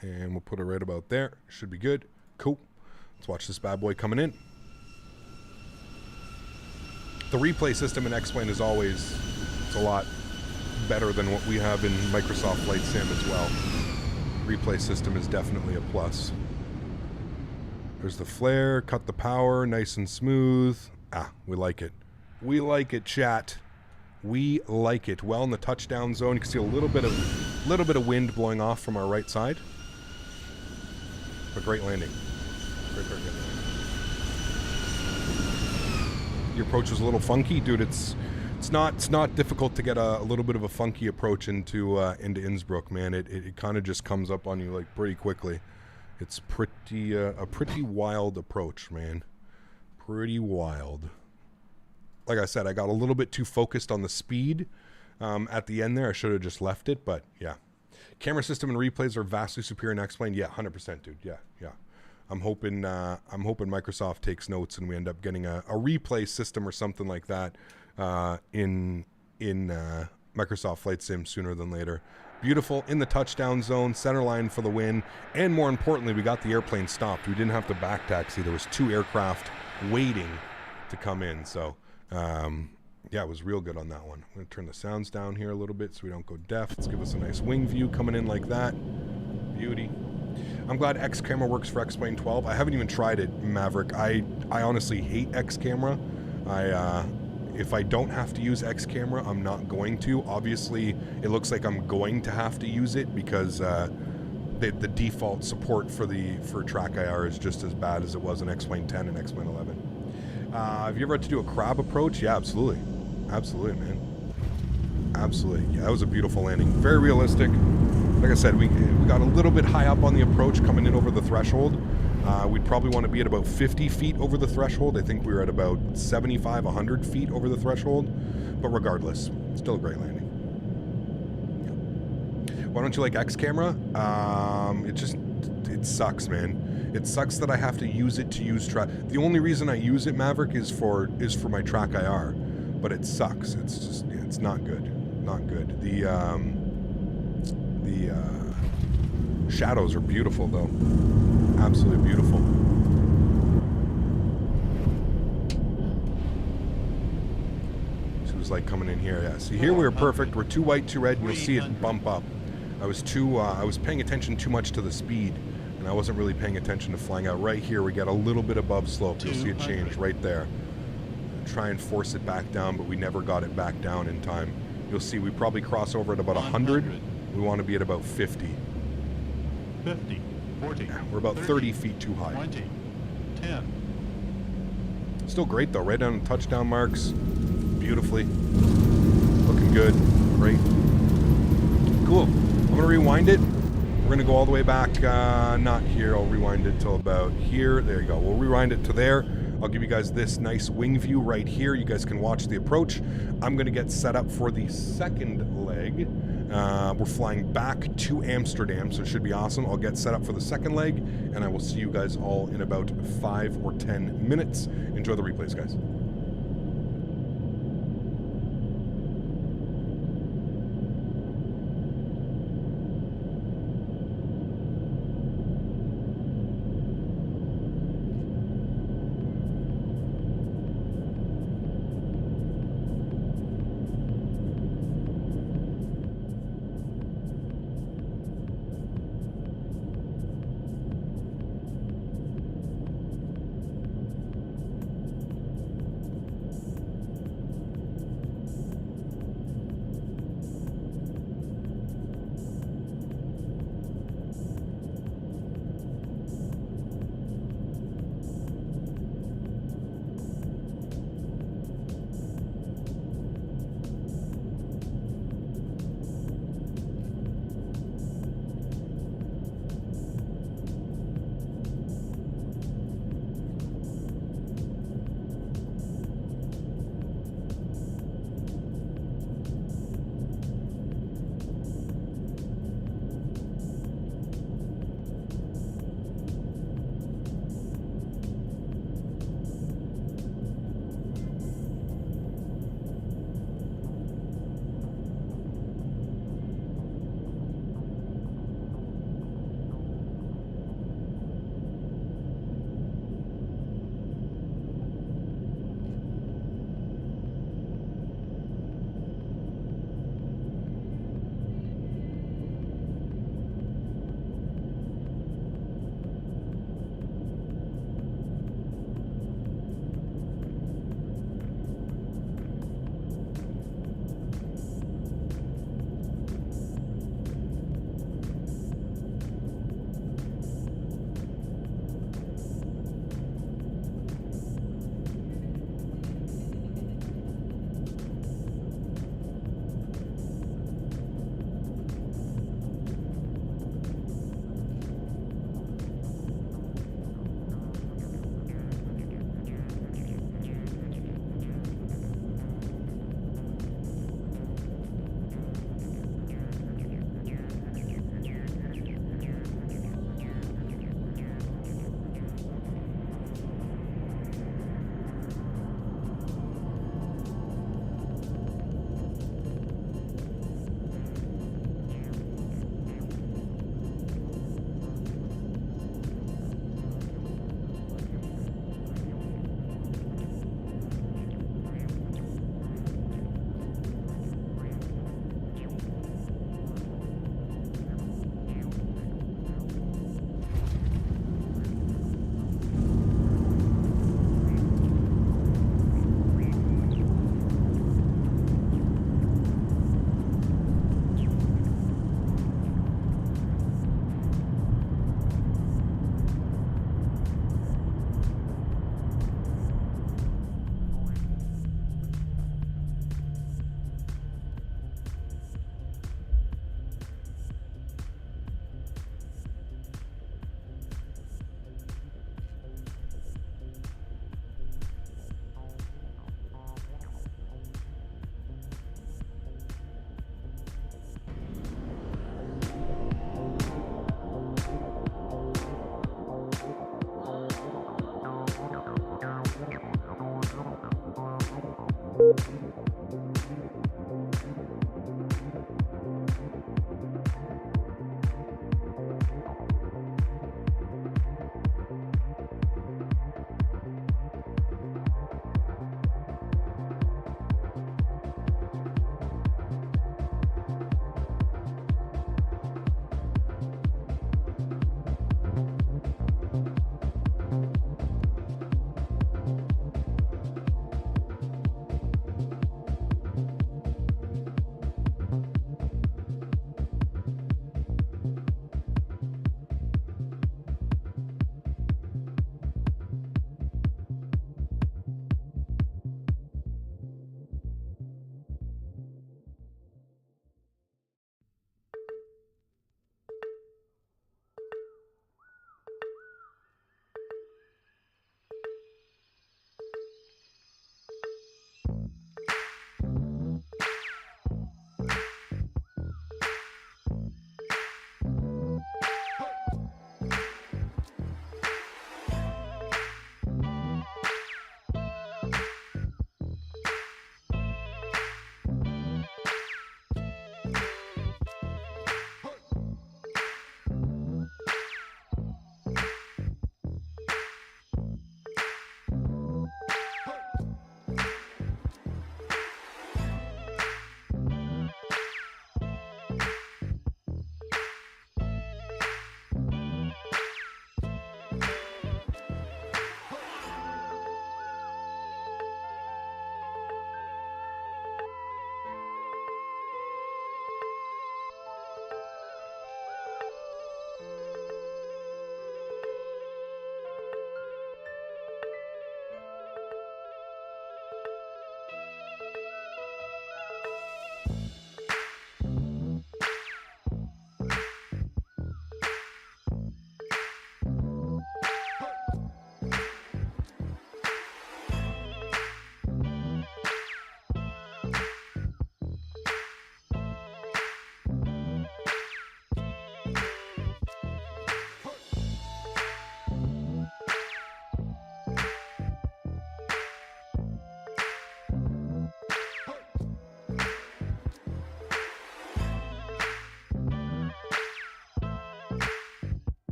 S1: And we'll put it right about there. Should be good. Cool. Let's watch this bad boy coming in. The replay system in X-Plane is always, it's a lot better than what we have in Microsoft Flight Sim as well. Replay system is definitely a plus. There's the flare, cut the power, nice and smooth. Ah, we like it. We like it, chat. We like it. Well in the touchdown zone. You can see a little bit of wind blowing off from our right side. But great landing. Great landing. Your approach was a little funky, dude. It's not difficult to get a little bit of a funky approach into Innsbruck, man. It kind of just comes up on you like pretty quickly. It's a pretty wild approach, man. Pretty wild. Like I said, I got a little bit too focused on the speed at the end there. I should have just left it, but yeah. Camera system and replays are vastly superior in X-Plane. Yeah, 100%, dude. Yeah. I'm hoping Microsoft takes notes and we end up getting a replay system or something like that in Microsoft Flight Sim sooner than later. Beautiful in the touchdown zone, center line for the win, and more importantly, we got the airplane stopped. We didn't have to back taxi. There was 2 aircraft waiting to come in, so. Yeah, it was real good on that one. I'm going to turn the sounds down here a little bit so we don't go deaf. Let's give us a nice wing view coming in like that. Beauty. I'm glad X camera works for X-Plane 12. I haven't even tried it, Maverick. I honestly hate X camera. If I don't have to use X camera, I'm not going to. Obviously, it looks like I'm going to have to use it because the default support for track IR is just as bad as it was in X-Plane 10 and X-Plane 11. Have you ever had to do a crab approach? Yeah, absolutely. Absolutely, man. Absolutely. Yeah, that was a beautiful landing. Very realistic. Like I said, we got a little bit high up on the approach coming in over the threshold. We'd probably want to be at about 50 feet over the threshold. I think we were at about 75, 100 feet over the threshold. But regardless, still a great landing. Yeah. Why don't you like X camera? It sucks, man. It sucks that I have to use it to use track. The only reason I use it, Maverick, is for my track IR, but it sucks. It's just it's not good, not good. The shadows are beautiful though, absolutely beautiful. She was like coming in here. Yeah, see here we were perfect. We're 2 white, 2 red. You'll see it bump up. I was paying attention too much to the speed. I wasn't really paying attention to flying out. Right here, we get a little bit above slope. You'll see it change right there. Try and force it back down, but we never got it back down in time. you'll see we probably cross over at about 100. We want to be at about 50.
S9: 50, 40,
S1: We're about 30 feet too high.
S9: 20, 10.
S1: Still great though, right down touchdown marks. Beautifully. Looking good. Great. Cool. I'm going to rewind it. We're going to go all the way back, not here. I'll rewind it till about here. There you go. We'll rewind it to there. I'll give you guys this nice wing view right here. You guys can watch the approach. I'm going to get set up for the second leg. We're flying back to Amsterdam, so it should be awesome. I'll get set up for the second leg, and I will see you guys all in about 5 or 10 minutes. Enjoy the replays, guys.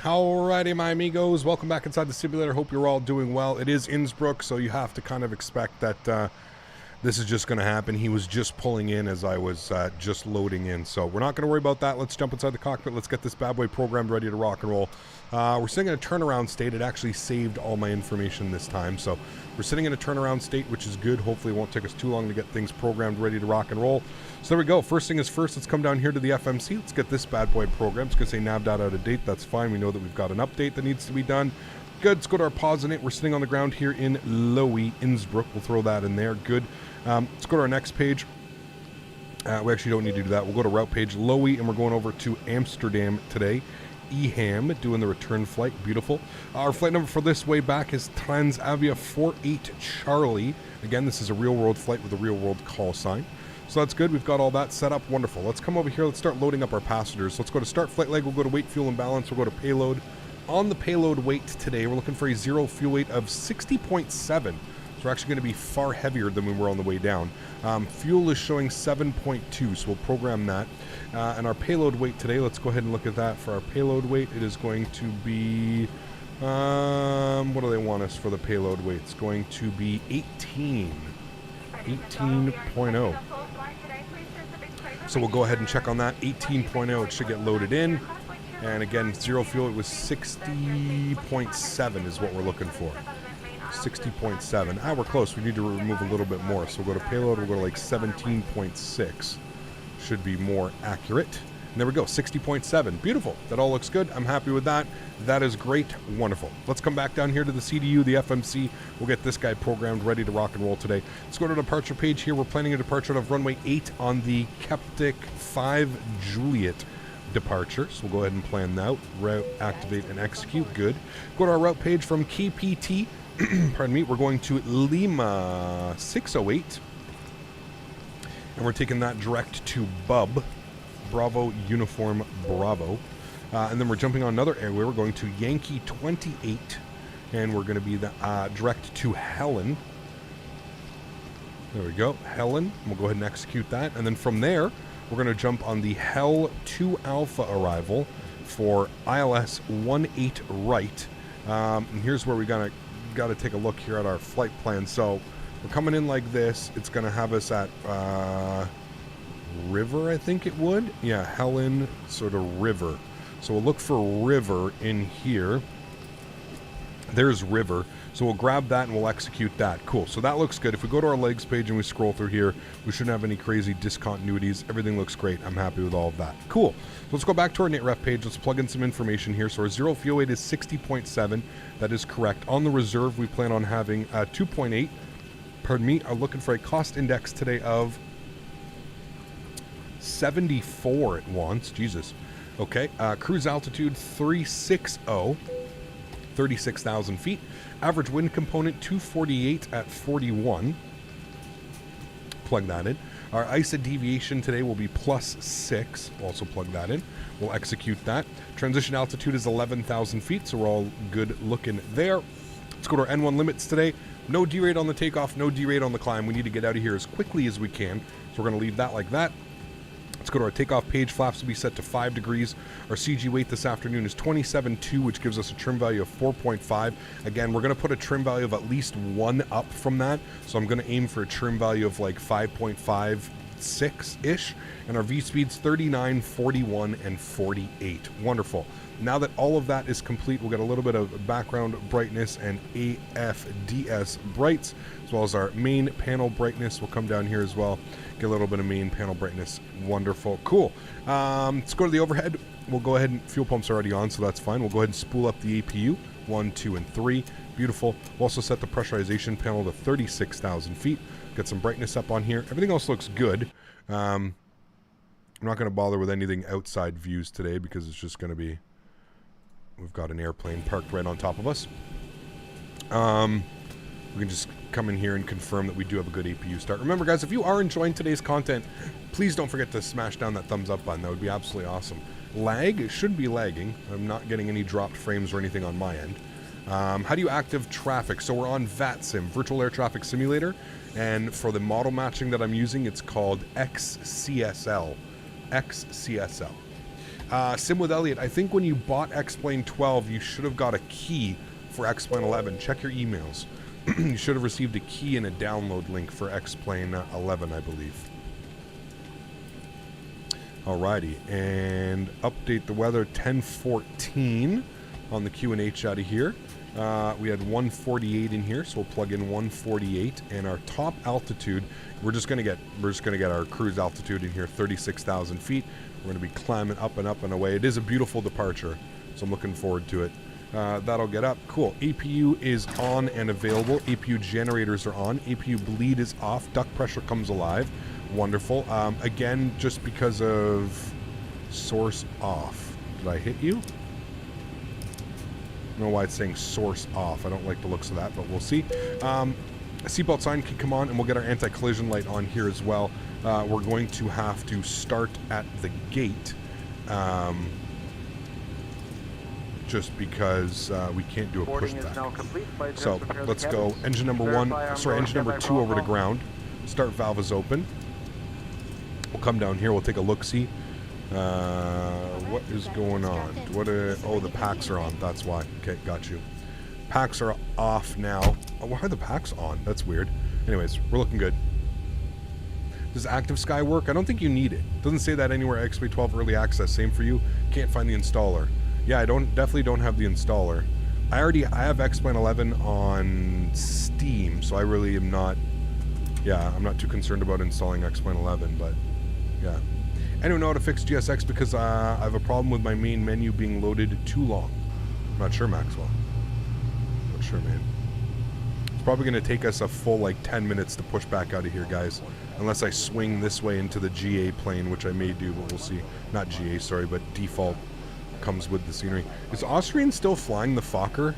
S1: Alrighty, my amigos, welcome back inside the simulator. Hope you're all doing well. It is Innsbruck, so you have to kind of expect that this is just going to happen. He was just pulling in as I was just loading in, so we're not going to worry about that. Let's jump inside the cockpit. Let's get this bad boy programmed, ready to rock and roll. We're sitting in a turnaround state. It actually saved all my information this time, so we're sitting in a turnaround state, which is good. Hopefully it won't take us too long to get things programmed, ready to rock and roll. So there we go. First thing is first, let's come down here to the FMC. Let's get this bad boy programmed. It's going to say nav.out of date. That's fine. We know that we've got an update that needs to be done. Good. Let's go to our pause in it. We're sitting on the ground here in LOWI, Innsbruck. We'll throw that in there. Good. Let's go to our next page. We actually don't need to do that. We'll go to route page LOWI, and we're going over to Amsterdam today. EHAM doing the return flight. Beautiful. Our flight number for this way back is Transavia 48 Charlie. Again, this is a real world flight with a real world call sign. So that's good. We've got all that set up. Wonderful. Let's come over here. Let's start loading up our passengers. Let's go to start flight leg. We'll go to weight, fuel, and balance. We'll go to payload. On the payload weight today, we're looking for a zero fuel weight of 60.7. So we're actually going to be far heavier than we were on the way down. Fuel is showing 7.2, so we'll program that. And our payload weight today, let's go ahead and look at that. For our payload weight, it is going to be... what do they want us for the payload weight? It's going to be 18.0. So we'll go ahead and check on that. 18.0, it should get loaded in. And again, zero fuel, it was 60.7 is what we're looking for. 60.7. We're close. We need to remove a little bit more. So we'll go to payload. We'll go to like 17.6. Should be more accurate. And there we go. 60.7. Beautiful. That all looks good. I'm happy with that. That is great. Wonderful. Let's come back down here to the CDU, the FMC. We'll get this guy programmed, ready to rock and roll today. Let's go to the departure page here. We're planning a departure out of runway 8 on the Keptic 5 Juliet departure. So we'll go ahead and plan that out. Route, activate, and execute. Good. Go to our route page from KPT. Pardon me. We're going to Lima 608. And we're taking that direct to Bub. Bravo Uniform Bravo. And then we're jumping on another airway. We're going to Yankee 28. And we're going to be the direct to Helen. There we go. Helen. We'll go ahead and execute that. And then from there, we're going to jump on the Hell 2 Alpha arrival for ILS 18 right. And here's where we got to take a look here at our flight plan. So we're coming in like this. It's going to have us at River, I think it would. Yeah, Helen, sort of River. So we'll look for River in here. There's River. So we'll grab that and we'll execute that. Cool. So that looks good. If we go to our legs page and we scroll through here, we shouldn't have any crazy discontinuities. Everything looks great. I'm happy with all of that. Cool. So let's go back to our NATREF page. Let's plug in some information here. So our zero fuel weight is 60.7. That is correct. On the reserve, we plan on having 2.8. Pardon me. I'm looking for a cost index today of 74 it wants. Jesus. Okay. Cruise altitude 360. 36,000 feet. Average wind component 248 at 41. Plug that in. Our ISA deviation today will be +6. Also plug that in. We'll execute that. Transition altitude is 11,000 feet, so we're all good looking there. Let's go to our N1 limits today. No derate on the takeoff, no derate on the climb. We need to get out of here as quickly as we can, so we're going to leave that like that. Let's go to our takeoff page. Flaps will be set to 5 degrees. Our CG weight this afternoon is 27.2, which gives us a trim value of 4.5. Again, we're going to put a trim value of at least 1 up from that. So I'm going to aim for a trim value of like 5.56-ish. And our V-speed's 39, 41, and 48. Wonderful. Now that all of that is complete, we'll get a little bit of background brightness and AFDS brights, as well as our main panel brightness will come down here as well. Get a little bit of main panel brightness. Wonderful. Cool. Let's go to the overhead. We'll go ahead and fuel pumps are already on, so that's fine. We'll go ahead and spool up the APU. 1, 2, and 3. Beautiful. We'll also set the pressurization panel to 36,000 feet. Get some brightness up on here. Everything else looks good. I'm not going to bother with anything outside views today because it's just going to be... We've got an airplane parked right on top of us. We can just come in here and confirm that we do have a good APU start. Remember, guys, if you are enjoying today's content, please don't forget to smash down that thumbs up button. That would be absolutely awesome. Lag, it should be lagging. I'm not getting any dropped frames or anything on my end. How do you active traffic? So we're on VATSIM, Virtual Air Traffic Simulator, and for the model matching that I'm using, it's called XCSL. XCSL. Sim with Elliot, I think when you bought X-Plane 12, you should have got a key for X-Plane 11. Check your emails. You should have received a key and a download link for X-Plane 11, I believe. Alrighty, and update the weather, 10:14 on the Q&H out of here. We had 148 in here, so we'll plug in 148, and our top altitude, we're just gonna get our cruise altitude in here, 36,000 feet. We're gonna be climbing up and up and away. It is a beautiful departure, so I'm looking forward to it. That'll get up. Cool. APU is on and available. APU generators are on. APU bleed is off. Duct pressure comes alive. Wonderful. Again, just because of source off. Did I hit you? I don't know why it's saying source off. I don't like the looks of that, but we'll see. A seatbelt sign can come on, and we'll get our anti-collision light on here as well. We're going to have to start at the gate, just because we can't do a pushback. So let's go. Engine number engine number 2 over to ground. Start valve is open. We'll come down here. We'll take a look-see. What is going on? Oh, the packs are on. That's why. Okay, got you. Packs are off now. Oh, why are the packs on? That's weird. Anyways, we're looking good. Does Active Sky work? I don't think you need it. Doesn't say that anywhere. XP 12 early access. Same for you. Can't find the installer. Yeah, I definitely don't have the installer. I have X-Plane 11 on Steam, so I really am not. Yeah, I'm not too concerned about installing X-Plane 11, but yeah. Anyone know how to fix GSX because I have a problem with my main menu being loaded too long? I'm not sure, Maxwell. Not sure, man. It's probably going to take us a full, like, 10 minutes to push back out of here, guys. Unless I swing this way into the GA plane, which I may do, but we'll see. Not GA, sorry, but default comes with the scenery. Is Austrian still flying the Fokker?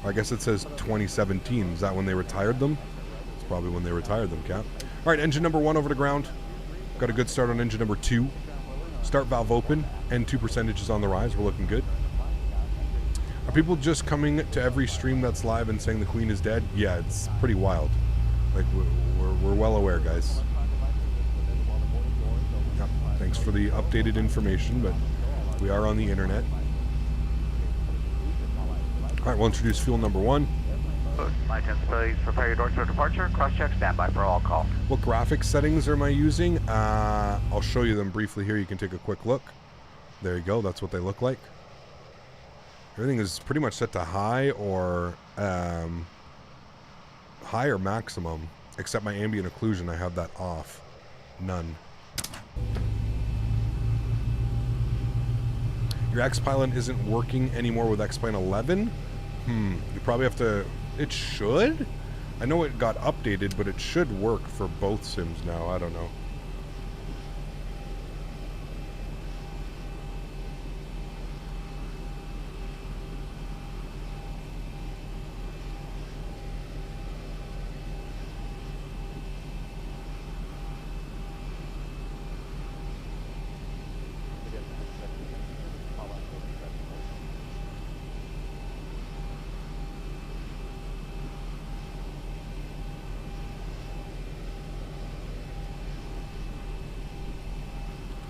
S1: I guess it says 2017. Is that when they retired them? It's probably when they retired them, Cap. All right, engine number 1 over to ground. Got a good start on engine number 2. Start valve open. N2 percentage is on the rise. We're looking good. Are people just coming to every stream that's live and saying the Queen is dead? Yeah, it's pretty wild. Like, we're well aware, guys. Yep. Thanks for the updated information, but we are on the internet. All right, we'll introduce fuel number 1.
S3: My 10, please prepare your doors for departure. Cross-check, standby for all call.
S1: What graphics settings am I using? I'll show you them briefly here. You can take a quick look. There you go. That's what they look like. Everything is pretty much set to high or maximum, except my ambient occlusion. I have that off. None. Your X-Pilot isn't working anymore with X-Plane 11? You probably have to... It should? I know it got updated, but it should work for both sims now. I don't know.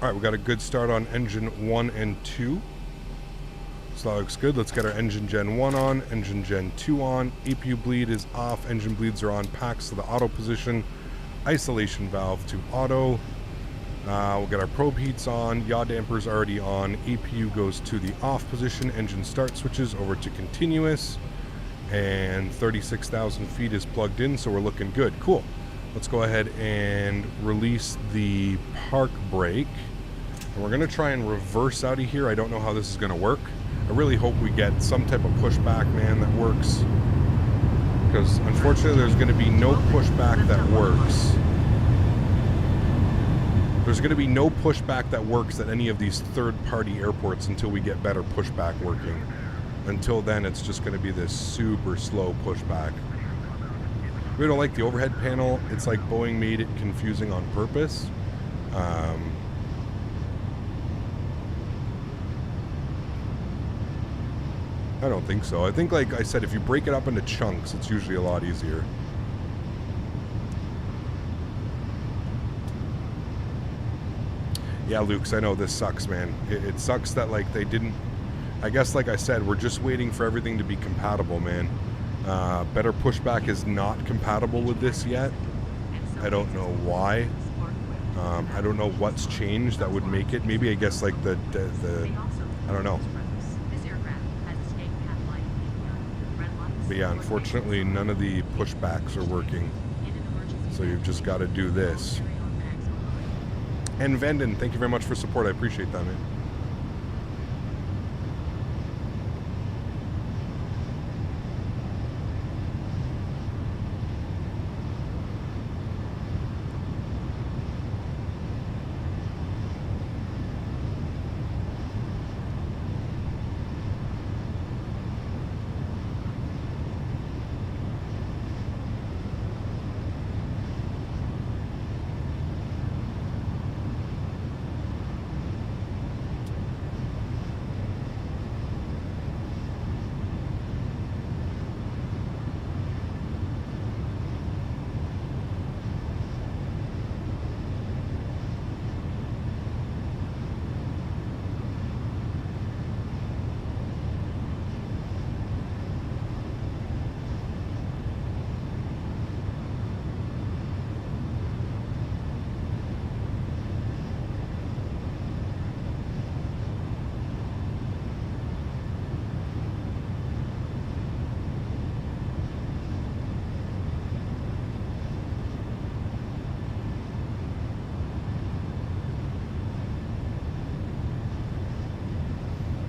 S1: All right, we got a good start on engine 1 and 2. So that looks good. Let's get our engine gen 1 on, engine gen 2 on. APU bleed is off, engine bleeds are on, packs to the auto position, isolation valve to auto. We'll get our probe heats on, yaw dampers already on, APU goes to the off position, engine start switches over to continuous, and 36,000 feet is plugged in, so we're looking good. Cool. Let's go ahead and release the park brake. And we're going to try and reverse out of here. I don't know how this is going to work. I really hope we get some type of pushback, man, that works. Because unfortunately there's going to be no pushback that works. There's going to be no pushback that works at any of these third-party airports until we get better pushback working. Until then, it's just going to be this super slow pushback. We don't like the overhead panel. It's like Boeing made it confusing on purpose. I don't think so. I think, like I said, if you break it up into chunks, it's usually a lot easier. Yeah, Luke's, I know this sucks, man. It sucks that, like, they didn't... I guess, like I said, we're just waiting for everything to be compatible, man. Better Pushback is not compatible with this yet. I don't know why. I don't know what's changed that would make it. Maybe, I guess, like, the I don't know. But yeah, unfortunately, none of the pushbacks are working. So you've just got to do this. And Vanden, thank you very much for support. I appreciate that, man.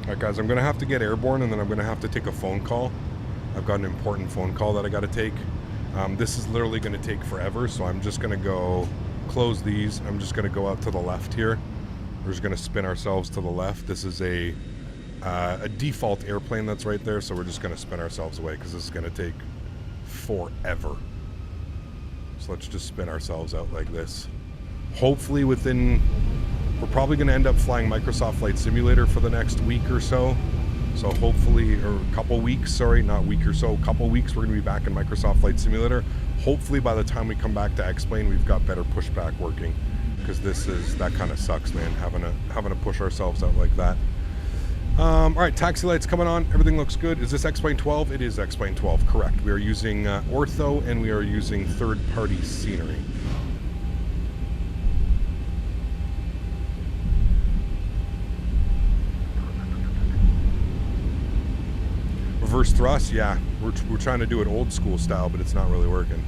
S1: Alright guys, I'm going to have to get airborne and then I'm going to have to take a phone call. I've got an important phone call that I got to take. This is literally going to take forever, so I'm just going to go close these. I'm just going to go out to the left here. We're just going to spin ourselves to the left. This is a default airplane that's right there, so we're just going to spin ourselves away because this is going to take forever. So let's just spin ourselves out like this. Hopefully within... We're probably going to end up flying Microsoft Flight Simulator for the next week or so. So hopefully, or a couple weeks, sorry, not week or so, a couple weeks, we're going to be back in Microsoft Flight Simulator. Hopefully by the time we come back to X-Plane, we've got better pushback working. Because that kind of sucks, man, having to push ourselves out like that. All right, taxi lights coming on. Everything looks good. Is this X-Plane 12? It is X-Plane 12, correct. We are using Ortho and we are using third-party scenery. Reverse thrust, yeah. We're trying to do it old school style, but it's not really working.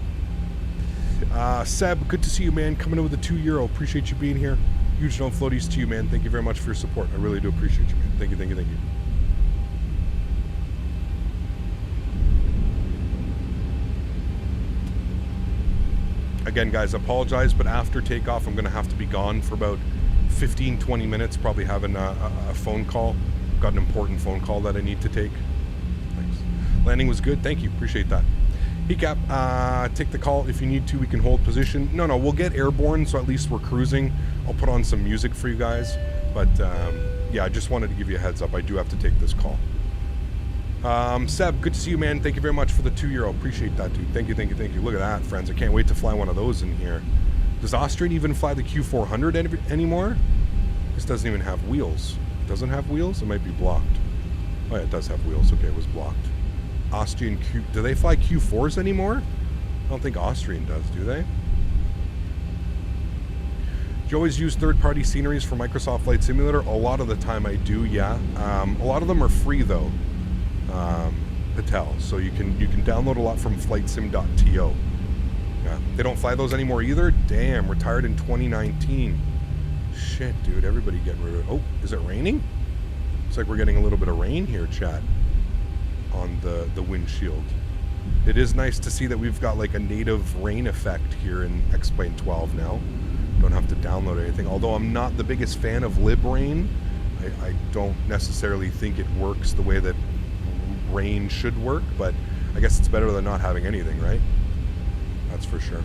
S1: Seb, good to see you, man. Coming in with a €2. Appreciate you being here. Huge no floaties to you, man. Thank you very much for your support. I really do appreciate you, man. Thank you, thank you, thank you. Again, guys, apologize, but after takeoff, I'm going to have to be gone for about 15-20 minutes, probably having a phone call. Got an important phone call that I need to take. Thanks. Landing was good. Thank you. Appreciate that. Hecap, take the call if you need to. We can hold position. No, we'll get airborne, so at least we're cruising. I'll put on some music for you guys. But, yeah, I just wanted to give you a heads up. I do have to take this call. Seb, good to see you, man. Thank you very much for the €2. Appreciate that, dude. Thank you, thank you, thank you. Look at that, friends. I can't wait to fly one of those in here. Does Austrian even fly the Q400 anymore? This doesn't even have wheels. It doesn't have wheels? It might be blocked. Oh, yeah, it does have wheels. Okay, it was blocked. Austrian Q... Do they fly Q4s anymore? I don't think Austrian does, do they? Do you always use third-party sceneries for Microsoft Flight Simulator? A lot of the time I do, yeah. A lot of them are free, though. Patel, so you can download a lot from flightsim.to. Yeah, they don't fly those anymore either. Damn, retired in 2019. Shit, dude, everybody getting rid of it. Oh, is it raining? Looks like we're getting a little bit of rain here, chat, on the windshield. It is nice to see that we've got like a native rain effect here in X-Plane 12 now. Don't have to download anything. Although I'm not the biggest fan of librain, I don't necessarily think it works the way that rain should work, but I guess it's better than not having anything, right? That's for sure.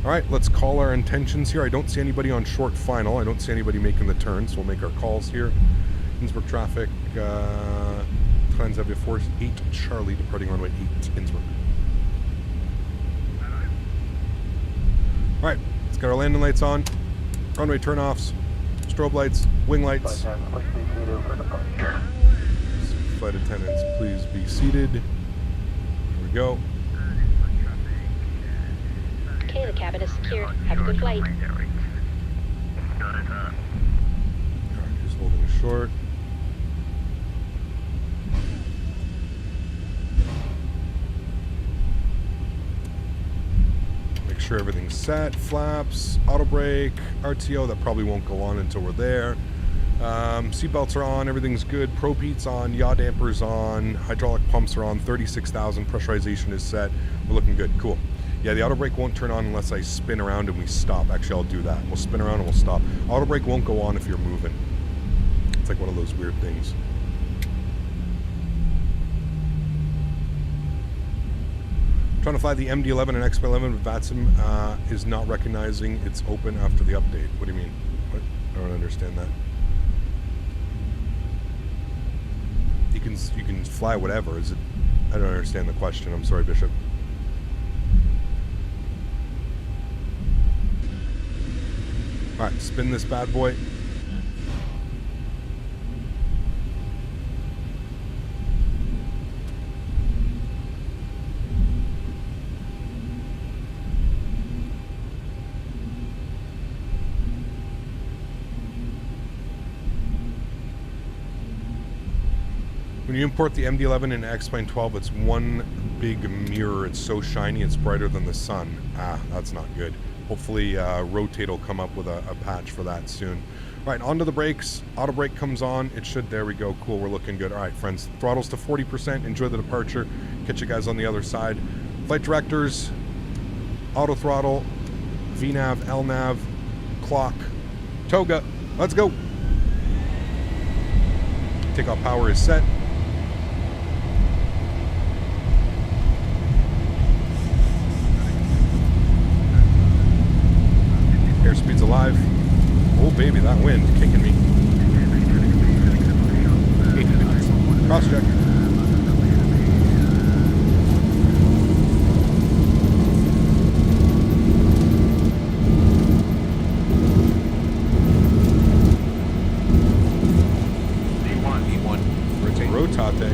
S1: All right, let's call our intentions here. I don't see anybody on short final. I don't see anybody making the turn, so we'll make our calls here. Innsbruck traffic, Transavia Force 8 Charlie, departing runway 8 Innsbruck. All right, let's get our landing lights on. Runway turnoffs. Let's strobe lights, wing lights. Flight attendants, please be seated. Here we go.
S10: Okay, the cabin is secured. Have a good flight.
S1: Just holding short. Make sure everything's set. Flaps, auto brake, RTO. That probably won't go on until we're there. Seatbelts are on, everything's good. Propeat's on, yaw dampers on, hydraulic pumps are on, 36,000, pressurization is set. We're looking good, cool. Yeah, the auto brake won't turn on unless I spin around and we stop. Actually, I'll do that. We'll spin around and we'll stop. Auto brake won't go on if you're moving. It's like one of those weird things. Trying to fly the MD-11 and XP-11, but VATSIM is not recognizing it's open after the update. What do you mean? What? I don't understand that. You can fly whatever. Is it? I don't understand the question. I'm sorry, Bishop. All right, spin this bad boy. When you import the MD-11 and X-Plane 12, it's one big mirror. It's so shiny, it's brighter than the sun. Ah, that's not good. Hopefully, Rotate will come up with a patch for that soon. All right, onto the brakes. Auto brake comes on. It should. There we go. Cool. We're looking good. All right, friends. Throttles to 40%. Enjoy the departure. Catch you guys on the other side. Flight directors, auto throttle, VNAV, LNAV, clock, toga. Let's go. Takeoff power is set. Airspeed's alive. Oh baby, that wind kicking me. Cross check.
S11: E1. Rotate.
S1: Rotate.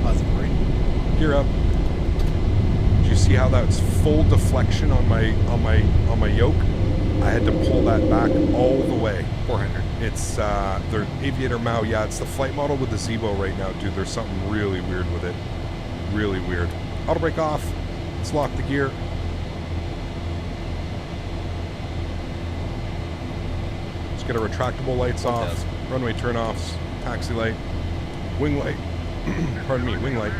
S11: Positive green.
S1: Gear up. You see how that's full deflection on my yoke? I had to pull that back all the way.
S11: 400.
S1: It's the Aviator Mao. Yeah, it's the flight model with the Zebo right now, dude. There's something really weird with it. Really weird. Auto brake off. Let's lock the gear. Let's get our retractable lights off. Runway turn-offs. Taxi light. Wing light. Pardon me, wing light.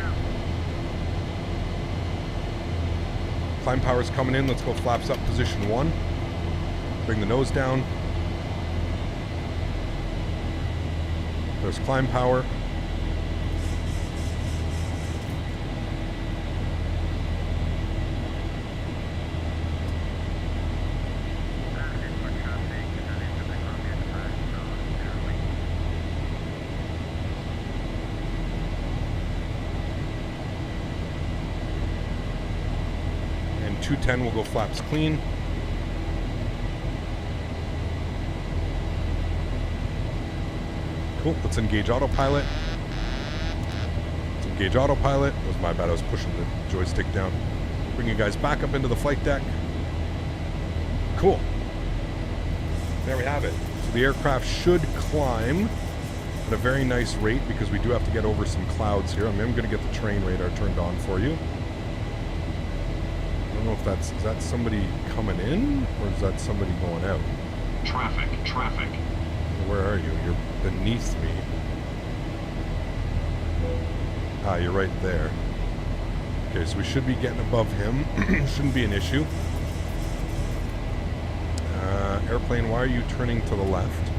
S1: Climb power's coming in. Let's go flaps up, position 1. Bring the nose down. There's climb power. And 210 will go flaps clean. Cool, let's engage autopilot. Let's engage autopilot. That was my bad, I was pushing the joystick down. Bring you guys back up into the flight deck. Cool. There we have it. So the aircraft should climb at a very nice rate because we do have to get over some clouds here. I'm going to get the terrain radar turned on for you. I don't know if that's, is that somebody coming in or is that somebody going out?
S9: Traffic.
S1: Where are you? You're beneath me. Ah, you're right there. Okay, so we should be getting above him. Shouldn't be an issue. Airplane, why are you turning to the left?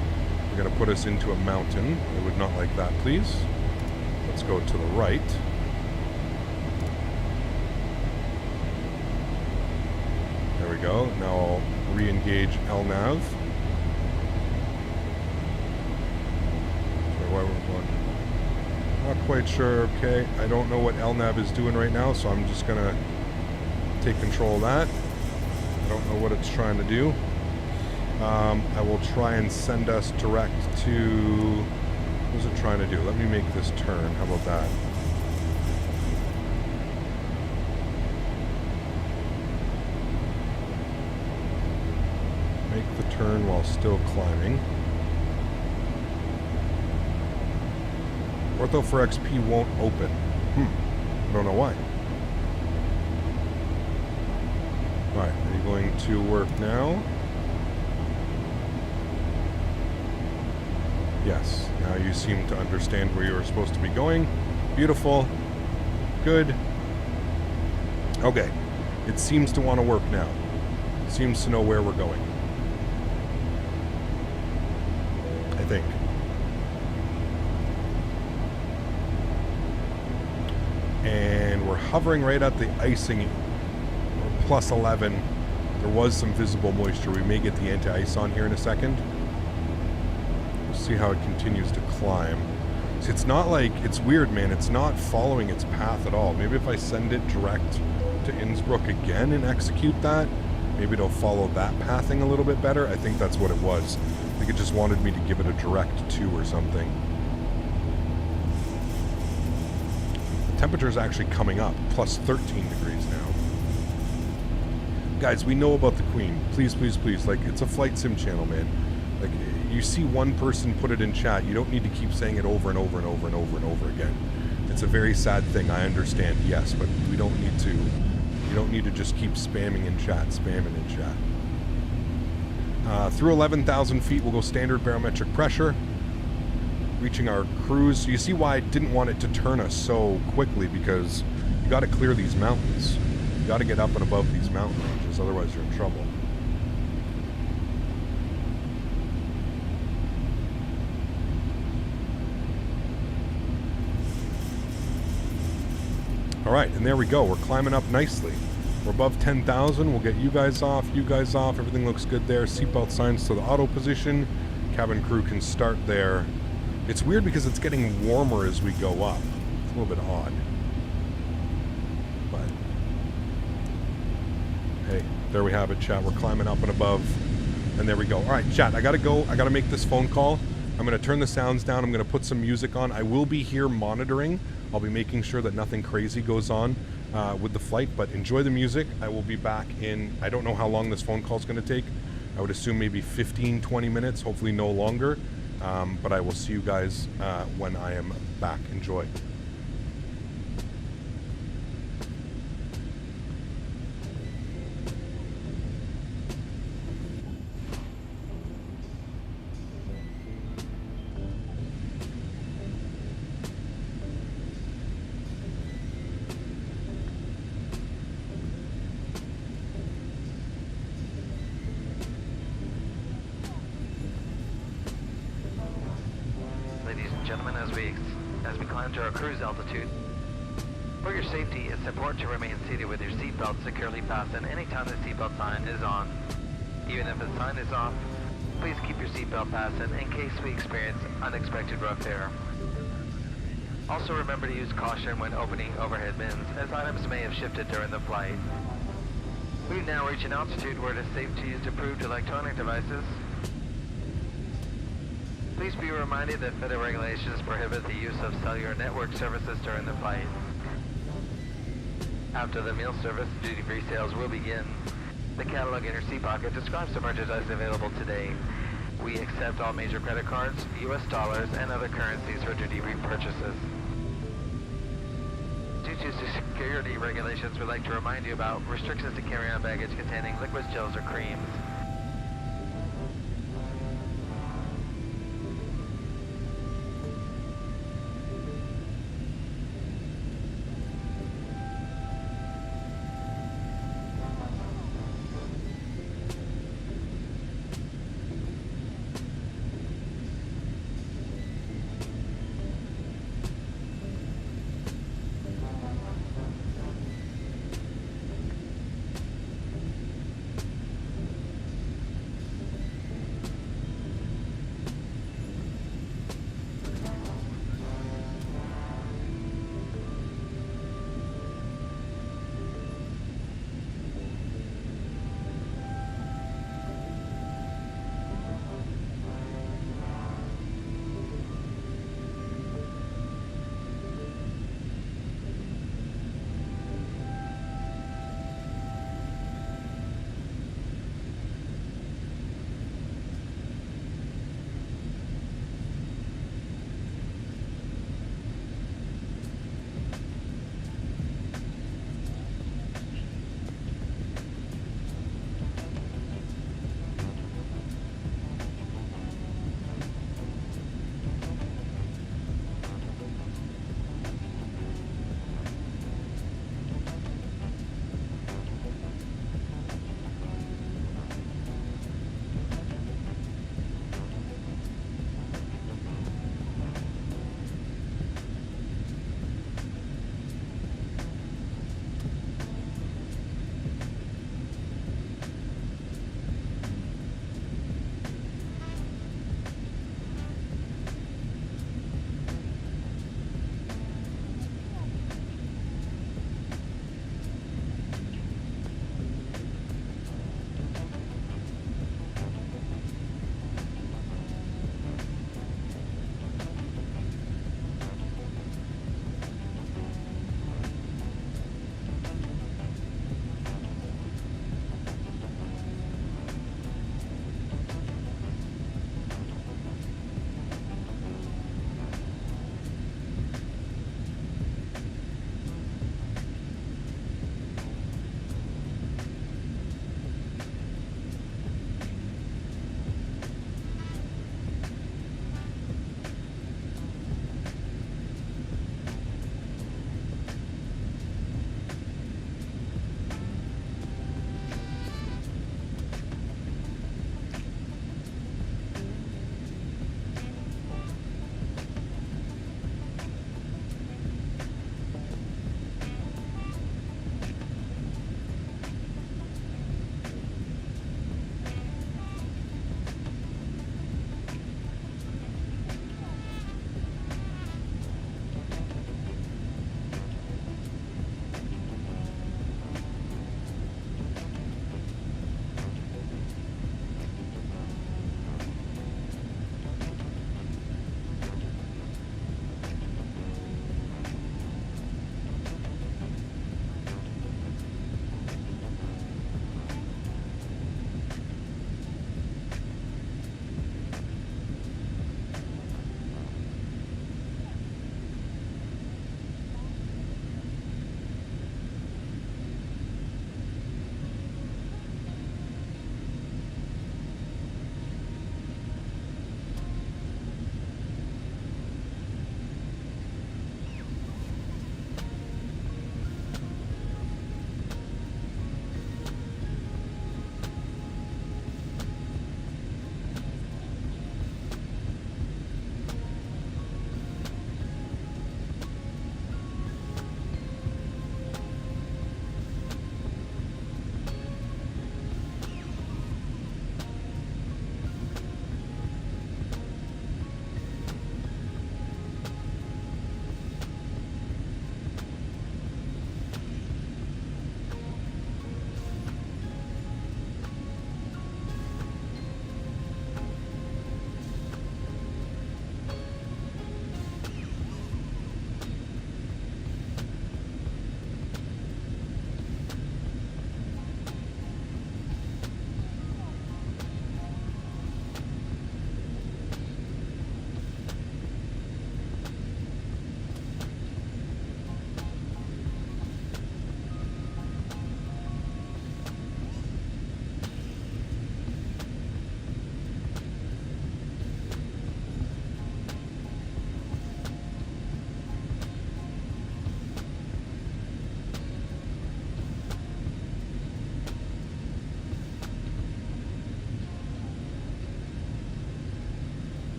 S1: You're going to put us into a mountain. I would not like that, please. Let's go to the right. There we go. Now I'll re-engage LNAV. Why we're going. Not quite sure. Okay, I don't know what LNAV is doing right now, so I'm just gonna take control of that. I don't know what it's trying to do. I will try and send us direct to... What was it trying to do? Let me make this turn. How about that? Make the turn while still climbing. Ortho4XP won't open. I don't know why. Alright, are you going to work now? Yes, now you seem to understand where you were supposed to be going. Beautiful. Good. Okay, it seems to want to work now. It seems to know where we're going. I think. And we're hovering right at the icing, plus 11. There was some visible moisture. We may get the anti-ice on here in a second. We'll see how it continues to climb. See, it's not like, it's weird, man. It's not following its path at all. Maybe if I send it direct to Innsbruck again and execute that, maybe it'll follow that pathing a little bit better. I think that's what it was. I think it just wanted me to give it a direct 2 or something. Temperature is actually coming up, plus 13 degrees now. Guys, we know about the Queen. Please, please, please. Like, it's a flight sim channel, man. Like, you see one person put it in chat. You don't need to keep saying it over and over and over and over and over again. It's a very sad thing. I understand, yes, but we don't need to. You don't need to just keep spamming in chat, through 11,000 feet, we'll go standard barometric pressure. Reaching our cruise. So you see why I didn't want it to turn us so quickly, because you got to clear these mountains. You got to get up and above these mountain ranges, otherwise you're in trouble. All right, and there we go. We're climbing up nicely. We're above 10,000. We'll get you guys off, Everything looks good there. Seatbelt signs to the auto position. Cabin crew can start there. It's weird because it's getting warmer as we go up. It's a little bit odd. But, hey, there we have it, chat. We're climbing up and above. And there we go. All right, chat, I gotta go. I gotta make this phone call. I'm gonna turn the sounds down. I'm gonna put some music on. I will be here monitoring. I'll be making sure that nothing crazy goes on with the flight, but enjoy the music. I will be back in, I don't know how long this phone call is gonna take. I would assume maybe 15, 20 minutes, hopefully no longer. But I will see you guys when I am back. Enjoy.
S6: As we climb to our cruise altitude. For your safety, it's important to remain seated with your seatbelt securely fastened anytime the seatbelt sign is on. Even if the sign is off, please keep your seatbelt fastened in case we experience unexpected rough air. Also remember to use caution when opening overhead bins, as items may have shifted during the flight. We've now reached an altitude where it is safe to use approved electronic devices. Please be reminded that federal regulations prohibit the use of cellular network services during the flight. After the meal service, duty-free sales will begin. The catalog in your seat pocket describes the merchandise available today. We accept all major credit cards, US dollars, and other currencies for duty-free purchases. Due to security regulations, we'd like to remind you about restrictions to carry on baggage containing liquids, gels, or creams.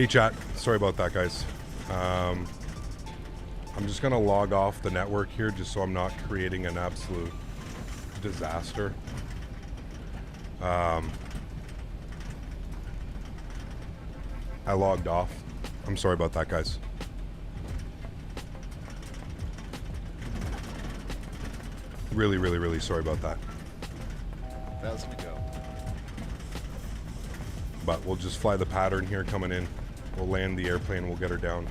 S1: Hey chat, sorry about that guys. I'm just gonna log off the network here just so I'm not creating an absolute disaster. I logged off. I'm sorry about that guys. Really, really, really sorry about that.
S11: 1,000 to go.
S1: But we'll just fly the pattern here coming in. We'll land the airplane, we'll get her down.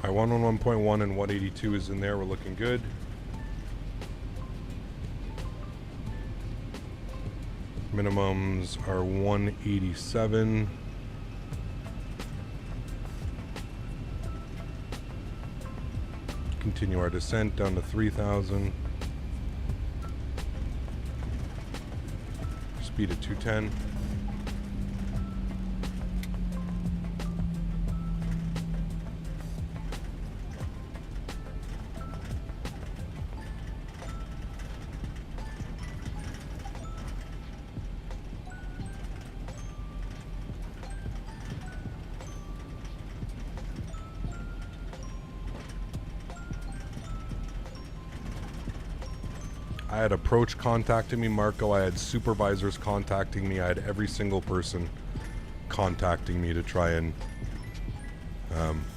S1: Alright, 111.1 and 182 is in there. We're looking good. Minimums are 187. Continue our descent down to 3,000. Speed at 210. I had approach contacting me, Marco. I had supervisors contacting me. I had every single person contacting me to try and...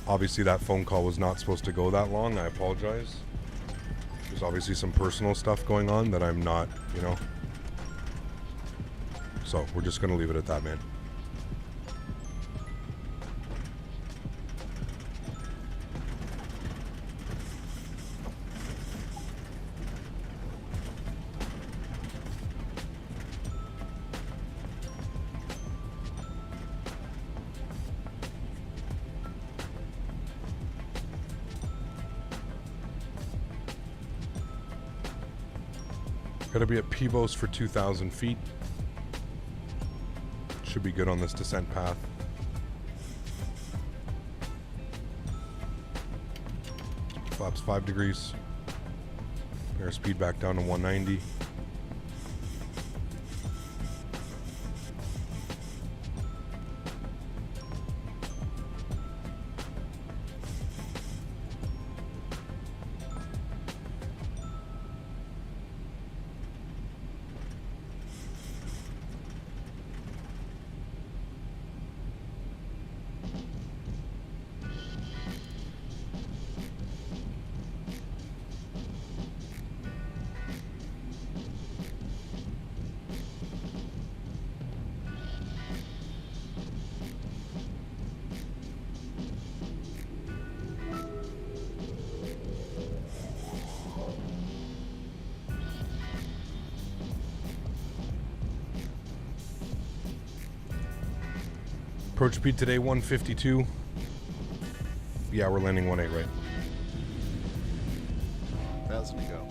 S1: obviously that phone call was not supposed to go that long. I apologize. There's obviously some personal stuff going on that I'm not, you know. So we're just going to leave it at that, man. Gotta be at Pebos for 2,000 feet. Should be good on this descent path. Flaps 5 degrees. Airspeed back down to 190. Approach speed today 152. Yeah, we're landing 18 right.
S11: 1,000 to go.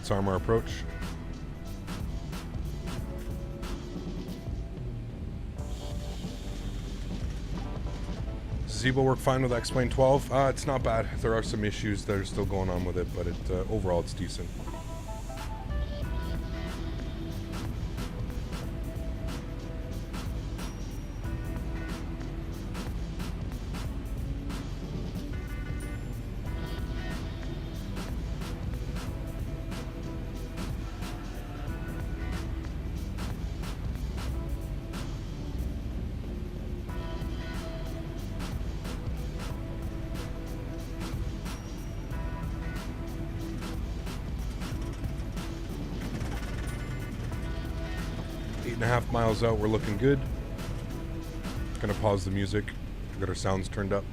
S1: Arm our approach. Zebo work fine with X-Plane 12. It's not bad. There are some issues that are still going on with it, but overall it's decent. 8.5 miles out, we're looking good. Gonna pause the music, get our sounds turned up.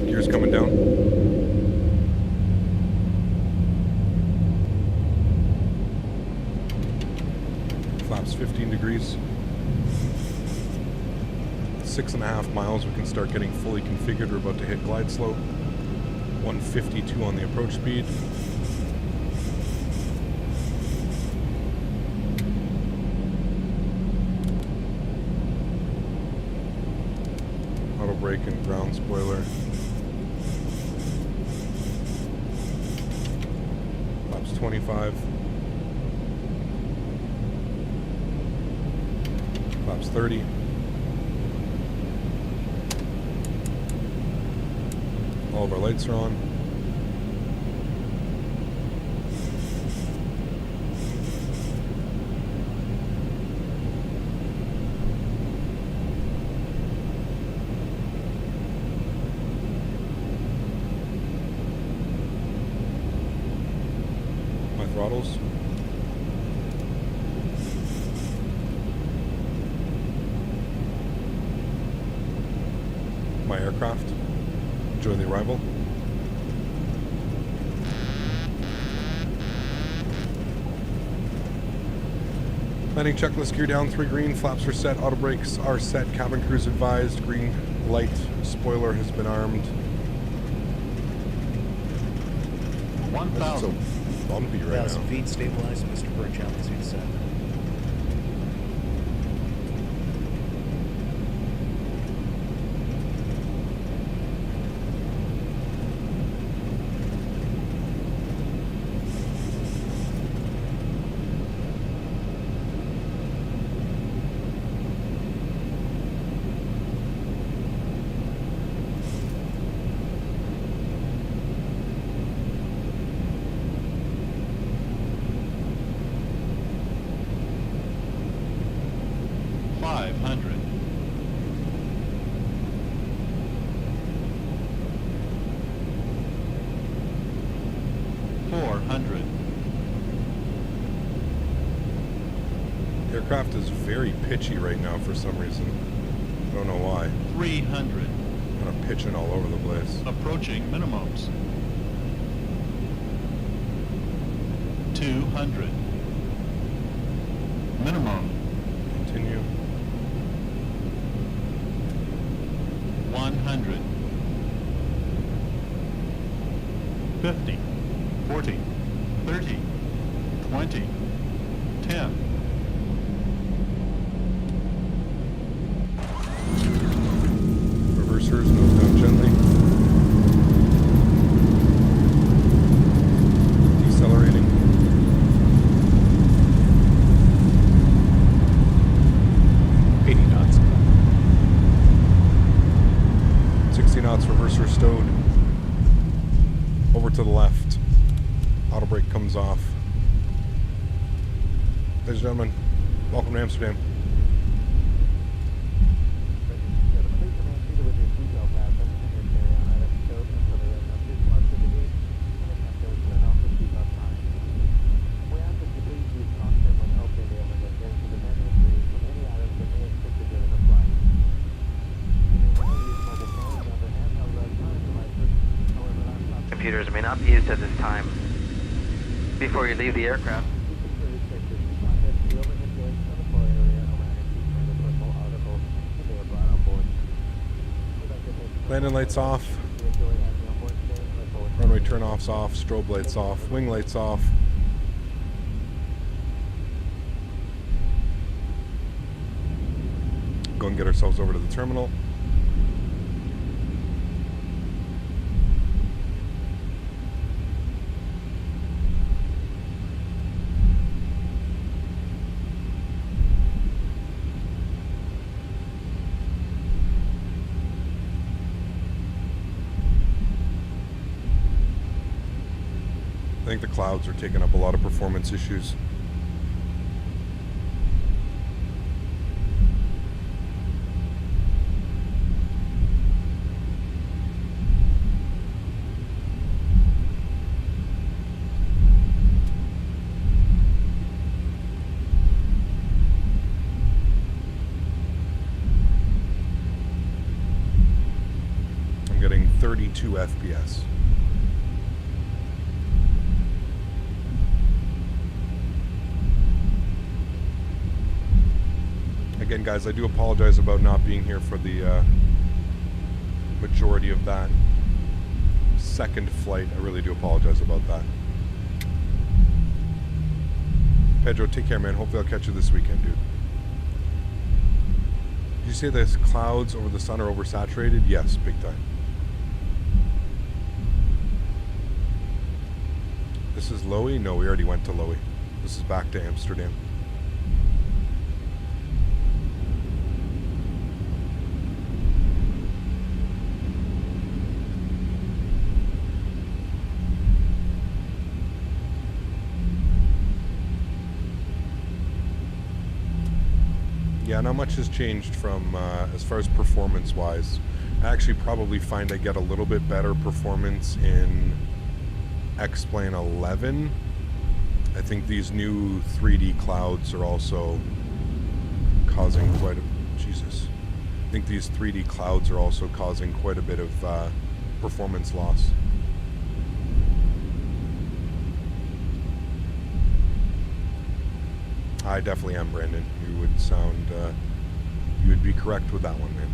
S1: Gears coming down. Flaps 15 degrees. 6.5 miles, we can start getting fully configured. We're about to hit glide slope. 152 on the approach speed. Auto brake and ground spoiler. Flaps 25. Flaps 30. All of our lights are on. My throttles. My aircraft. Enjoy the arrival. Landing checklist, gear down, 3 green, flaps are set, auto brakes are set, cabin crews advised, green light spoiler has been armed.
S9: 1,000.
S1: So bumpy right
S12: 1,000
S1: now.
S12: feet, stabilized, Mr. Birch, altitude set.
S1: Aircraft is very pitchy right now for some reason. I don't know why.
S9: 300.
S1: Kind of pitching all over the place.
S9: Approaching minimums. 200. Minimum.
S1: Continue.
S9: 100. 50. 40. 30. 20. 10.
S1: Reversers, move down gently. Decelerating. knots. 60 knots, reverser stowed. Over to the left. Auto brake comes off. Ladies and gentlemen, welcome to Amsterdam.
S6: Computers may not be used at this time. Before you leave the aircraft,
S1: landing lights off. Runway turn-offs off. Strobe lights off. Wing lights off. Go and get ourselves over to the terminal. think the clouds are taking up a lot of performance issues. I'm getting 32 FPS. Again, guys, I do apologize about not being here for the majority of that second flight. I really do apologize about that. Pedro, take care, man. Hopefully I'll catch you this weekend, dude. Did you say the clouds over the sun are oversaturated? Yes, big time. This is LOWI? No, we already went to LOWI. This is back to Amsterdam. Yeah, not much has changed from as far as performance-wise. I actually probably find I get a little bit better performance in X-Plane 11. I think these new 3D clouds are also causing quite a... Jesus. I think these 3D clouds are also causing quite a bit of performance loss. I definitely am, Brandon. You would sound, you would be correct with that one, man.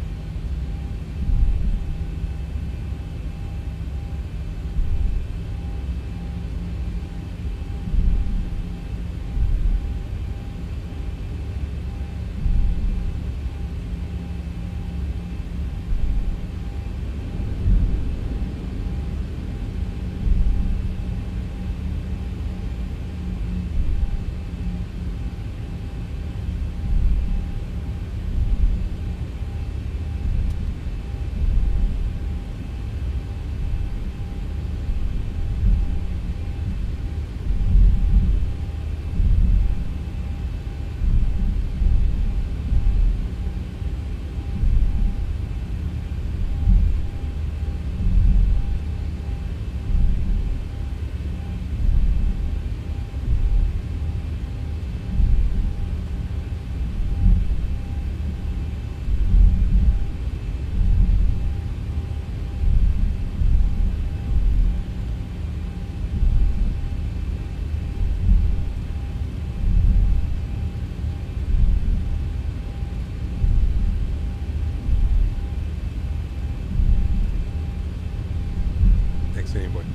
S1: Anybody.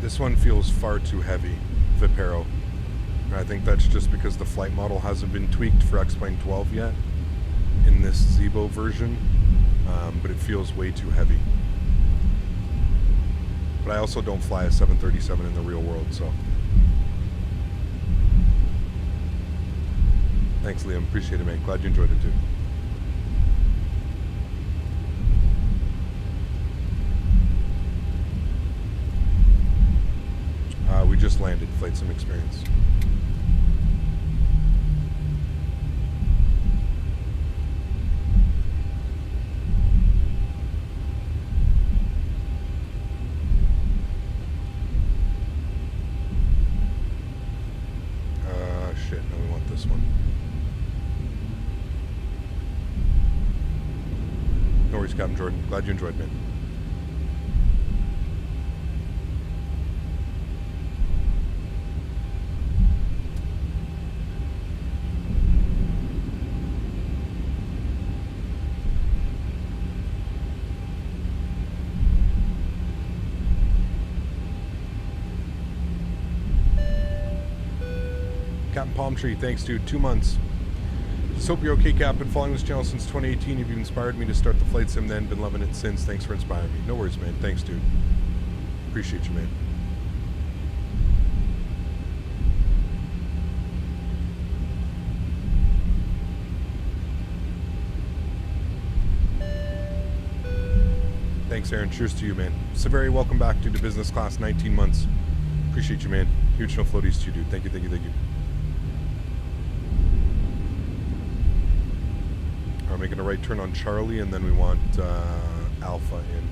S1: This one feels far too heavy, Vipero. I think that's just because the flight model hasn't been tweaked for X-Plane 12 yet in this Zibo version, but it feels way too heavy. But I also don't fly a 737 in the real world, so. Thanks, Liam. Appreciate it, man. Glad you enjoyed it, too. We just landed. Flight sim experience. Captain Jordan. Glad you enjoyed, man. Captain Palm Tree, thanks, dude. 2 months. Just hope you're okay, Cap. Been following this channel since 2018. You've inspired me to start the flight sim then. Been loving it since. Thanks for inspiring me. No worries, man. Thanks, dude. Appreciate you, man. Thanks, Erin. Cheers to you, man. Severi, welcome back, dude, to business class, 19 months. Appreciate you, man. Huge no floaties to you, dude. Thank you, thank you, thank you. We're making a right turn on Charlie, and then we want Alpha in.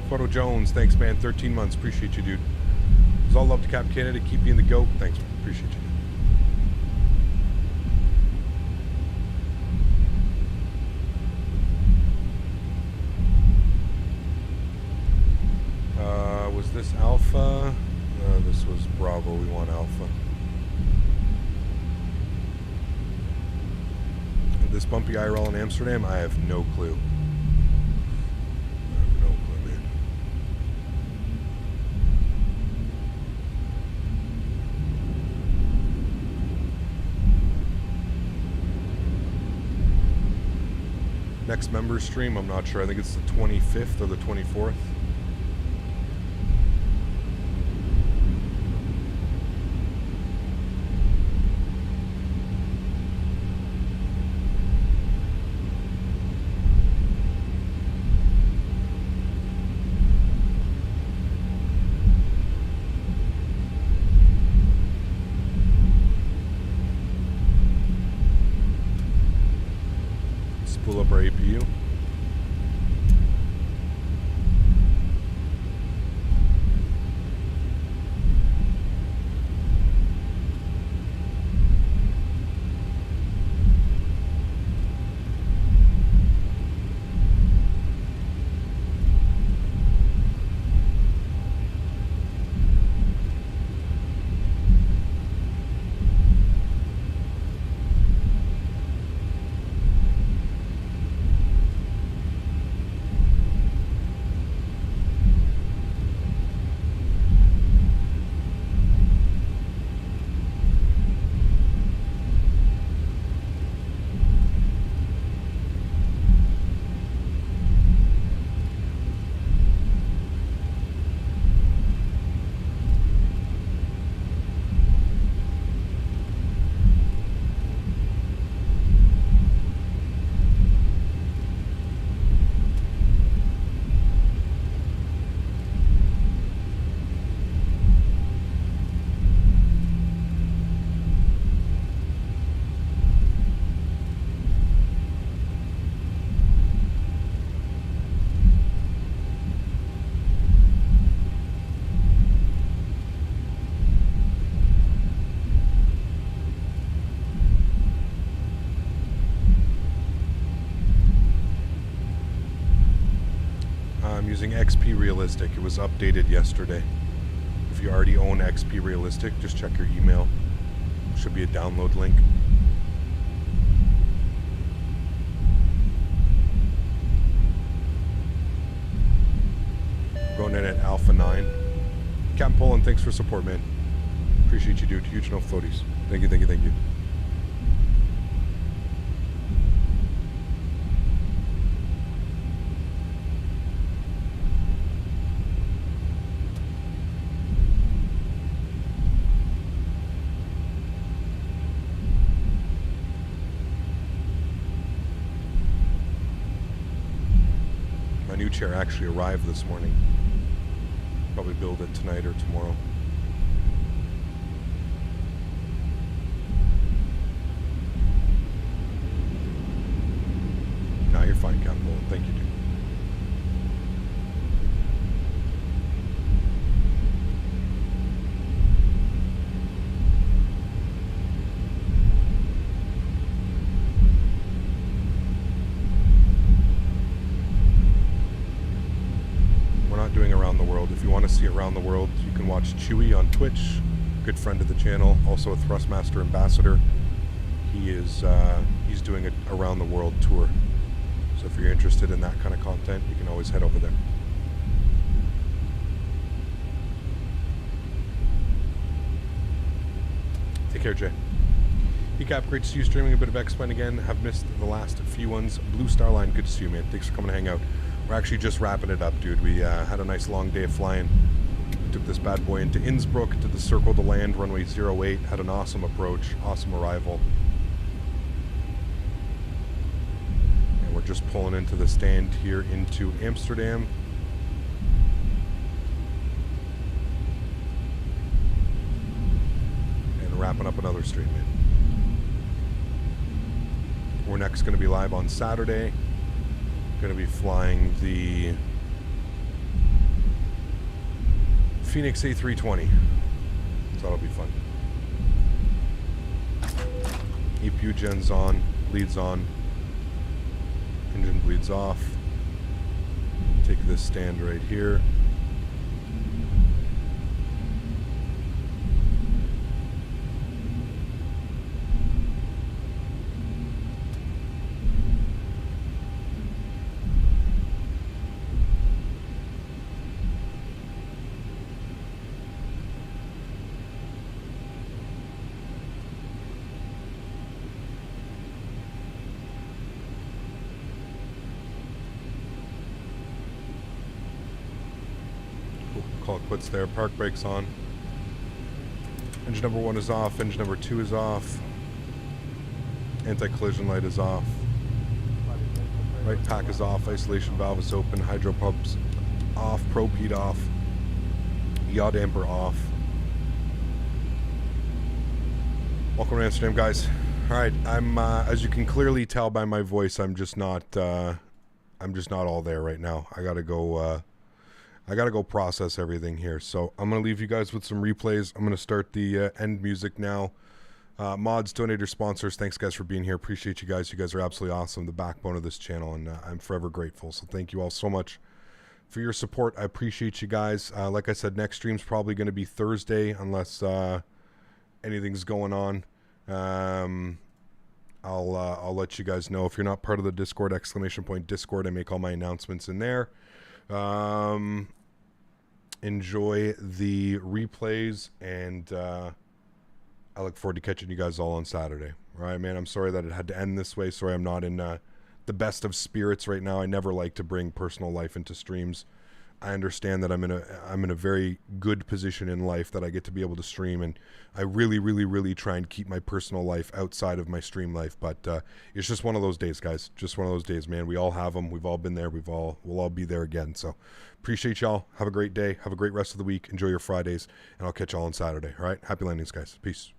S1: Photo Jones, thanks, man. 13 months. Appreciate you, dude. It was all love to Captain Canada. Keep being the GOAT. Thanks, man. Appreciate you. Was this Alpha? This was Bravo. We want Alpha. This bumpy IRL in Amsterdam? I have no clue. Next member stream, I'm not sure. I think it's the 25th or the 24th. Spool up our APU. Using XP Realistic. It was updated yesterday. If you already own XP Realistic, just check your email. Should be a download link. Going in at Alpha 9. Captain Poland, thanks for support, man. Appreciate you, dude. Huge no floaties. Thank you, thank you, thank you. New chair actually arrived this morning. Probably build it tonight or tomorrow. fine, Captain. Thank you, dude. Doing around the world. If you want to see around the world, you can watch Chewy on Twitch, good friend of the channel, also a Thrustmaster ambassador. He is he's doing a around the world tour. So if you're interested in that kind of content, you can always head over there. Take care, Jay. Cap, great to see you streaming a bit of X-Men again. Have missed the last few ones. Blue Star Line, good to see you, man. Thanks for coming to hang out. We're actually just wrapping it up, dude. We had a nice long day of flying. We took this bad boy into Innsbruck, to the Circle to Land, runway 08. Had an awesome approach, awesome arrival. And we're just pulling into the stand here into Amsterdam. And wrapping up another stream, man. We're next going to be live on Saturday. Going to be flying the Phoenix A320, so that'll be fun. EPU gen's on, bleeds on, engine bleeds off. Take this stand right here. Call it quits there. Park brakes on. Engine number 1 is off. Engine number 2 is off. Anti-collision light is off. Right pack is off. Isolation valve is open. Hydro pumps off. Probe heat off. Yaw damper off. Welcome to Amsterdam, guys. All right, I'm as you can clearly tell by my voice, I'm just not all there right now. I gotta go process everything here. So I'm going to leave you guys with some replays. I'm going to start the end music now. Mods, donators, sponsors, thanks guys for being here. Appreciate you guys. You guys are absolutely awesome. The backbone of this channel, and I'm forever grateful. So thank you all so much for your support. I appreciate you guys. Like I said, next stream's probably going to be Thursday unless anything's going on. I'll let you guys know. If you're not part of the Discord, !Discord, I make all my announcements in there. Enjoy the replays, and I look forward to catching you guys all on Saturday. All right, man, I'm sorry that it had to end this way. Sorry I'm not in the best of spirits right now. I never like to bring personal life into streams. I understand that I'm in a very good position in life that I get to be able to stream, and I really try and keep my personal life outside of my stream life. But it's just one of those days, guys. Just one of those days, man. We all have them. We've all been there. We'll all be there again. So appreciate y'all. Have a great day. Have a great rest of the week. Enjoy your Fridays, and I'll catch y'all on Saturday. All right. Happy landings, guys. Peace.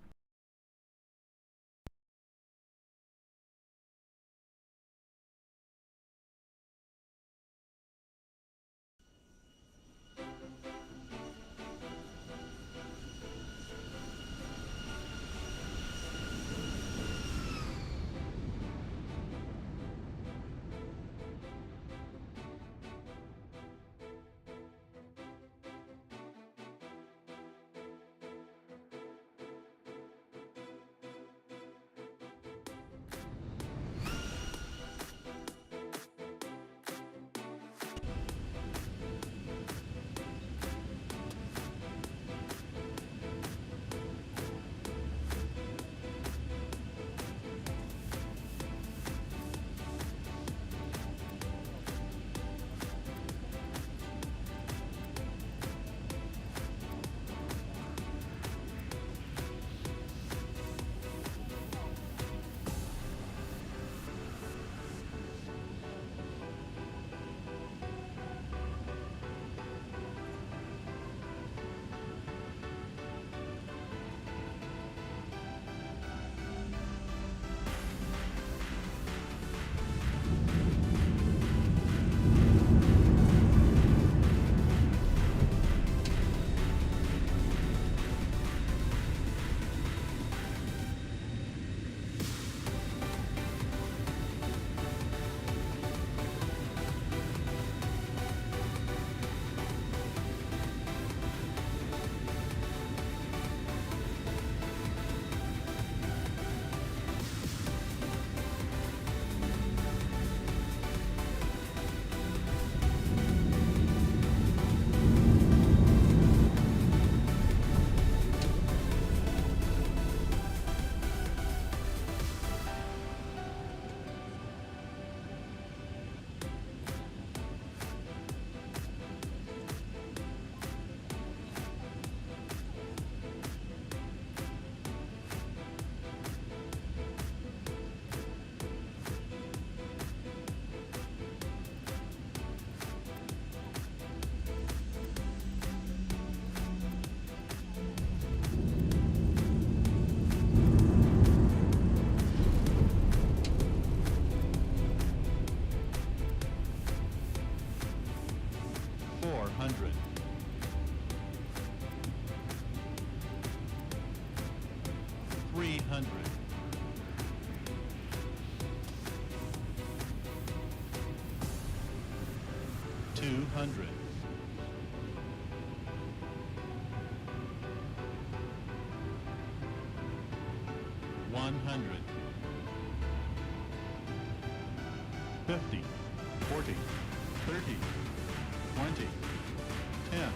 S9: 100. 300. 200. 100. 50, 40, 30, 20, 10,